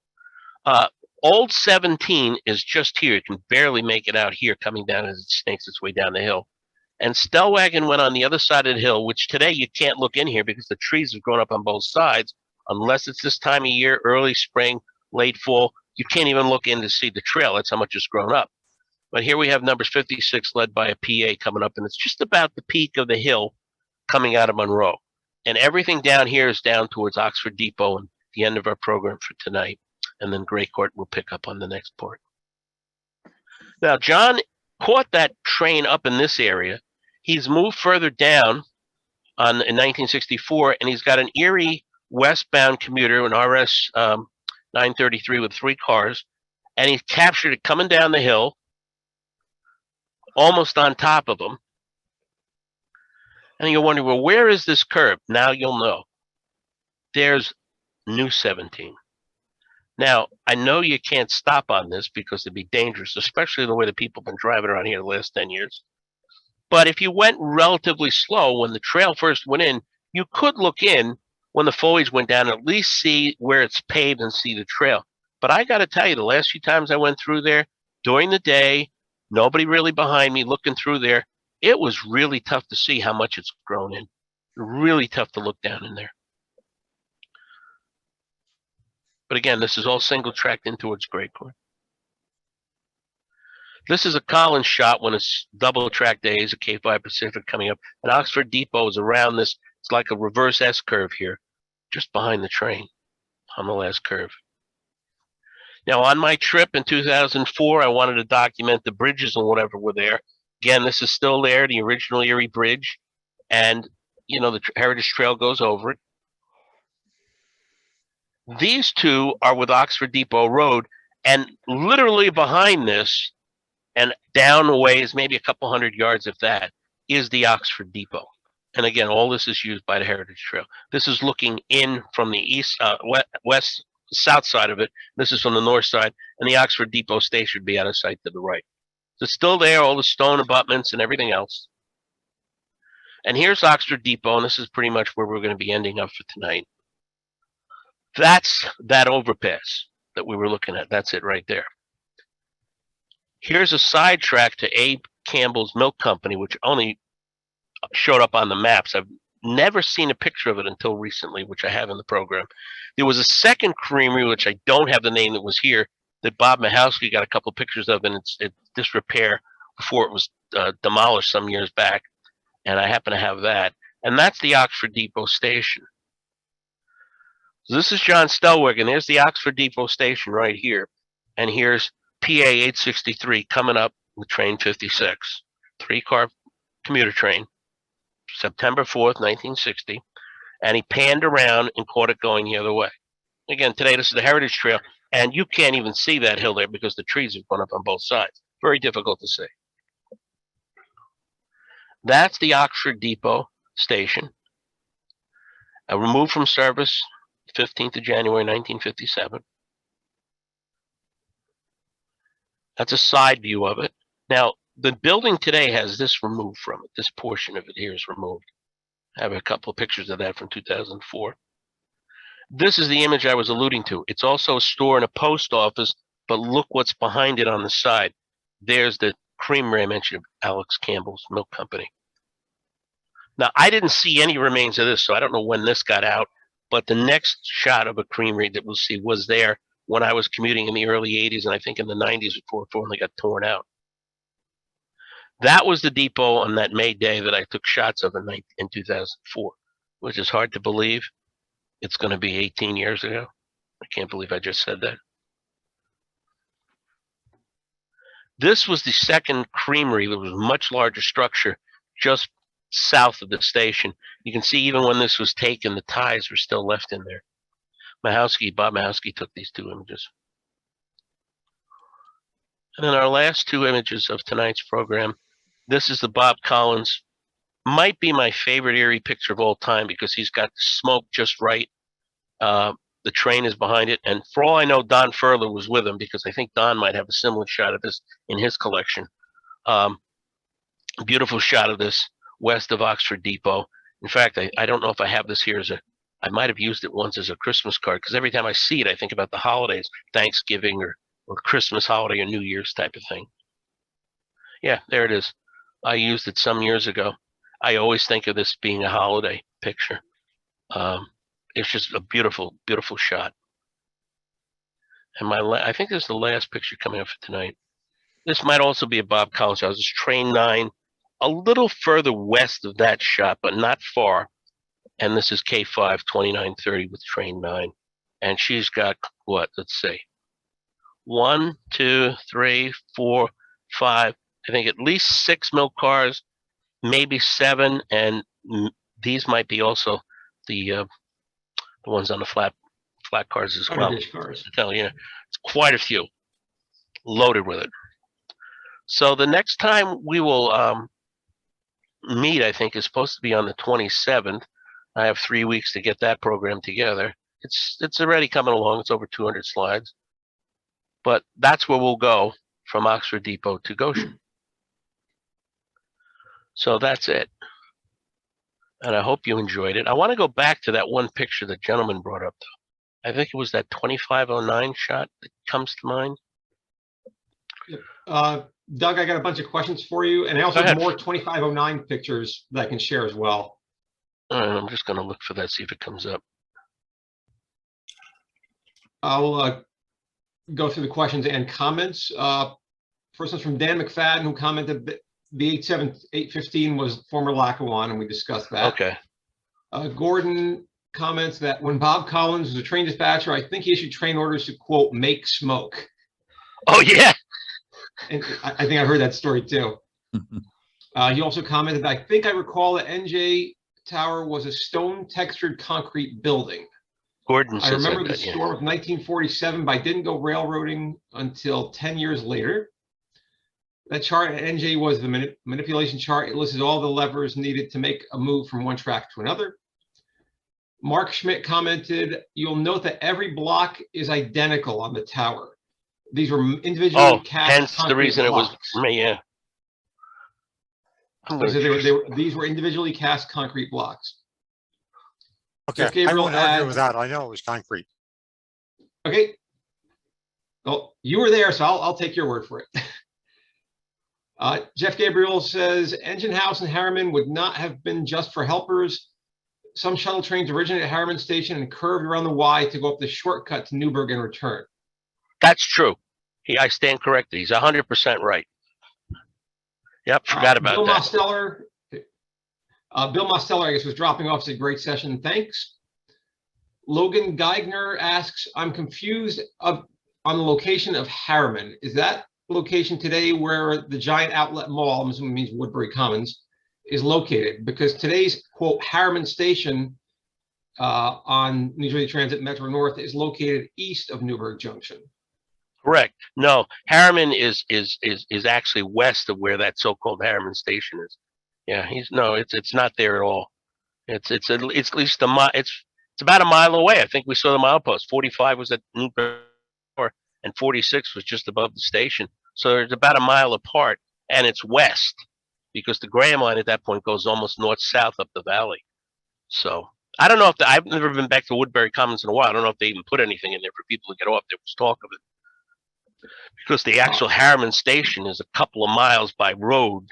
Speaker 3: Old 17 is just here. You can barely make it out here coming down as it snakes its way down the hill. And Stellwagen went on the other side of the hill, which today you can't look in here because the trees have grown up on both sides. Unless it's this time of year, early spring, late fall, you can't even look in to see the trail. That's how much it's grown up. But here we have numbers 56 led by a PA coming up, and it's just about the peak of the hill coming out of Monroe. And everything down here is down towards Oxford Depot and the end of our program for tonight. And then Gray Court will pick up on the next part. Now, John caught that train up in this area. He's moved further down in 1964, and he's got an Erie westbound commuter, an RS 933 with 3 cars, and he captured it coming down the hill, almost on top of him. And you'll wonder, well, where is this curve? Now you'll know. There's New 17. Now, I know you can't stop on this because it'd be dangerous, especially the way the people have been driving around here the last 10 years. But if you went relatively slow when the trail first went in, you could look in when the foliage went down, at least see where it's paved and see the trail. But I got to tell you, the last few times I went through there during the day, nobody really behind me looking through there, it was really tough to see how much it's grown in. Really tough to look down in there. But again, this is all single tracked in towards Gray Court. This is a Collins shot when it's double track days, a K5 Pacific coming up. And Oxford Depot is around this. It's like a reverse S curve here, just behind the train on the last curve. Now, on my trip in 2004, I wanted to document the bridges and whatever were there. Again, this is still there, the original Erie Bridge. And, you know, the Heritage Trail goes over it. These two are with Oxford Depot Road. And literally behind this, and down a ways, maybe a couple hundred yards if that, is the Oxford Depot. And again, all this is used by the Heritage Trail. This is looking in from the east, west, south side of it. This is from the north side, and the Oxford Depot station would be out of sight to the right. So it's still there, all the stone abutments and everything else. And here's Oxford Depot, and this is pretty much where we're going to be ending up for tonight. That's that overpass that we were looking at. That's it right there. Here's a sidetrack to Abe Campbell's Milk Company, which only showed up on the maps. I've never seen a picture of it until recently, which I have in the program. There was a second creamery, which I don't have the name, that was here, that Bob Mahowski got a couple pictures of in its disrepair before it was demolished some years back. And I happen to have that. And that's the Oxford Depot station. So this is John Stelwig, and there's the Oxford Depot station right here. And here's PA 863 coming up with train 56, 3-car commuter train, September 4th, 1960. And he panned around and caught it going the other way. Again, today this is the Heritage Trail, and you can't even see that hill there because the trees have gone up on both sides. Very difficult to see. That's the Oxford Depot station. Removed from service 15th of January, 1957. That's a side view of it. Now, the building today has this removed from it. This portion of it here is removed. I have a couple of pictures of that from 2004. This is the image I was alluding to. It's also a store and a post office, but look what's behind it on the side. There's the creamery I mentioned of Alex Campbell's Milk Company. Now, I didn't see any remains of this, so I don't know when this got out, but the next shot of a creamery that we'll see was there when I was commuting in the early 80s, and I think in the 90s before it finally got torn out. That was the depot on that May day that I took shots of in 2004, which is hard to believe. It's going to be 18 years ago. I can't believe I just said that. This was the second creamery that was a much larger structure just south of the station. You can see even when this was taken, the ties were still left in there. Bob Mahowski took these two images. And then our last two images of tonight's program. This is the Bob Collins, might be my favorite Erie picture of all time because he's got the smoke just right. The train is behind it. And for all I know, Don Furler was with him because I think Don might have a similar shot of this in his collection. Beautiful shot of this west of Oxford Depot. In fact, I don't know if I have this here I might have used it once as a Christmas card because every time I see it, I think about the holidays, Thanksgiving or Christmas holiday or New Year's type of thing. Yeah, there it is. I used it some years ago. I always think of this being a holiday picture. It's just a beautiful, beautiful shot. And I think this is the last picture coming up for tonight. This might also be a Bob Collins shot. This is train 9, a little further west of that shot, but not far. And this is K5 2930 with train 9. And she's got what? Let's see. 1, 2, 3, 4, 5. I think at least 6 milk cars, maybe 7, and these might be also the ones on the flat cars as well.
Speaker 2: Cars.
Speaker 3: Yeah, it's quite a few loaded with it. So the next time we will meet, I think, is supposed to be on the 27th. I have 3 weeks to get that program together. It's already coming along. It's over 200 slides. But that's where we'll go from Oxford Depot to Goshen. So that's it. And I hope you enjoyed it. I want to go back to that one picture the gentleman brought up, though. I think it was that 2509 shot that comes to mind.
Speaker 2: Doug, I got a bunch of questions for you, and I also have more 2509 pictures that I can share as well.
Speaker 3: All right, I'm just going to look for that, see if it comes up.
Speaker 2: I'll go through the questions and comments. First one's from Dan McFadden, who commented the 815 was former Lackawanna, and we discussed that.
Speaker 3: Okay.
Speaker 2: Gordon comments that when Bob Collins was a train dispatcher, I think he issued train orders to, quote, make smoke.
Speaker 3: Oh, yeah.
Speaker 2: And I think I heard that story, too. He also commented that I think I recall that NJ Tower was a stone-textured concrete building.
Speaker 3: Gordon says
Speaker 2: I remember the
Speaker 3: that, yeah.
Speaker 2: storm of 1947, but I didn't go railroading until 10 years later. That chart at NJ was the manipulation chart. It listed all the levers needed to make a move from one track to another. Mark Schmidt commented, you'll note that every block is identical on the tower. These were individually cast.
Speaker 3: Hence the reason blocks. It was me, yeah.
Speaker 2: So these were individually cast concrete blocks.
Speaker 6: Okay, I won't argue with that. I know it was concrete.
Speaker 2: Okay. Well, you were there, so I'll take your word for it. Jeff Gabriel says Engine House and Harriman would not have been just for helpers. Some shuttle trains originate at Harriman Station and curved around the Y to go up the shortcut to Newberg and return.
Speaker 3: That's true. I stand corrected. He's 100% right. Yep, forgot about
Speaker 2: Bill
Speaker 3: that.
Speaker 2: Bill Mosteller, I guess, was dropping off. Said, great session, thanks. Logan Geigner asks, I'm confused on the location of Harriman. Is that location today where the giant outlet mall, I'm assuming it means Woodbury Commons, is located? Because today's, quote, Harriman Station on New Jersey Transit Metro North is located east of Newberg Junction.
Speaker 3: Correct. No, Harriman is actually west of where that so-called Harriman Station is. Yeah, it's not there at all. It's at least it's about a mile away. I think we saw the milepost. 45 was at Newport, and 46 was just above the station. So it's about a mile apart, and it's west because the Graham line at that point goes almost north-south up the valley. So I don't know if I've never been back to Woodbury Commons in a while. I don't know if they even put anything in there for people to get off. There was talk of it because the actual Harriman Station is a couple of miles by road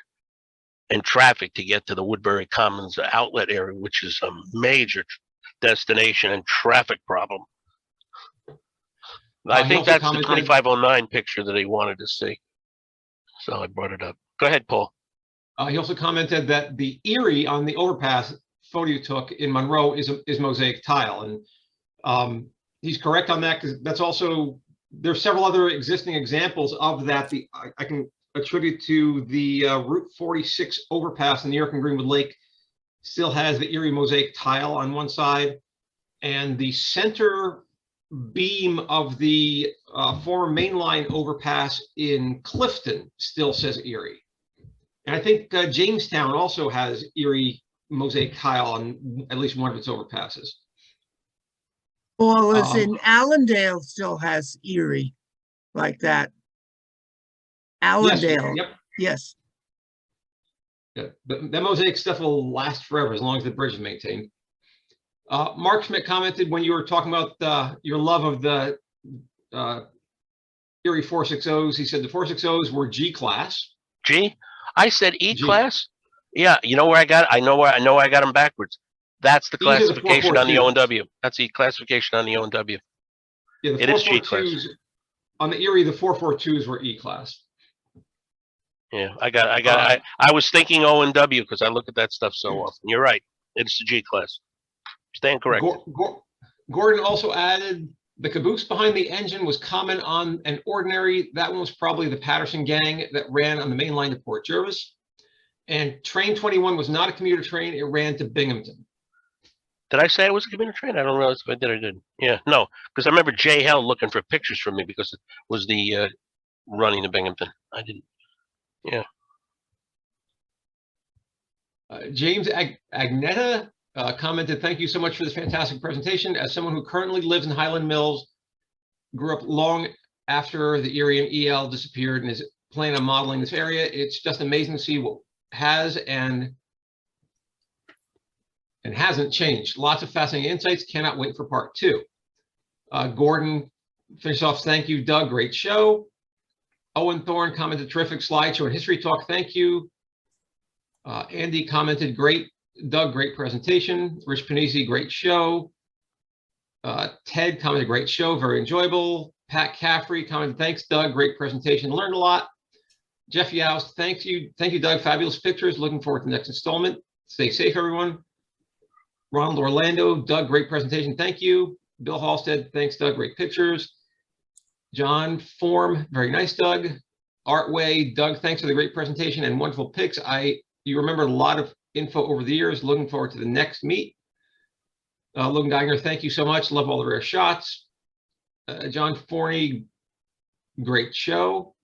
Speaker 3: and traffic to get to the Woodbury Commons outlet area, which is a major destination and traffic problem. I think that's the 2509 picture that he wanted to see. So I brought it up. Go ahead, Paul.
Speaker 2: He also commented that the Erie on the overpass photo you took in Monroe is mosaic tile. And he's correct on that, because that's also, there's several other existing examples of that. I can attribute to the Route 46 overpass in New York and Greenwood Lake still has the Erie mosaic tile on one side, and the center beam of the former mainline overpass in Clifton still says Erie. And I think Jamestown also has Erie mosaic tile on at least one of its overpasses.
Speaker 9: Well, as in Allendale still has Erie like that. Allendale,
Speaker 2: yes. Yeah, but that mosaic stuff will last forever as long as the bridge is maintained. Mark Schmidt commented when you were talking about your love of the Erie 460s. He said the 460s were G class.
Speaker 3: G? I said E class. Yeah, you know where I got it? I know I got them backwards. That's the classification on the O&W. That's the classification on the O&W.
Speaker 2: Yeah, the
Speaker 3: it is G class.
Speaker 2: On the Erie, the 442s were E class.
Speaker 3: Yeah, I was thinking O&W because I look at that stuff so often. You're right. It's the G class. Stand corrected.
Speaker 2: Gordon also added the caboose behind the engine was common on an ordinary. That one was probably the Patterson gang that ran on the main line to Port Jervis. And train 21 was not a commuter train. It ran to Binghamton.
Speaker 3: Did I say it was a commuter train? I don't realize if I did or didn't. Yeah, no, because I remember Jay Hell looking for pictures from me because it was the running to Binghamton. I didn't. Yeah.
Speaker 2: James Agneta commented, thank you so much for this fantastic presentation. As someone who currently lives in Highland Mills, grew up long after the Erie and EL disappeared and is planning on modeling this area, it's just amazing to see what has and hasn't changed. Lots of fascinating insights. Cannot wait for part 2. Gordon finished off, thank you, Doug, great show. Owen Thorne commented, terrific slideshow and history talk, thank you. Andy commented, great. Doug, great presentation. Rich Panisi, great show. Ted commented, great show, very enjoyable. Pat Caffrey commented, thanks, Doug, great presentation, learned a lot. Jeff Youst, thank you, Doug, fabulous pictures. Looking forward to the next installment. Stay safe, everyone. Ronald Orlando, Doug, great presentation, thank you. Bill Halstead, thanks, Doug, great pictures. John Form, very nice, Doug. Artway, Doug, thanks for the great presentation and wonderful pics. You remember a lot of info over the years. Looking forward to the next meet. Logan Geiger, thank you so much. Love all the rare shots. John Forney, great show.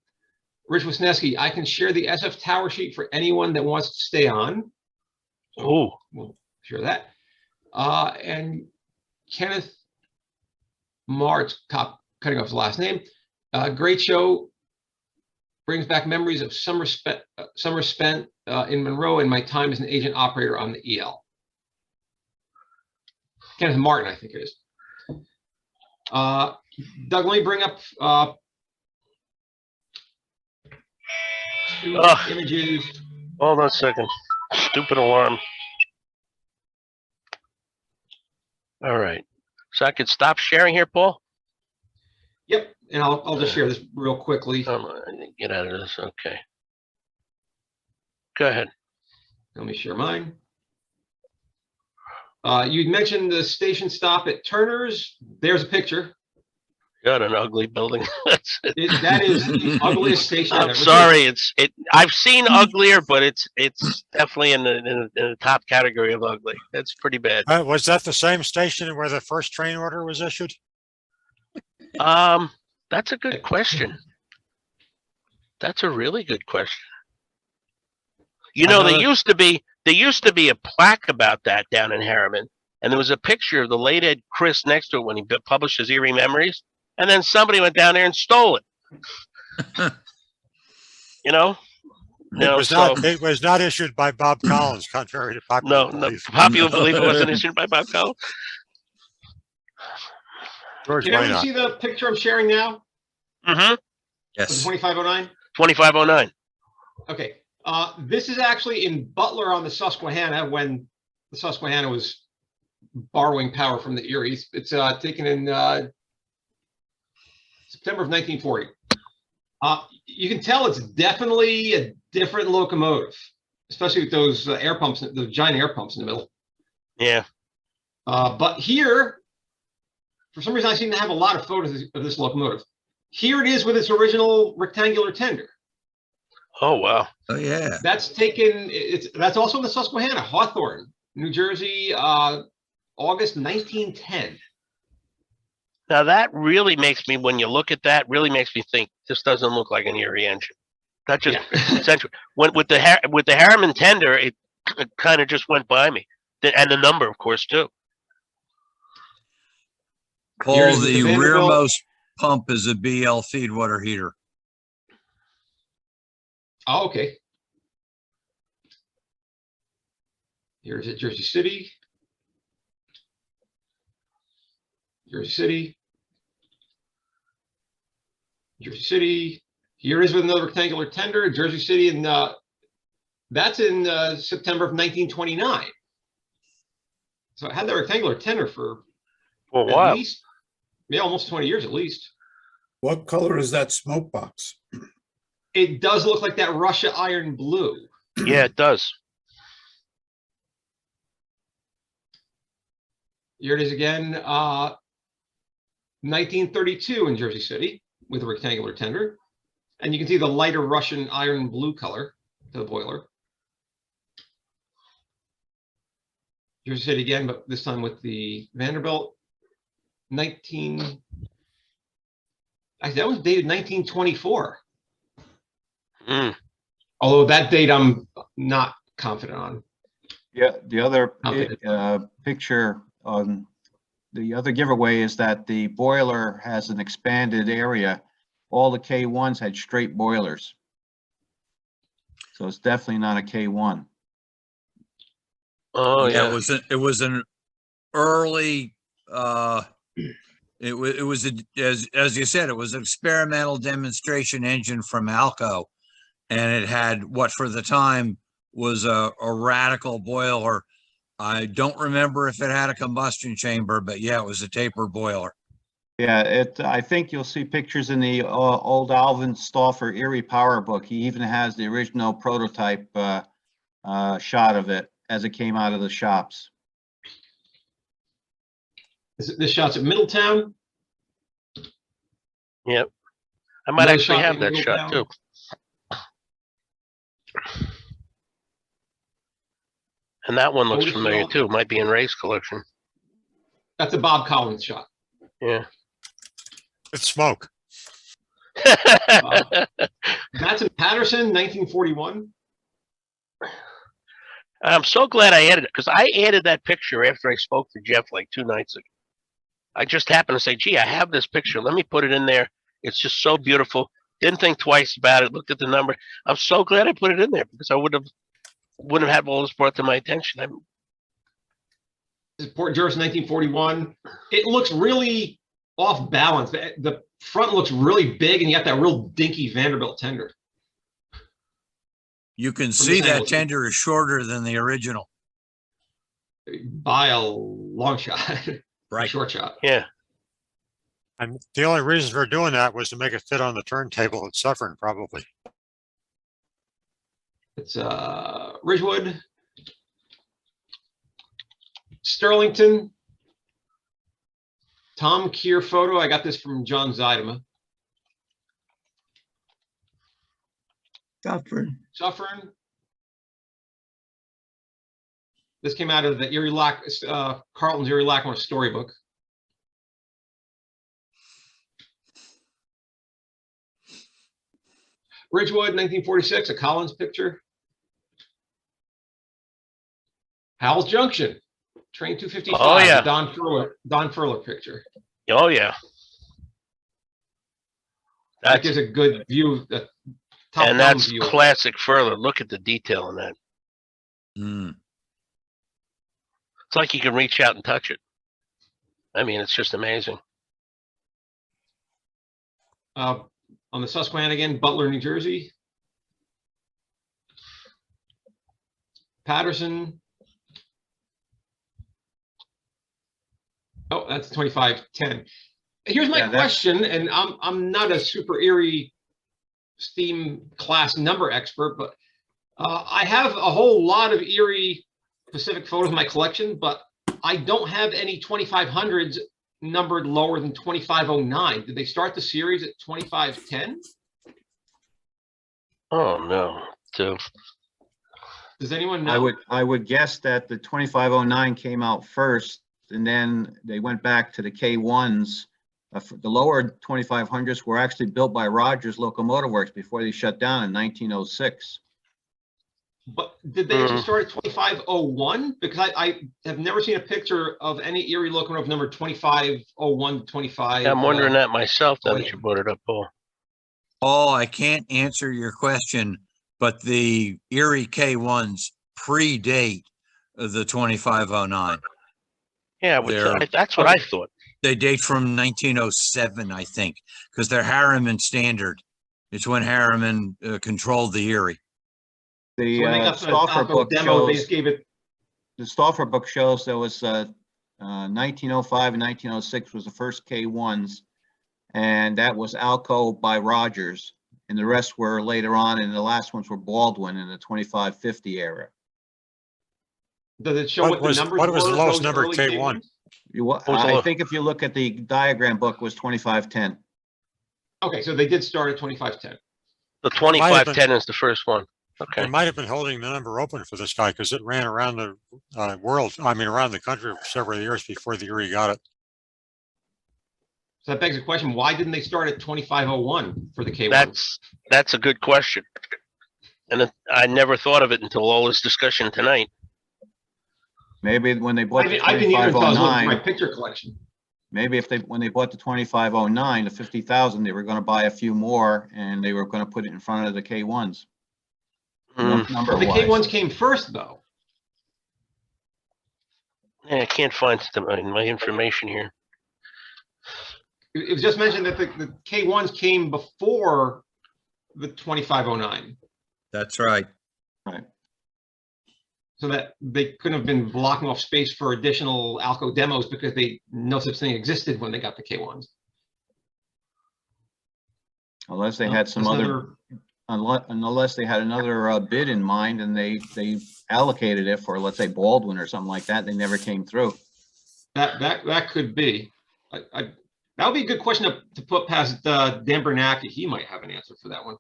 Speaker 2: Rich Wisniewski, I can share the SF Tower sheet for anyone that wants to stay on.
Speaker 3: Oh,
Speaker 2: we'll share that. And Kenneth Martz, cutting off his last name. Great show. Brings back memories of summer spent in Monroe and my time as an agent operator on the EL. Kenneth Martin, I think it is. Doug, let me bring up
Speaker 3: Ugh.
Speaker 2: Images.
Speaker 3: Hold on a second. Stupid alarm. All right. So I could stop sharing here, Paul?
Speaker 2: Yep, and I'll just share this real quickly.
Speaker 3: Get out of this. Okay. Go ahead.
Speaker 2: Let me share mine. You mentioned the station stop at Turner's. There's a picture.
Speaker 3: Got an ugly building. That's it.
Speaker 2: That is the ugliest station I've
Speaker 3: I'm
Speaker 2: ever
Speaker 3: sorry.
Speaker 2: seen.
Speaker 3: I've seen uglier, but it's definitely in the top category of ugly. It's pretty bad.
Speaker 6: Was that the same station where the first train order was issued?
Speaker 3: That's a good question. That's a really good question. You know, there used to be a plaque about that down in Harriman, and there was a picture of the late Ed Chris next to it when he published his Erie Memories, and then somebody went down there and stole it. You know?
Speaker 6: It was not issued by Bob Collins, contrary to popular belief.
Speaker 3: Popular belief it wasn't issued by Bob Collins.
Speaker 6: George,
Speaker 2: Can
Speaker 6: why
Speaker 2: everyone
Speaker 6: not?
Speaker 2: see the picture I'm sharing now?
Speaker 3: Mm-hmm.
Speaker 4: Yes.
Speaker 2: 2509?
Speaker 3: 2509.
Speaker 2: Okay. This is actually in Butler on the Susquehanna when the Susquehanna was borrowing power from the Erie. It's taken in September of 1940. You can tell it's definitely a different locomotive, especially with those air pumps, the giant air pumps in the middle.
Speaker 3: Yeah.
Speaker 2: But here, for some reason, I seem to have a lot of photos of this locomotive. Here it is with its original rectangular tender.
Speaker 3: Oh, wow.
Speaker 4: Oh, yeah.
Speaker 2: That's taken. That's also in the Susquehanna, Hawthorne, New Jersey, August 1910.
Speaker 3: Now that really makes me, when you look at that, really makes me think this doesn't look like an Erie engine. That just essentially with the Harriman tender, it kind of just went by me, and the number, of course, too.
Speaker 4: Paul, the rearmost pump is a BL feed water heater.
Speaker 2: Oh, okay. Here's it, Jersey City. Jersey City. Jersey City. Here is with another rectangular tender, Jersey City, and that's in September of 1929. So I had that rectangular tender for
Speaker 3: a while.
Speaker 2: At least, yeah, almost 20 years at least.
Speaker 4: What color is that smoke box?
Speaker 2: It does look like that Russia iron blue.
Speaker 3: Yeah, it does.
Speaker 2: Here it is again, 1932 in Jersey City with a rectangular tender. And you can see the lighter Russian iron blue color to the boiler. Jersey City again, but this time with the Vanderbilt. Actually, that was dated 1924. Although that date I'm not confident on.
Speaker 8: Yeah, the other picture on the other giveaway is that the boiler has an expanded area. All the K1s had straight boilers. So it's definitely not a K1.
Speaker 3: Oh,
Speaker 4: Yeah,
Speaker 3: yeah.
Speaker 4: it was an early it was as you said, it was an experimental demonstration engine from Alco, and it had what for the time was a radical boiler. I don't remember if it had a combustion chamber, but yeah, it was a taper boiler.
Speaker 8: Yeah, I think you'll see pictures in the old Alvin Stauffer Erie Power book. He even has the original prototype shot of it as it came out of the shops.
Speaker 2: This shot's at Middletown.
Speaker 3: Yep. I might
Speaker 2: Another
Speaker 3: actually
Speaker 2: shot
Speaker 3: have
Speaker 2: in
Speaker 3: that shot
Speaker 2: Middletown.
Speaker 3: too. And that one looks
Speaker 2: Otis
Speaker 3: familiar
Speaker 2: Rock.
Speaker 3: too. Might be in Ray's collection.
Speaker 2: That's a Bob Collins shot.
Speaker 3: Yeah.
Speaker 6: It's smoke.
Speaker 2: That's in Patterson, 1941.
Speaker 3: I'm so glad I added it, because I added that picture after I spoke to Jeff like 2 nights ago. I just happened to say, gee, I have this picture. Let me put it in there. It's just so beautiful. Didn't think twice about it. Looked at the number. I'm so glad I put it in there, because I wouldn't have had all this brought to my attention.
Speaker 2: This is Port Jervis, 1941. It looks really off balance. The front looks really big, and you got that real dinky Vanderbilt tender.
Speaker 4: You can
Speaker 2: From
Speaker 4: see
Speaker 2: this
Speaker 4: that
Speaker 2: angle.
Speaker 4: tender is shorter than the original.
Speaker 2: By a long shot, a
Speaker 4: Right.
Speaker 2: short shot.
Speaker 3: Yeah.
Speaker 6: And the only reason for doing that was to make it fit on the turntable at Suffern, probably.
Speaker 2: It's Ridgewood, Sterlington, Tom Keir photo. I got this from John Zeidema. Suffern. This came out of the Erie Lock, Carlton's Erie Lockmore storybook. Ridgewood, 1946, a Collins picture. Howell's Junction, train 255.
Speaker 3: Oh, yeah.
Speaker 2: Don Furler picture.
Speaker 3: Oh, yeah.
Speaker 2: That
Speaker 3: That's,
Speaker 2: gives a good view. The
Speaker 3: and
Speaker 2: top-down
Speaker 3: that's
Speaker 2: view.
Speaker 3: classic Furler. Look at the detail on that.
Speaker 4: Mm.
Speaker 3: It's like you can reach out and touch it. I mean, it's just amazing.
Speaker 2: On the Susquehanna again, Butler, New Jersey. Patterson. Oh, that's 2510. Here's my question, and I'm not a super Erie steam class number expert, but I have a whole lot of Erie Pacific photos in my collection, but I don't have any 2500s numbered lower than 2509. Did they start the series at 2510?
Speaker 3: Oh, no. So,
Speaker 2: Does anyone know?
Speaker 8: I would guess that the 2509 came out first, and then they went back to the K1s. The lower 2500s were actually built by Rogers Locomotive Works before they shut down in 1906.
Speaker 2: But did they actually start at 2501? Because I have never seen a picture of any Erie locomotive number 2501 to 25.
Speaker 3: yeah, I'm wondering that myself now that you brought it up, Paul.
Speaker 4: Oh, I can't answer your question, but the Erie K1s predate the 2509.
Speaker 3: Yeah, that's what I thought.
Speaker 4: They date from 1907, I think, because they're Harriman standard. It's when Harriman controlled the Erie.
Speaker 8: The
Speaker 2: So when they got the
Speaker 8: Stauffer
Speaker 2: Alpha
Speaker 8: book
Speaker 2: demo, they
Speaker 8: shows
Speaker 2: just gave it.
Speaker 8: the Stauffer book shows there was 1905 and 1906 was the first K1s, and that was Alco by Rogers, and the rest were later on, and the last ones were Baldwin in the 2550 era.
Speaker 2: Does it show what the numbers
Speaker 6: what was the
Speaker 2: were,
Speaker 6: lowest
Speaker 2: those
Speaker 6: number
Speaker 2: early
Speaker 6: K1?
Speaker 8: I think if you look at the diagram book, was 2510.
Speaker 2: Okay, so they did start at 2510.
Speaker 3: The 2510 is the first one.
Speaker 6: They
Speaker 3: Okay.
Speaker 6: might have been holding the number open for this guy because it ran around the world, around the country for several years before the Erie got it.
Speaker 2: So that begs the question, why didn't they start at 2501 for the K1?
Speaker 3: That's a good question. And I never thought of it until all this discussion tonight.
Speaker 8: Maybe when they bought the
Speaker 2: I've been here until I was looking for my
Speaker 8: 2509,
Speaker 2: picture collection.
Speaker 8: maybe when they bought the 2509, the 50,000, they were going to buy a few more, and they were going to put it in front of the K1s.
Speaker 3: Mm.
Speaker 8: Number
Speaker 2: The
Speaker 8: wise.
Speaker 2: K1s came first, though.
Speaker 3: Yeah, I can't find my information here.
Speaker 2: It was just mentioned that the K1s came before the 2509.
Speaker 4: That's right.
Speaker 8: Right.
Speaker 2: So that they couldn't have been blocking off space for additional Alco demos because no such thing existed when they got the K1s.
Speaker 8: Unless they had some unless they had another bid in mind and they allocated it for, let's say, Baldwin or something like that, they never came through.
Speaker 2: That could be. That would be a good question to put past Dan Bernacki. He might have an answer for that one.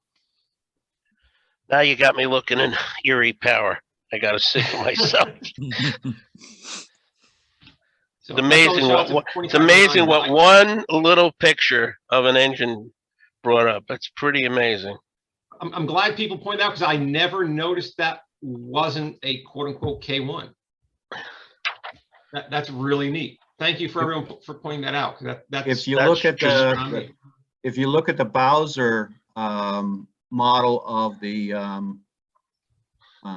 Speaker 3: Now you got me looking in Erie Power. I got to sick myself.
Speaker 2: So
Speaker 3: It's amazing what one little picture of an engine brought up. That's pretty amazing.
Speaker 2: I'm glad people point out because I never noticed that wasn't a quote unquote K1. That's really neat. Thank you for everyone for pointing that out.
Speaker 8: If you look at the Bowser model of the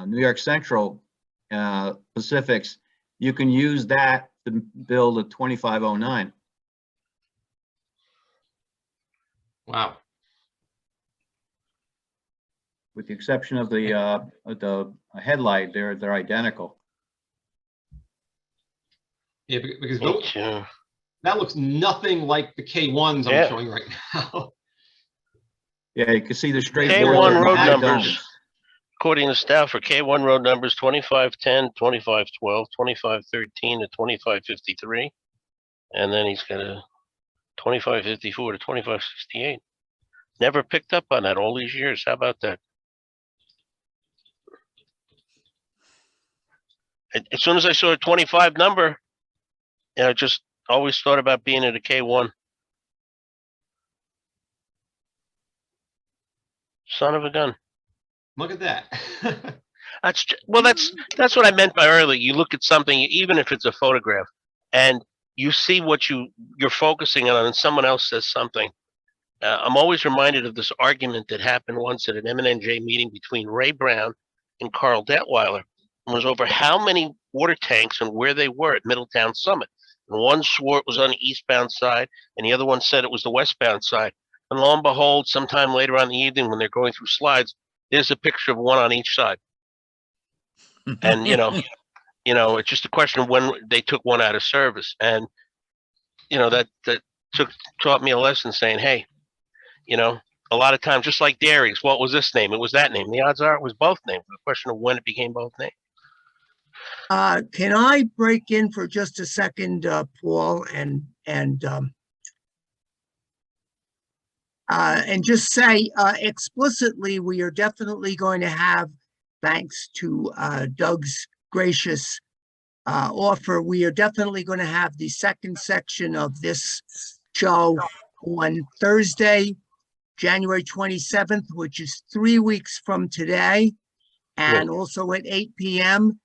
Speaker 8: New York Central Pacifics, you can use that to build a 2509.
Speaker 2: Wow.
Speaker 8: With the exception of the headlight, they're identical.
Speaker 2: Yeah, because
Speaker 3: Me too.
Speaker 2: that looks nothing like the K1s I'm
Speaker 3: Yeah.
Speaker 2: showing right now.
Speaker 8: Yeah, you can see the straight
Speaker 3: K1
Speaker 8: boiler
Speaker 3: road
Speaker 8: and
Speaker 3: numbers.
Speaker 8: domes.
Speaker 3: According to staff, for K1 road numbers 2510, 2512, 2513 to 2553. And then he's got a 2554 to 2568. Never picked up on that all these years. How about that? As soon as I saw a 25 number, I just always thought about being at a K1. Son of a gun.
Speaker 2: Look at that.
Speaker 3: That's what I meant by earlier. You look at something, even if it's a photograph, and you see what you're focusing on, and someone else says something. I'm always reminded of this argument that happened once at an MNJ meeting between Ray Brown and Carl Detweiler. It was over how many water tanks and where they were at Middletown Summit. And one swore it was on the eastbound side, and the other one said it was the westbound side. And lo and behold, sometime later on in the evening when they're going through slides, there's a picture of one on each side. And, it's just a question of when they took one out of service. And, that taught me a lesson saying, hey, a lot of times, just like dairies, what was this name? It was that name. The odds are it was both names. The question of when it became both names.
Speaker 9: Can I break in for just a second, Paul, and just say explicitly, we are definitely going to have, thanks to Doug's gracious offer, we are definitely going to have the second section of this show on Thursday, January 27th, which is 3 weeks from today, and also at 8 p.m.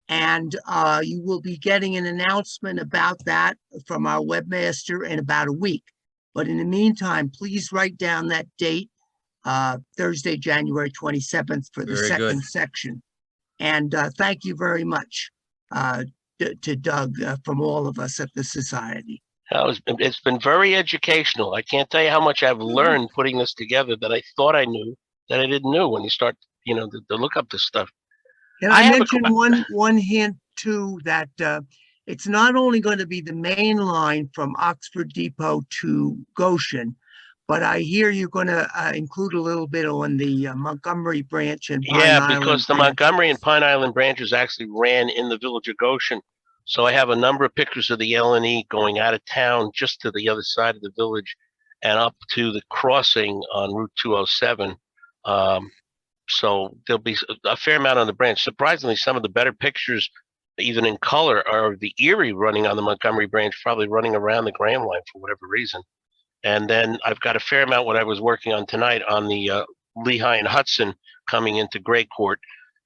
Speaker 9: And you will be getting an announcement about that from our webmaster in about a week. But in the meantime, please write down that date, Thursday, January 27th for the
Speaker 4: Very
Speaker 9: second
Speaker 4: good.
Speaker 9: section. And thank you very much to Doug from all of us at the Society.
Speaker 3: It's been very educational. I can't tell you how much I've learned putting this together that I thought I knew that I didn't know when you start, to look up this stuff.
Speaker 9: Can I mention one hint too, that it's not only going to be the main line from Oxford Depot to Goshen, but I hear you're going to include a little bit on the Montgomery branch and Pine Island
Speaker 3: because the
Speaker 9: branch.
Speaker 3: Montgomery and Pine Island branches actually ran in the village of Goshen. So I have a number of pictures of the L&E going out of town just to the other side of the village and up to the crossing on Route 207. So there'll be a fair amount on the branch. Surprisingly, some of the better pictures, even in color, are of the Erie running on the Montgomery branch, probably running around the Grand Line for whatever reason. And then I've got a fair amount what I was working on tonight on the Lehigh and Hudson coming into Gray Court.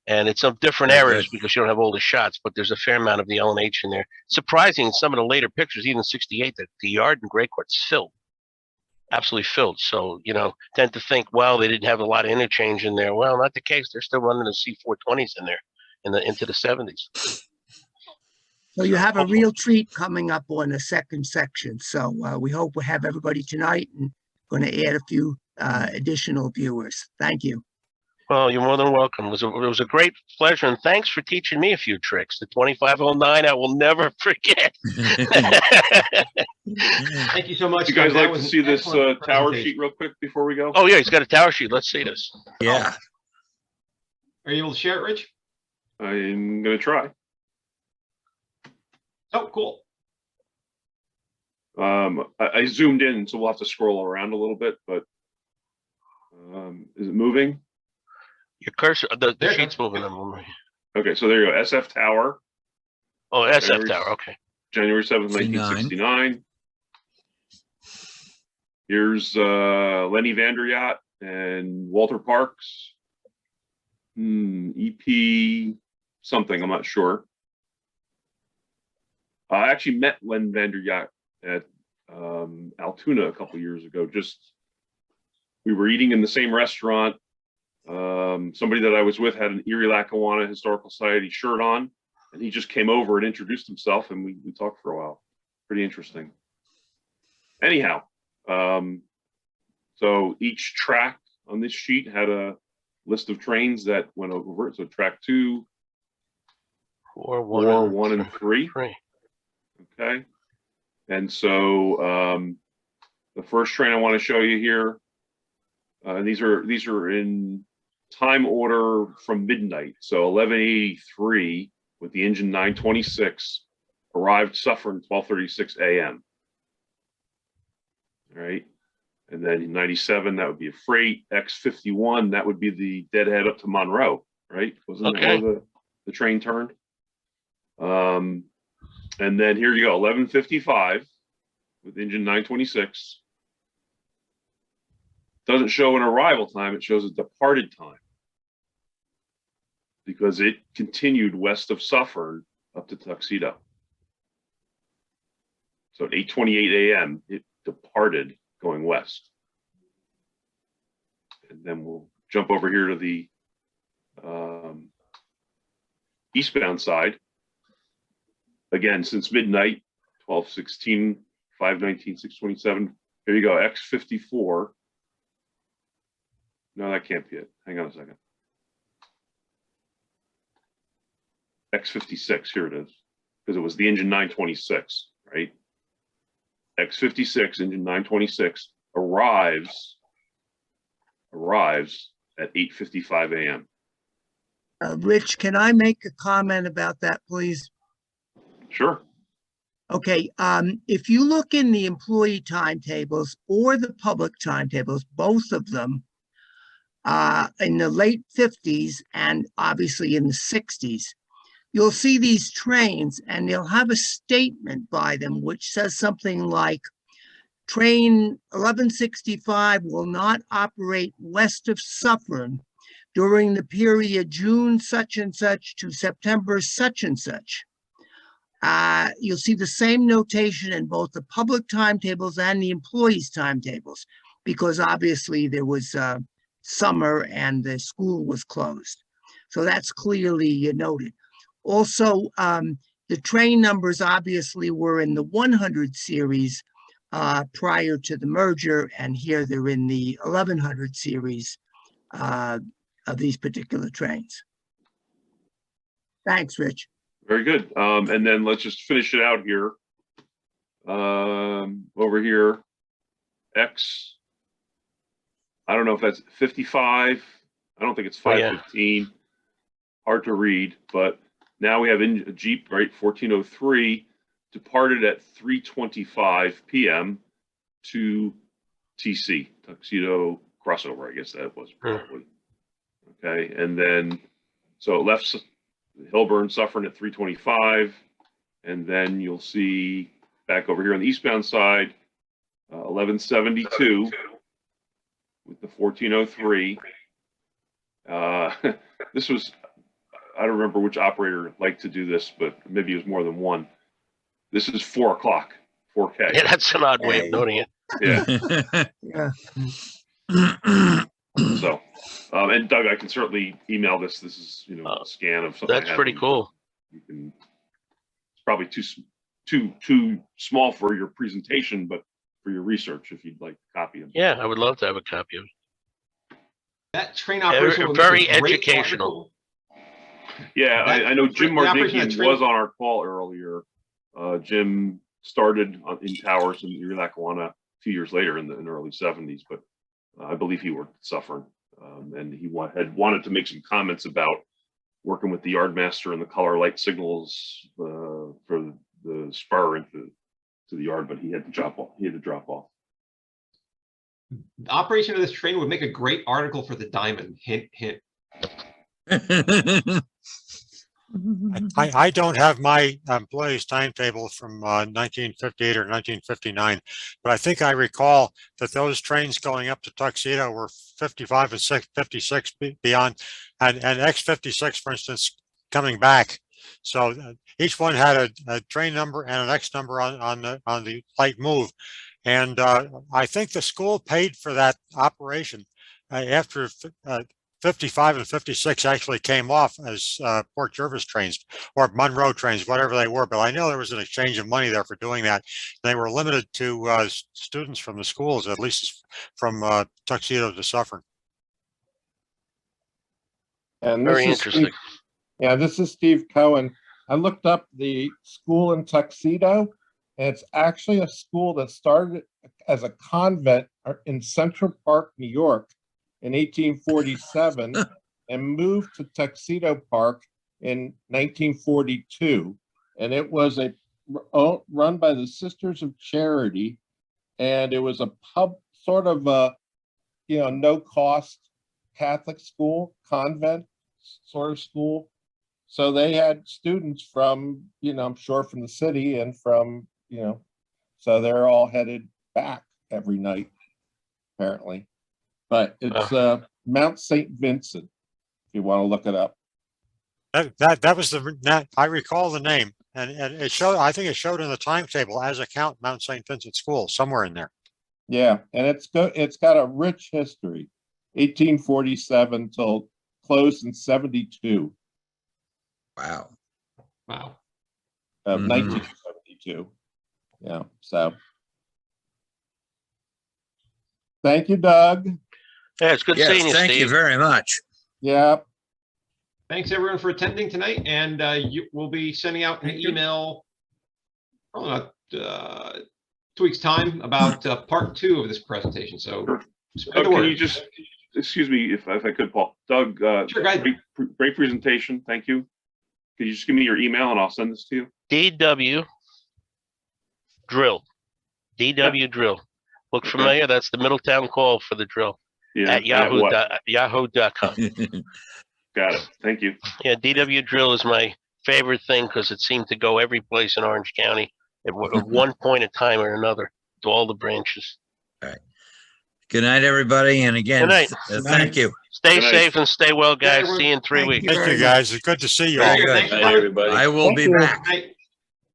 Speaker 3: And it's of different
Speaker 4: Very
Speaker 3: areas
Speaker 4: good.
Speaker 3: because you don't have all the shots, but there's a fair amount of the L&H in there. Surprising in some of the later pictures, even 68, that the yard in Gray Court's filled. Absolutely filled. So, tend to think, well, they didn't have a lot of interchange in there. Well, not the case. They're still running the C420s in there into the 70s.
Speaker 9: So you have a real treat coming up on the second section. So we hope we have everybody tonight and going to add a few additional viewers. Thank you.
Speaker 3: Well, you're more than welcome. It was a great pleasure, and thanks for teaching me a few tricks. The 2509, I will never forget.
Speaker 2: Thank you so much.
Speaker 1: You guys
Speaker 2: That
Speaker 1: like
Speaker 2: was
Speaker 1: to
Speaker 2: an
Speaker 1: see this
Speaker 2: excellent
Speaker 1: tower
Speaker 2: presentation.
Speaker 1: sheet real quick before we go?
Speaker 3: Oh, yeah, he's got a tower sheet. Let's see this.
Speaker 4: Yeah.
Speaker 2: Are you able to share it, Rich?
Speaker 1: I'm gonna try.
Speaker 2: Oh, cool.
Speaker 1: I zoomed in, so we'll have to scroll around a little bit, but is it moving?
Speaker 3: Your cursor, the
Speaker 2: There it
Speaker 3: sheet's
Speaker 2: goes.
Speaker 3: moving.
Speaker 1: Okay, so there you go. SF Tower,
Speaker 3: Oh, SF
Speaker 1: January-
Speaker 3: Tower, okay.
Speaker 1: January 7th, 1969. Here's Lenny Vanderyacht and Walter Parks. EP something, I'm not sure. I actually met Len Vanderyacht at Altoona a couple years ago. We were eating in the same restaurant. Somebody that I was with had an Erie Lackawanna Historical Society shirt on, and he just came over and introduced himself, and we talked for a while. Pretty interesting. Anyhow, so each track on this sheet had a list of trains that went over it. So track 2,
Speaker 3: 4,
Speaker 1: 4, 1, and 3.
Speaker 3: 3.
Speaker 1: Okay. And so the first train I want to show you here, these are in time order from midnight. So 11:83 with the engine 926 arrived Suffern 12:36 a.m. All right. And then 97, that would be a freight. X51, that would be the deadhead up to Monroe, right? Wasn't that where the train turned? And then here you go, 11:55 with engine 926. Doesn't show an arrival time, it shows a departed time, because it continued west of Suffern up to Tuxedo. So at 8:28 a.m., it departed going west. And then we'll jump over here to the eastbound side. Again, since midnight, 12:16, 5:19, 6:27. Here you go, X54. No, that can't be it. Hang on a second. X56, here it is, because it was the engine 926, right? X56, engine 926, arrives at 8:55 a.m.
Speaker 9: Rich, can I make a comment about that, please?
Speaker 1: Sure.
Speaker 9: Okay, if you look in the employee timetables or the public timetables, both of them, in the late 50s and obviously in the 60s, you'll see these trains and they'll have a statement by them which says something like, train 1165 will not operate west of Suffern during the period June such and such to September such and such. You'll see the same notation in both the public timetables and the employees' timetables, because obviously there was summer and the school was closed. So that's clearly noted. Also, the train numbers obviously were in the 100 series prior to the merger, and here they're in the 1100 series of these particular trains. Thanks, Rich.
Speaker 1: Very good. And then let's just finish it out here. Over here, X, I don't know if that's 55. I don't think it's 515.
Speaker 3: Yeah.
Speaker 1: Hard to read, but now we have in a Jeep, right? 1403 departed at 3:25 p.m. to TC, Tuxedo crossover, I guess that was probably. Okay, and then, so it left Hillburn Suffern at 3:25, and then you'll see back over here on the eastbound side, 1172 with the 1403. This was, I don't remember which operator liked to do this, but maybe it was more than one. This is 4 o'clock, 4K.
Speaker 3: Yeah, that's an odd way of noting it.
Speaker 1: Yeah.
Speaker 9: Yeah.
Speaker 1: So, and Doug, I can certainly email this. This is, a scan of something.
Speaker 3: That's pretty cool.
Speaker 1: You can. It's probably too small for your presentation, but for your research, if you'd like a copy of it.
Speaker 3: Yeah, I would love to have a copy of it.
Speaker 2: That train operation will
Speaker 3: Very
Speaker 2: make a great
Speaker 3: educational.
Speaker 2: article.
Speaker 1: Yeah, I know Jim
Speaker 2: the operation of
Speaker 1: Mardinkian
Speaker 2: that train-
Speaker 1: was on our call earlier. Jim started in Towers in Erie, Lackawanna a few years later in the early 70s, but I believe he worked at Suffern, and he had wanted to make some comments about working with the yardmaster and the color light signals for the spur into the yard, but he had to drop off.
Speaker 2: The operation of this train would make a great article for the Diamond. Hint, hint.
Speaker 6: I don't have my employees' timetable from 1958 or 1959, but I think I recall that those trains going up to Tuxedo were 55 and 56 beyond, and X56, for instance, coming back. So each one had a train number and an X number on the light move, and I think the school paid for that operation after 55 and 56 actually came off as Port Jervis trains or Monroe trains, whatever they were. But I know there was an exchange of money there for doing that. They were limited to students from the schools, at least from Tuxedo to Suffern.
Speaker 10: And this
Speaker 3: Very
Speaker 10: is
Speaker 3: interesting.
Speaker 10: Steve, yeah, this is Steve Cohen. I looked up the school in Tuxedo, and it's actually a school that started as a convent in Central Park, New York in 1847 and moved to Tuxedo Park in 1942. And it was run by the Sisters of Charity, and it was a sort of a, no cost Catholic school, convent sort of school. So they had students from, I'm sure from the city and from, so they're all headed back every night, apparently. But it's Mount St. Vincent, if you want to look it up.
Speaker 6: That was I recall the name, and it showed, I think it showed in the timetable as account Mount St. Vincent School, somewhere in there.
Speaker 10: Yeah, and it's got a rich history, 1847 till closed in 72.
Speaker 4: Wow.
Speaker 2: Wow.
Speaker 10: Of
Speaker 4: Mhm.
Speaker 10: 1972. Yeah, so. Thank you, Doug.
Speaker 3: Yeah, it's good
Speaker 4: Yes,
Speaker 3: seeing you,
Speaker 4: thank you
Speaker 3: Steve.
Speaker 4: very much.
Speaker 10: Yeah,
Speaker 2: Thanks everyone for attending tonight, and we'll be sending out an email probably about 2 weeks time about part 2 of this presentation. So spread the
Speaker 1: Can
Speaker 2: word.
Speaker 1: you just, excuse me if I could, Paul, Doug,
Speaker 2: Sure, go ahead.
Speaker 1: great presentation. Thank you. Could you just give me your email and I'll send this to you?
Speaker 3: DW drill. DW drill. Look
Speaker 1: Okay.
Speaker 3: familiar? That's the Middletown call for the drill
Speaker 1: Yeah.
Speaker 3: at
Speaker 1: what?
Speaker 3: yahoo.com.
Speaker 1: Got it. Thank you.
Speaker 3: Yeah, DW drill is my favorite thing because it seemed to go every place in Orange County at one point in time or another to all the branches.
Speaker 4: Good night, everybody. And again,
Speaker 3: Good night.
Speaker 4: thank you.
Speaker 3: Stay
Speaker 1: Good night.
Speaker 3: safe and stay well, guys.
Speaker 2: everyone.
Speaker 3: See you in 3
Speaker 9: Thank
Speaker 3: weeks.
Speaker 9: you
Speaker 6: Thank
Speaker 9: very
Speaker 6: you,
Speaker 9: much.
Speaker 6: guys. It's good to see you all.
Speaker 4: Very good.
Speaker 2: Thanks,
Speaker 5: Night,
Speaker 2: Mark.
Speaker 5: everybody.
Speaker 4: I will
Speaker 10: Thank
Speaker 4: be
Speaker 10: you.
Speaker 4: back.
Speaker 2: Night.